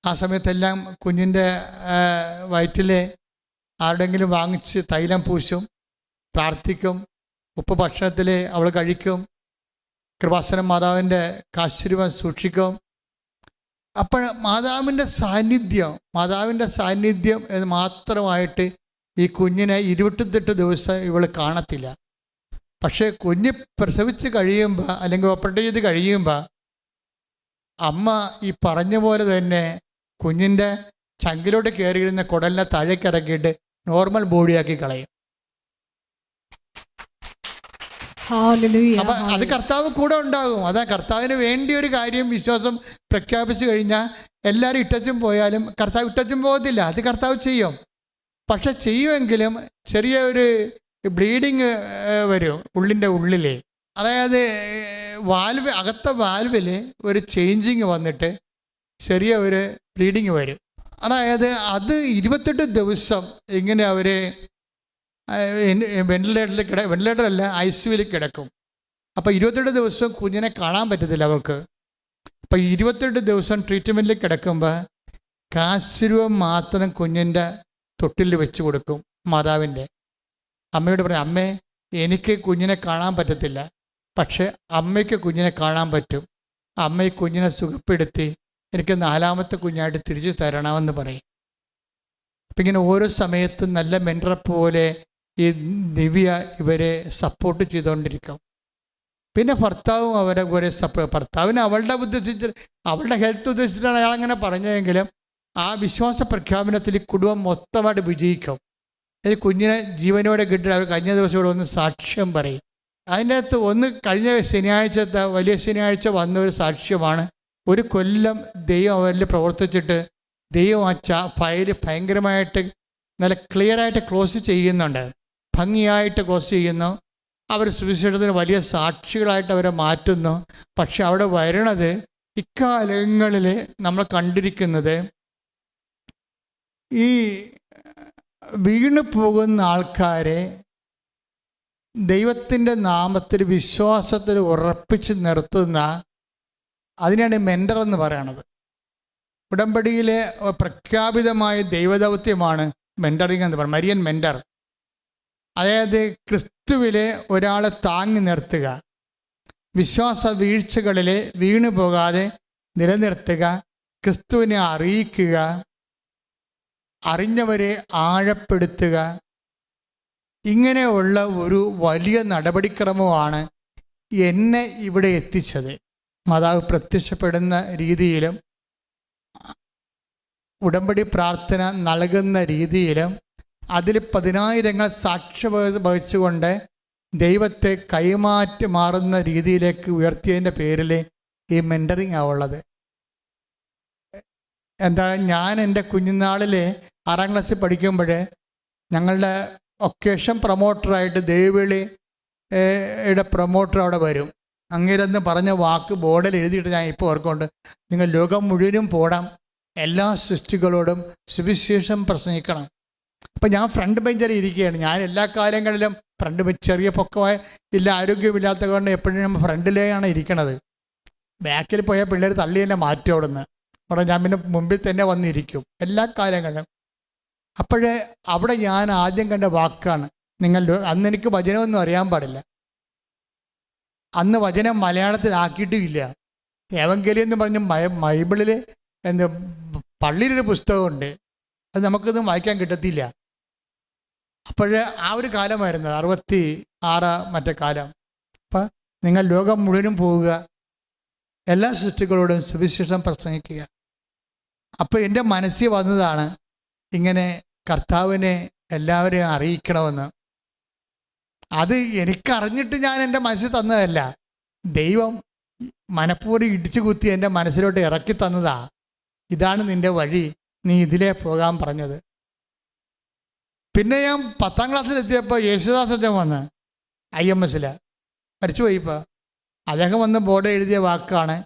ആ സമയത്തെല്ലാം കുഞ്ഞിൻ്റെ വയറ്റിലെ ആരുടെങ്കിലും വാങ്ങിച്ച് തൈലം പൂശും, പ്രാർത്ഥിക്കും, ഉപ്പ് ഭക്ഷണത്തിൽ അവൾ കഴിക്കും, കൃപാസനം മാതാവിൻ്റെ കാശുരൂപം സൂക്ഷിക്കും. അപ്പോൾ മാതാവിൻ്റെ സാന്നിധ്യം എന്ന് മാത്രമായിട്ട് ഈ കുഞ്ഞിനെ 28 ദിവസം ഇവൾ കാണത്തില്ല. പക്ഷേ കുഞ്ഞ് പ്രസവിച്ച് കഴിയുമ്പോൾ അല്ലെങ്കിൽ ഓപ്പറേറ്റ് ചെയ്ത് കഴിയുമ്പോൾ അമ്മ ഈ പറഞ്ഞ പോലെ തന്നെ കുഞ്ഞിൻ്റെ ചങ്കിലോട്ട് കയറിയിരുന്ന കുടലിനെ താഴേക്കിറക്കിയിട്ട് നോർമൽ ബോഡിയാക്കി കളയും. അപ്പം അത് കർത്താവ് കൂടെ ഉണ്ടാകും. അതാ കർത്താവിന് വേണ്ടി ഒരു കാര്യം വിശ്വാസം പ്രഖ്യാപിച്ചു കഴിഞ്ഞാൽ എല്ലാവരും ഇട്ടച്ചും പോയാലും കർത്താവ് ഇട്ടച്ചും പോകത്തില്ല, അത് കർത്താവ് ചെയ്യും. പക്ഷെ ചെയ്യുമെങ്കിലും ചെറിയ ഒരു ബ്ലീഡിങ് വരും ഉള്ളിൻ്റെ ഉള്ളിൽ. അതായത് അകത്തെ വാൽവിൽ ഒരു ചേഞ്ചിങ് വന്നിട്ട് ചെറിയ ഒരു ബ്ലീഡിങ് വരും. അതായത് അത് 28 ദിവസം ഇങ്ങനെ അവർ വെന്റിലേറ്ററല്ല ICUവിൽ കിടക്കും. അപ്പോൾ 28 ദിവസം കുഞ്ഞിനെ കാണാൻ പറ്റത്തില്ല അവർക്ക്. അപ്പം 28 ദിവസം ട്രീറ്റ്മെൻറ്റിൽ കിടക്കുമ്പോൾ കാശുരൂപം മാത്രം കുഞ്ഞിൻ്റെ തൊട്ടിൽ വെച്ച് കൊടുക്കും മാതാവിൻ്റെ. അമ്മയോട് പറയും, അമ്മേ എനിക്ക് കുഞ്ഞിനെ കാണാൻ പറ്റത്തില്ല, പക്ഷേ അമ്മയ്ക്ക് കുഞ്ഞിനെ കാണാൻ പറ്റും. അമ്മ ഈ കുഞ്ഞിനെ സുഖപ്പെടുത്തി എനിക്ക് 4ാമത്തെ കുഞ്ഞായിട്ട് തിരിച്ചു തരണമെന്ന് പറയും. അപ്പം ഇങ്ങനെ ഓരോ സമയത്തും നല്ല മെൻറ്ററെ പോലെ ഈ ദിവ്യ ഇവരെ സപ്പോർട്ട് ചെയ്തുകൊണ്ടിരിക്കും. പിന്നെ ഭർത്താവും അവരെ പോലെ ഭർത്താവിന് അവളുടെ ഹെൽത്ത് ഉദ്ദേശിച്ചിട്ടാണ് അയാളങ്ങനെ പറഞ്ഞതെങ്കിലും ആ വിശ്വാസ പ്രഖ്യാപനത്തിൽ കുടുംബം മൊത്തമായിട്ട് വിജയിക്കും. ഈ കുഞ്ഞിനെ ജീവനോടെ കിട്ടി അവർ കഴിഞ്ഞ ദിവസം ഇവിടെ ഒന്ന് സാക്ഷ്യം പറയും. അതിൻ്റെ അകത്ത് ഒന്ന് കഴിഞ്ഞ ശനിയാഴ്ചത്തെ വലിയ ശനിയാഴ്ച വന്ന ഒരു സാക്ഷ്യമാണ്. ഒരു കൊല്ലം ദൈവം അവരിൽ പ്രവർത്തിച്ചിട്ട് ദൈവം ആ ഫയൽ ഭയങ്കരമായിട്ട് നല്ല ക്ലിയറായിട്ട് ക്ലോസ് ചെയ്യുന്നുണ്ട്, ഭംഗിയായിട്ട് ക്ലോസ് ചെയ്യുന്നു. അവർ സുവിശേഷത്തിന് വലിയ സാക്ഷികളായിട്ട് അവരെ മാറ്റുന്നു. പക്ഷെ അവിടെ വരണത് ഇക്കാലങ്ങളിൽ നമ്മൾ കണ്ടിരിക്കുന്നത് ഈ വീണു പോകുന്ന ആൾക്കാരെ ദൈവത്തിൻ്റെ നാമത്തിൽ വിശ്വാസത്തിൽ ഉറപ്പിച്ച് നിർത്തുന്ന അതിനാണ് മെൻറ്റർ എന്ന് പറയണത്. ഉടമ്പടിയിലെ പ്രഖ്യാപിതമായ ദൈവദൗത്യമാണ് മെൻറ്ററിങ് എന്ന് പറയുന്നത്. മരിയൻ മെൻറ്റർ, അതായത് ക്രിസ്തുവിലെ ഒരാളെ താങ്ങി നിർത്തുക, വിശ്വാസ വീഴ്ചകളിൽ വീണു പോകാതെ നിലനിർത്തുക, ക്രിസ്തുവിനെ അറിയിക്കുക, അറിഞ്ഞവരെ ആഴപ്പെടുത്തുക. ഇങ്ങനെയുള്ള ഒരു വലിയ നടപടിക്രമമാണ് എന്നെ ഇവിടെ എത്തിച്ചത്. മാതാവ് പ്രത്യക്ഷപ്പെടുന്ന രീതിയിലും ഉടമ്പടി പ്രാർത്ഥന നൽകുന്ന രീതിയിലും അതിൽ 10,000 സാക്ഷ്യം വഹിച്ചുകൊണ്ട് ദൈവത്തെ കൈമാറ്റി മാറുന്ന രീതിയിലേക്ക് ഉയർത്തിയതിൻ്റെ പേരിൽ ഈ മെൻറ്ററിങ് ആവുള്ളത്. എന്താ, ഞാൻ എൻ്റെ കുഞ്ഞുനാളിൽ 6ാം ക്ലാസ്സിൽ പഠിക്കുമ്പോൾ ഞങ്ങളുടെ ഒക്കേഷൻ പ്രൊമോട്ടറായിട്ട് ദേവിളിയുടെ പ്രൊമോട്ടർ അവിടെ വരും. അങ്ങേരെന്ന് പറഞ്ഞ വാക്ക് ബോർഡിൽ എഴുതിയിട്ട് ഞാൻ ഇപ്പോൾ ഓർക്കുന്നുണ്ട്. നിങ്ങൾ ലോകം മുഴുവനും പോടാം, എല്ലാ സൃഷ്ടികളോടും സുവിശേഷം പ്രസംഗിക്കണം. അപ്പം ഞാൻ ഫ്രണ്ട് ബെഞ്ചിൽ ഇരിക്കുകയാണ്. ഞാൻ എല്ലാ കാലങ്ങളിലും ഫ്രണ്ട് ബെഞ്ച്, ചെറിയ പൊക്കമായ ഇല്ല ആരോഗ്യമില്ലാത്ത കൊണ്ട് എപ്പോഴും നമ്മൾ ഫ്രണ്ടിലെയാണ് ഇരിക്കണത്. ബാക്കിൽ പോയ പിള്ളേർ തള്ളി തന്നെ മാറ്റും അവിടെ നിന്ന്. അവിടെ ഞാൻ പിന്നെ മുമ്പിൽ തന്നെ വന്നിരിക്കും എല്ലാ കാലങ്ങളിലും. അപ്പോഴേ അവിടെ ഞാൻ ആദ്യം കണ്ട വാക്കാണ് നിങ്ങൾ. അന്ന് എനിക്ക് വചനമൊന്നും അറിയാൻ പാടില്ല. അന്ന് വചനം മലയാളത്തിലാക്കിയിട്ടുമില്ല. ഏവങ്കേലിയം എന്ന് പറഞ്ഞ് ബൈബിളിൽ പള്ളിയിലൊരു പുസ്തകമുണ്ട്, അത് നമുക്കൊന്നും വായിക്കാൻ കിട്ടത്തില്ല. അപ്പോഴേ ആ ഒരു കാലമായിരുന്നു 66 മറ്റേ കാലം. അപ്പം നിങ്ങൾ ലോകം മുഴുവനും പോവുക, എല്ലാ സൃഷ്ടികളോടും സുവിശേഷം പ്രസംഗിക്കുക. അപ്പോൾ എൻ്റെ മനസ്സിൽ വന്നതാണ് ഇങ്ങനെ കർത്താവിനെ എല്ലാവരെയും അറിയിക്കണമെന്ന്. അത് എനിക്കറിഞ്ഞിട്ട് ഞാൻ എൻ്റെ മനസ്സിൽ തന്നതല്ല, ദൈവം മനഃപൂർവ്വം ഇടിച്ചു കുത്തി എൻ്റെ മനസ്സിലോട്ട് ഇറക്കി തന്നതാ. ഇതാണ് നിൻ്റെ വഴി, നീ ഇതിലേ പോകാൻ പറഞ്ഞത്. പിന്നെ ഞാൻ 10ാം ക്ലാസ്സിലെത്തിയപ്പോൾ യേശുദാസച്ചൻ വന്ന് IMS മരിച്ചുപോയി. ഇപ്പോൾ അദ്ദേഹം വന്ന് ബോർഡ് എഴുതിയ വാക്കാണ്,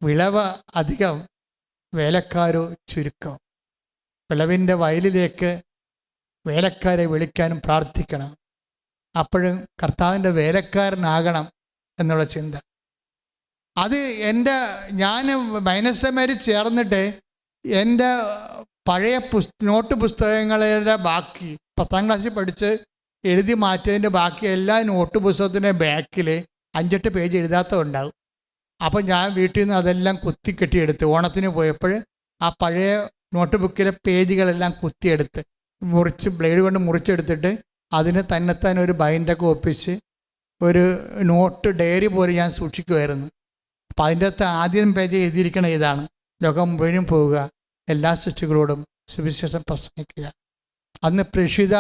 വിളവ് അധികം വേലക്കാരോ ചുരുക്കം. വിളവിൻ്റെ വയലിലേക്ക് വേലക്കാരെ വിളിക്കാനും പ്രാർത്ഥിക്കണം, അപ്പോഴും കർത്താവിൻ്റെ വേലക്കാരനാകണം എന്നുള്ള ചിന്ത. അത് ഞാൻ മൈനസ്സമാരി ചേർന്നിട്ട് എൻ്റെ പഴയ നോട്ട് പുസ്തകങ്ങളുടെ ബാക്കി 10ാം ക്ലാസ്സിൽ പഠിച്ച് എഴുതി മാറ്റിയതിൻ്റെ ബാക്കി എല്ലാ നോട്ട് പുസ്തകത്തിൻ്റെ ബാക്കിൽ 5-8 പേജ് എഴുതാത്തതുണ്ടാകും. അപ്പം ഞാൻ വീട്ടിൽ നിന്ന് അതെല്ലാം കുത്തിക്കെട്ടിയെടുത്ത് ഓണത്തിന് പോയപ്പോൾ ആ പഴയ നോട്ട് ബുക്കിലെ പേജുകളെല്ലാം കുത്തിയെടുത്ത് ബ്ലേഡ് കൊണ്ട് മുറിച്ചെടുത്തിട്ട് അതിന് തന്നെത്താൻ ഒരു ബൈൻഡൊക്കെ ഒപ്പിച്ച് ഒരു നോട്ട് ഡയറി പോലെ ഞാൻ സൂക്ഷിക്കുമായിരുന്നു. അപ്പം അതിൻ്റെ അകത്ത് ആദ്യം പേജ് എഴുതിയിരിക്കണ ഇതാണ്, ലോകം മുഴുവനും പോവുക, എല്ലാ സൃഷ്ടികളോടും സുവിശേഷം പ്രസംഗിക്കുക. അന്ന് പ്രേക്ഷിത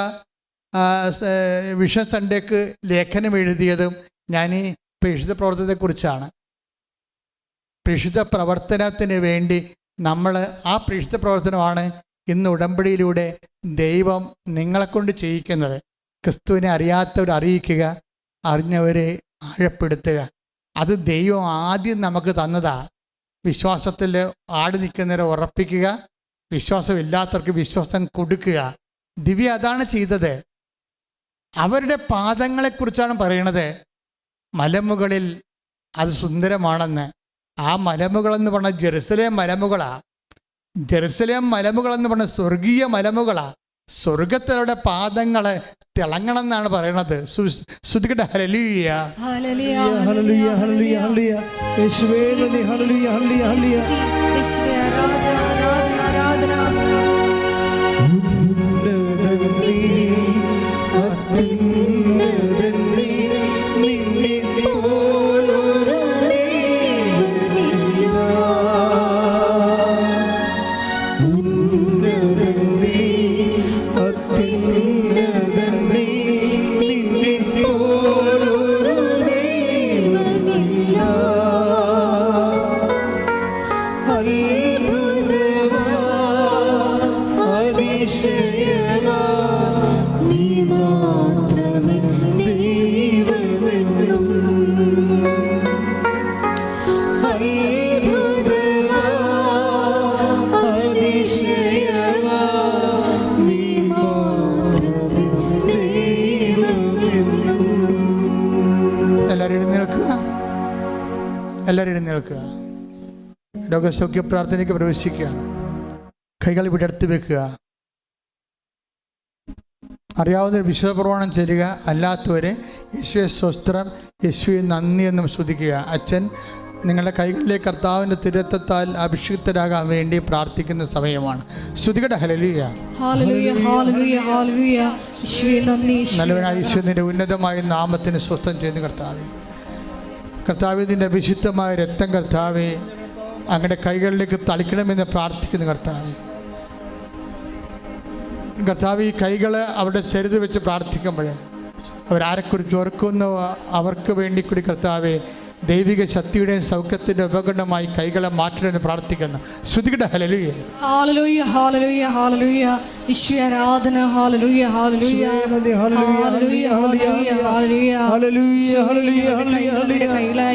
വിഷൻ സൺഡേക്ക് ലേഖനം എഴുതിയതും ഞാൻ ഈ പ്രേക്ഷിത പ്രവർത്തനത്തെക്കുറിച്ചാണ്. പ്രേക്ഷിത പ്രവർത്തനത്തിന് വേണ്ടി നമ്മൾ ആ പ്രേക്ഷിത പ്രവർത്തനമാണ് ഇന്ന് ഉടമ്പടിയിലൂടെ ദൈവം നിങ്ങളെക്കൊണ്ട് ചെയ്യിക്കുന്നത്. ക്രിസ്തുവിനെ അറിയാത്തവരെ അറിയിക്കുക, അറിഞ്ഞവരെ ആഴപ്പെടുത്തുക. അത് ദൈവം ആദ്യം നമുക്ക് തന്നതാ. വിശ്വാസത്തിൽ ആടി നിൽക്കുന്നവരെ ഉറപ്പിക്കുക, വിശ്വാസമില്ലാത്തവർക്ക് വിശ്വാസം കൊടുക്കുക. ദിവ്യ അതാണ് ചെയ്തത്. അവരുടെ പാദങ്ങളെക്കുറിച്ചാണ് പറയണത്. മലമുകളിൽ അത് സുന്ദരമാണെന്ന്, ആ മലമുകളെന്ന് പറഞ്ഞ ജെറുസലേം മലമുകളാണ്. ജെറുസലേം മലമുകളെന്ന് പറഞ്ഞ സ്വർഗീയ മലമുകളാണ്. സ്വർഗത്തിലൂടെ പാദങ്ങളെ തിളങ്ങണം എന്നാണ് പറയണത്. ശ്രുതികട്ടെ ഹല്ലേലൂയ. ഹല്ലേലൂയ ഹല്ലേലൂയ ഹല്ലേലൂയ. യേശുവേ നന്ദി. ഹല്ലേലൂയ ഹല്ലേലൂയ ഹല്ലേലൂയ. യേശുവേ ആരാധന ആരാധന ആരാധന. ഉന്നതനേ അത്യുന്നതനേ നിന്നെ പോലൊരു ദൈവമില്ല. ഉന്നതനേ അത്യുന്നതനേ നിന്നെ പോലൊരു ദൈവമില്ല. അത്ഭുതമാ അതിശയമാ നീ മാത്രമേ ദൈവമെന്നും. അത്ഭുതമാ അതിശയമാ നീ മാത്രമേ ദൈവമെന്നും. എല്ലാവരും എഴുന്നേൽക്കുക. എല്ലാവരും എഴുന്നേൽക്കുക. രോഗസൗഖ്യ പ്രാർത്ഥനയ്ക്ക് പ്രവേശിക്കുകയാണ്. കൈകൾ ഇവിടെ അടുത്ത് വെക്കുക. അറിയാവുന്ന വിശ്വപ്രമാണം ചെയ്യുക. അല്ലാത്തവരെ യേശുവെ സ്വസ്ത്രം, യേശുവെ നന്ദി എന്നും സ്തുതിക്കുക. അച്ഛൻ നിങ്ങളുടെ കൈകളിലേക്ക് കർത്താവിൻ്റെ തിരുരക്തത്താൽ അഭിഷിക്തരാകാൻ വേണ്ടി പ്രാർത്ഥിക്കുന്ന സമയമാണ്. സ്തുതികട്ടെ ഹല്ലേലൂയ. ഹല്ലേലൂയ ഹല്ലേലൂയ ഹല്ലേലൂയ. യേശുവേ നന്ദി. നല്ലവനായ യേശുവിൻ്റെ ഉന്നതമായ നാമത്തിന് സ്വസ്ഥം ചെയ്യുന്ന കർത്താവേ, കർത്താവേ നിൻ്റെ വിശുദ്ധമായ രക്തം കർത്താവേ അങ്ങയുടെ കൈകളിലേക്ക് തളിക്കണമെന്ന് പ്രാർത്ഥിക്കുന്നു. കർത്താവ് ഈ കൈകൾ അവരുടെ ശരീരത്തിൽ വെച്ച് പ്രാർത്ഥിക്കുമ്പോൾ അവരാരെക്കുറിച്ച് ഓർക്കുന്നു അവർക്ക് വേണ്ടി കൂടി കർത്താവെ ദൈവിക ശക്തിയുടെയും സൗഖ്യത്തിൻ്റെ ഉപകരണമായി കൈകളെ മാറ്റണമെന്ന് പ്രാർത്ഥിക്കുന്നു. ശ്രുതികട്ടെ ഹല്ലേലൂയ. ഹല്ലേലൂയ ഹല്ലേലൂയ ഹല്ലേലൂയ. യേശുവേ ആരാധന. ഹല്ലേലൂയ ഹല്ലേലൂയ ഹല്ലേലൂയ ഹല്ലേലൂയ ഹല്ലേലൂയ. ഹല്ലേലൂയ ഹല്ലേലൂയ ഹല്ലേലൂയ.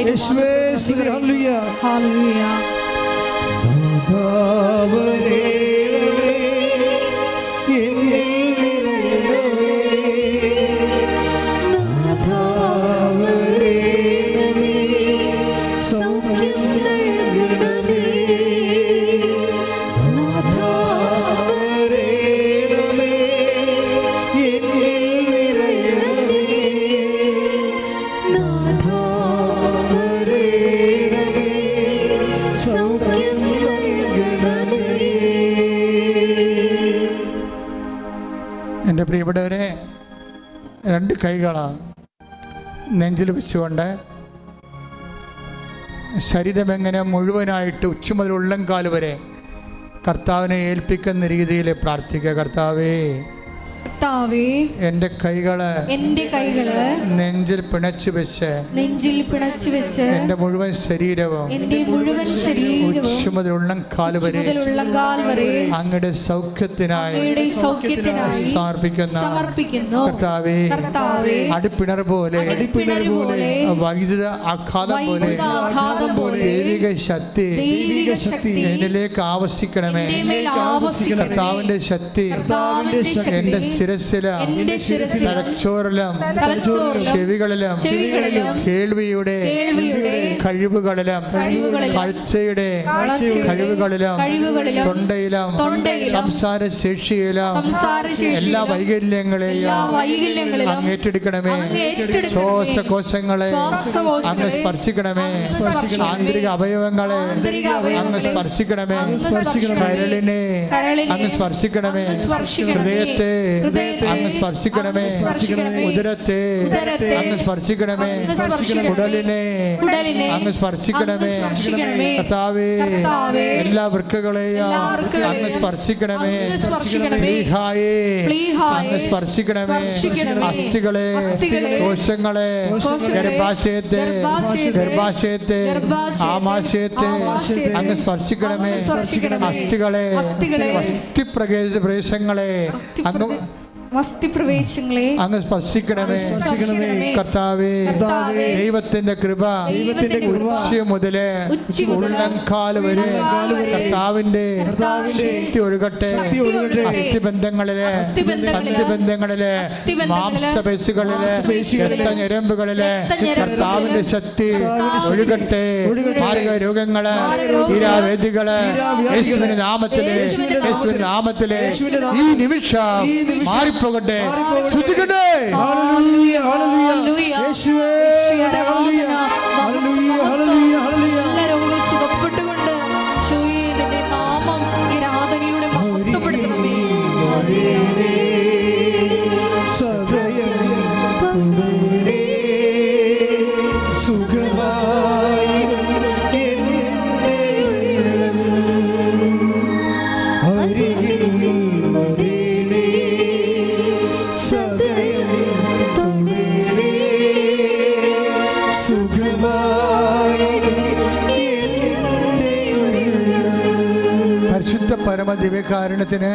യേശുവേ സ്തുതി. ഹല്ലേലൂയ ഹല്ലേലൂയ. നാഥാവരേ എന്നിൽ നിറയണമേ. നാഥാവരേ സൗഖ്യം നൽകണമേ. നാഥാവരേ എന്നിൽ നിറയണമേ. നാഥാവരേ സൗഖ്യം നൽകണമേ. എൻ്റെ പ്രിയപ്പെട്ടവരെ, രണ്ട് കൈകളാണ് നെഞ്ചിൽ വെച്ചുകൊണ്ട് ശരീരമെങ്ങനെ മുഴുവനായിട്ട് ഉച്ച മുതൽ ഉള്ളംകാൽ വരെ കർത്താവിനെ ഏൽപ്പിക്കുന്ന രീതിയിൽ പ്രാർത്ഥിക്കുക. കർത്താവേ കർത്താവേ എൻ്റെ കൈകള് നെഞ്ചിൽ പിണച്ചു വെച്ച് എൻ്റെ മുഴുവൻ ശരീരവും ഉച്ച മുതൽ ഉള്ളംകാൽ വരെ അങ്ങയുടെ സൗഖ്യത്തിനായി സമർപ്പിക്കുന്നു. കർത്താവേ അടുപ്പിണർ പോലെ വൈദ്യുത ആഘാതം പോലെ ദൈവിക ശക്തി എന്നിലേക്ക് ആവശ്യിക്കണമേ. കർത്താവിന്റെ ശക്തി എൻ്റെ ശിരസിലും തലച്ചോറിലും ചെവികളിലും കേൾവിയുടെ കഴിവുകളിലും കാഴ്ചയുടെ കഴിവുകളിലും തൊണ്ടയിലും സംസാര ശേഷിയിലും എല്ലാ വൈകല്യങ്ങളെയും അങ്ങ് ഏറ്റെടുക്കണമേ. ശ്വാസകോശങ്ങളെ അങ്ങ് സ്പർശിക്കണമേ. ആന്തരിക അവയവങ്ങളെ അങ്ങ് സ്പർശിക്കണമേ. കരളിനെ അങ്ങ് സ്പർശിക്കണമേ. ഹൃദയത്തെ അങ്ങ് സ്പർശിക്കണമേ. ഉദരത്തെ അങ്ങ് സ്പർശിക്കണമേ. കുടലിനെ അങ്ങ് സ്പർശിക്കണമേ. കർത്താവേ എല്ലാ വൃക്കകളെയും അങ്ങ് സ്പർശിക്കണമേ. പ്ലീഹായേ അങ്ങ് സ്പർശിക്കണമേ. അസ്ഥികളെ കോശങ്ങളെ ഗർഭാശയത്തെ ആമാശയത്തെ അങ്ങ് സ്പർശിക്കണമേ. അസ്ഥികളെ അസ്ഥിപ്രദേശങ്ങളെ അങ്ങ് വസ്തിപ്രവേശങ്ങളെ അങ്ങ് സ്പർശിക്കണമേ. കർത്താവേ, ദൈവത്തിന്റെ കൃപ ഉച്ച മുതല് ഉള്ളംകാല് വരെ കർത്താവിന്റെ ശക്തി ഒഴുകട്ടെ. അസ്ഥിബന്ധങ്ങളിലെ മാംസപേശികളിലെ രക്തഞരമ്പുകളിലെ കർത്താവിന്റെ ശക്തി ഒഴുകട്ടെ. മാരക രോഗങ്ങള്, തീരാവേദികള് യേശുവിന്റെ നാമത്തിലെ ഈ നിമിഷം മാറിപ്പോകട്ടെ. ശ്രദ്ധിക്കട്ടെ. എല്ലാ രോഗങ്ങളും സുഖപ്പെട്ടുകൊണ്ട് ഈശോയെ നാമം ഈ ആരാധനയിലൂടെ മഹത്വപ്പെടുത്തണമേ. പരിശുദ്ധ പരമദിവ്യകാരുണ്യത്തിന്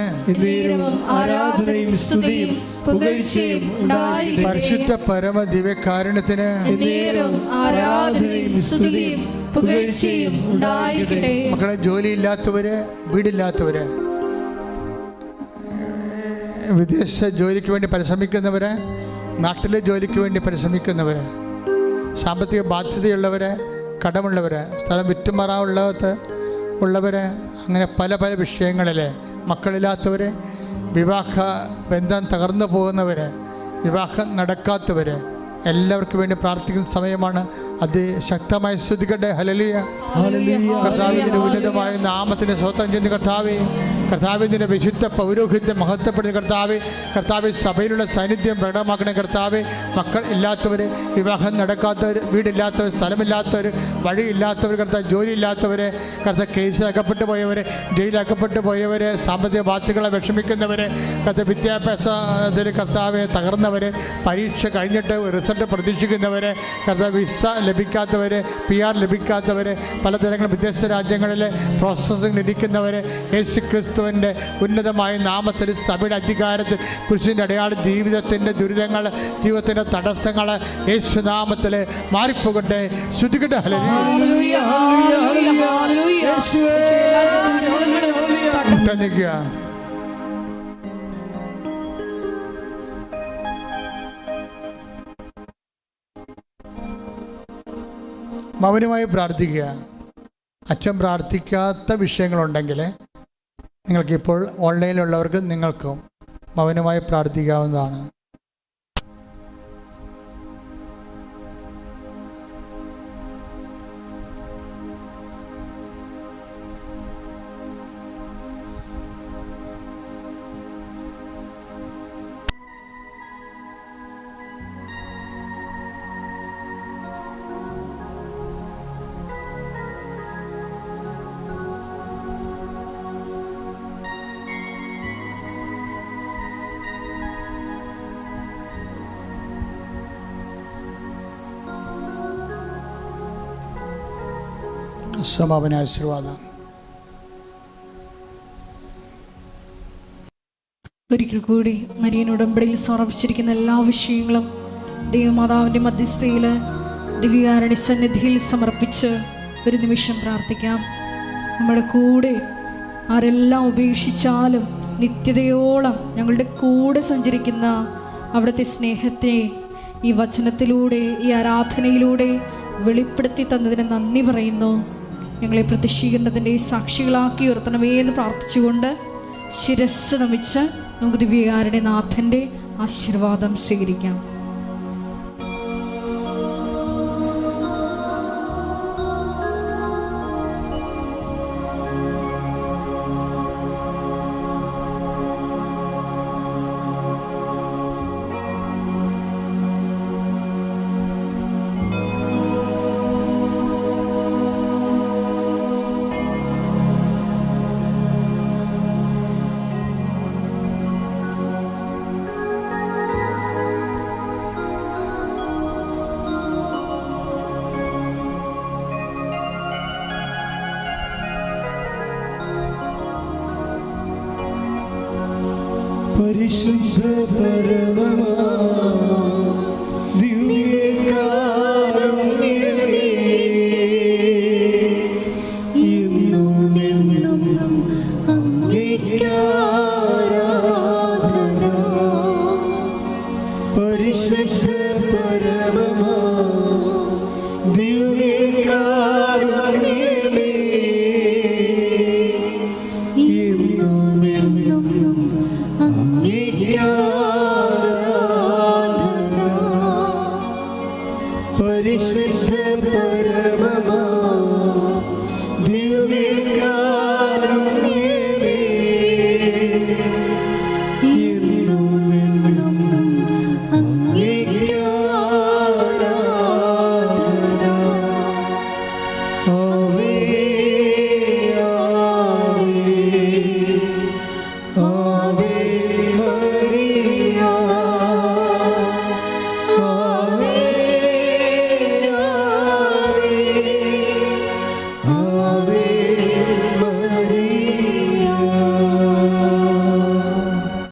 ആരാധനയും സ്തുതിയും പുകഴ്ചയും ഉണ്ടായിരിക്കട്ടെ. പരിശുദ്ധ പരമദിവ്യകാരുണ്യത്തിന് ആരാധനയും സ്തുതിയും പുകഴ്ചയും ഉണ്ടായിരിക്കട്ടെ. മക്കളെ, ജോലിയില്ലാത്തവര്, വീടില്ലാത്തവര്, വിദേശ ജോലിക്ക് വേണ്ടി പരിശ്രമിക്കുന്നവര്, നാട്ടിലെ ജോലിക്ക് വേണ്ടി പരിശ്രമിക്കുന്നവര്, സാമ്പത്തിക ബാധ്യതയുള്ളവര്, കടമുള്ളവര്, സ്ഥലം വിറ്റുമാറാവുള്ളവര്, അങ്ങനെ പല പല വിഷയങ്ങളിൽ മക്കളില്ലാത്തവർ, വിവാഹ ബന്ധം തകർന്നു പോകുന്നവർ, വിവാഹം നടക്കാത്തവർ, എല്ലാവർക്കും വേണ്ടി പ്രാർത്ഥിക്കുന്ന സമയമാണ്. അത് ശക്തമായി സ്തുതിക്കട്ടെ. ഹല്ലേലൂയ. കർത്താവിന്റെ ഉന്നതമായ നാമത്തിന് സ്വന്തം ചെയ്യുന്ന കർത്താവേ, കർത്താവിൻ്റെ വിശുദ്ധ പൗരോഹിത്യം മഹത്വപ്പെടുന്ന കർത്താവേ, കർത്താവ് സഭയിലുള്ള സാന്നിധ്യം പ്രകടമാക്കണ കർത്താവേ. മക്കൾ ഇല്ലാത്തവർ, വിവാഹം നടക്കാത്തവർ, വീടില്ലാത്തവർ, സ്ഥലമില്ലാത്തവർ, വഴിയില്ലാത്തവർ, കർത്താവ് ജോലിയില്ലാത്തവർ, കർത്താവ് കേസിൽ അകപ്പെട്ടു പോയവർ, ജയിലകപ്പെട്ടു പോയവർ, സാമ്പത്തിക ബാധ്യതകളെ വിഷമിക്കുന്നവർ, കർത്താവ് വിദ്യാഭ്യാസത്തിൽ കർത്താവ് തകർന്നവർ, പരീക്ഷ കഴിഞ്ഞിട്ട് റിസൾട്ട് പ്രതീക്ഷിക്കുന്നവർ, കർത്താവ് വിസ ലഭിക്കാത്തവർ, PR ലഭിക്കാത്തവർ, പലതരങ്ങൾ വിദേശ രാജ്യങ്ങളിൽ പ്രോസസ്സിംഗ് ഇരിക്കുന്നവർ, യേശു ക്രിസ്തുവിൻ്റെ ഉന്നതമായ നാമത്തിൽ സഭയുടെ അധികാരത്തിൽ കുരിശിൻ്റെ അടയാളം ജീവിതത്തിൻ്റെ ദുരിതങ്ങൾ, ജീവിതത്തിൻ്റെ തടസ്സങ്ങൾ യേശുനാമത്തിൽ മാറിപ്പോകട്ടെ. ശ്രുതികട്ടെ. ഹല്ലേലൂയ. നിൽക്കുക. മൗനമായി പ്രാർത്ഥിക്കുക. അച്ഛൻ പ്രാർത്ഥിക്കാത്ത വിഷയങ്ങളുണ്ടെങ്കിൽ നിങ്ങൾക്കിപ്പോൾ ഓൺലൈനിലുള്ളവർക്ക് നിങ്ങൾക്കും മൗനമായി പ്രാർത്ഥിക്കാവുന്നതാണ്. സമാപന ആശീർവാദം. ഒരിക്കൽ കൂടി മരിയൻ ഉടമ്പടിയിൽ സമർപ്പിച്ചിരിക്കുന്ന എല്ലാ വിഷയങ്ങളും ദൈവമാതാവിൻ്റെ മധ്യസ്ഥയിൽ ദിവ്യകാരുണ്യ സന്നിധിയിൽ സമർപ്പിച്ച് ഒരു നിമിഷം പ്രാർത്ഥിക്കാം. നമ്മുടെ കൂടെ ആരെല്ലാം ഉപേക്ഷിച്ചാലും നിത്യതയോളം ഞങ്ങളുടെ കൂടെ സഞ്ചരിക്കുന്ന അവിടുത്തെ സ്നേഹത്തെ ഈ വചനത്തിലൂടെ, ഈ ആരാധനയിലൂടെ വെളിപ്പെടുത്തി തന്നതിന് നന്ദി പറയുന്നു. ഞങ്ങളെ പ്രത്യക്ഷീകരണത്തിൻ്റെ സാക്ഷികളാക്കി ഉയർത്തണമേ എന്ന് പ്രാർത്ഥിച്ചുകൊണ്ട് ശിരസ്സ് നമിച്ച് നമുക്ക് ദിവ്യകാരുണ്യ നാഥൻ്റെ ആശീർവാദം സ്വീകരിക്കാം. പരിശുദ്ധ പരമ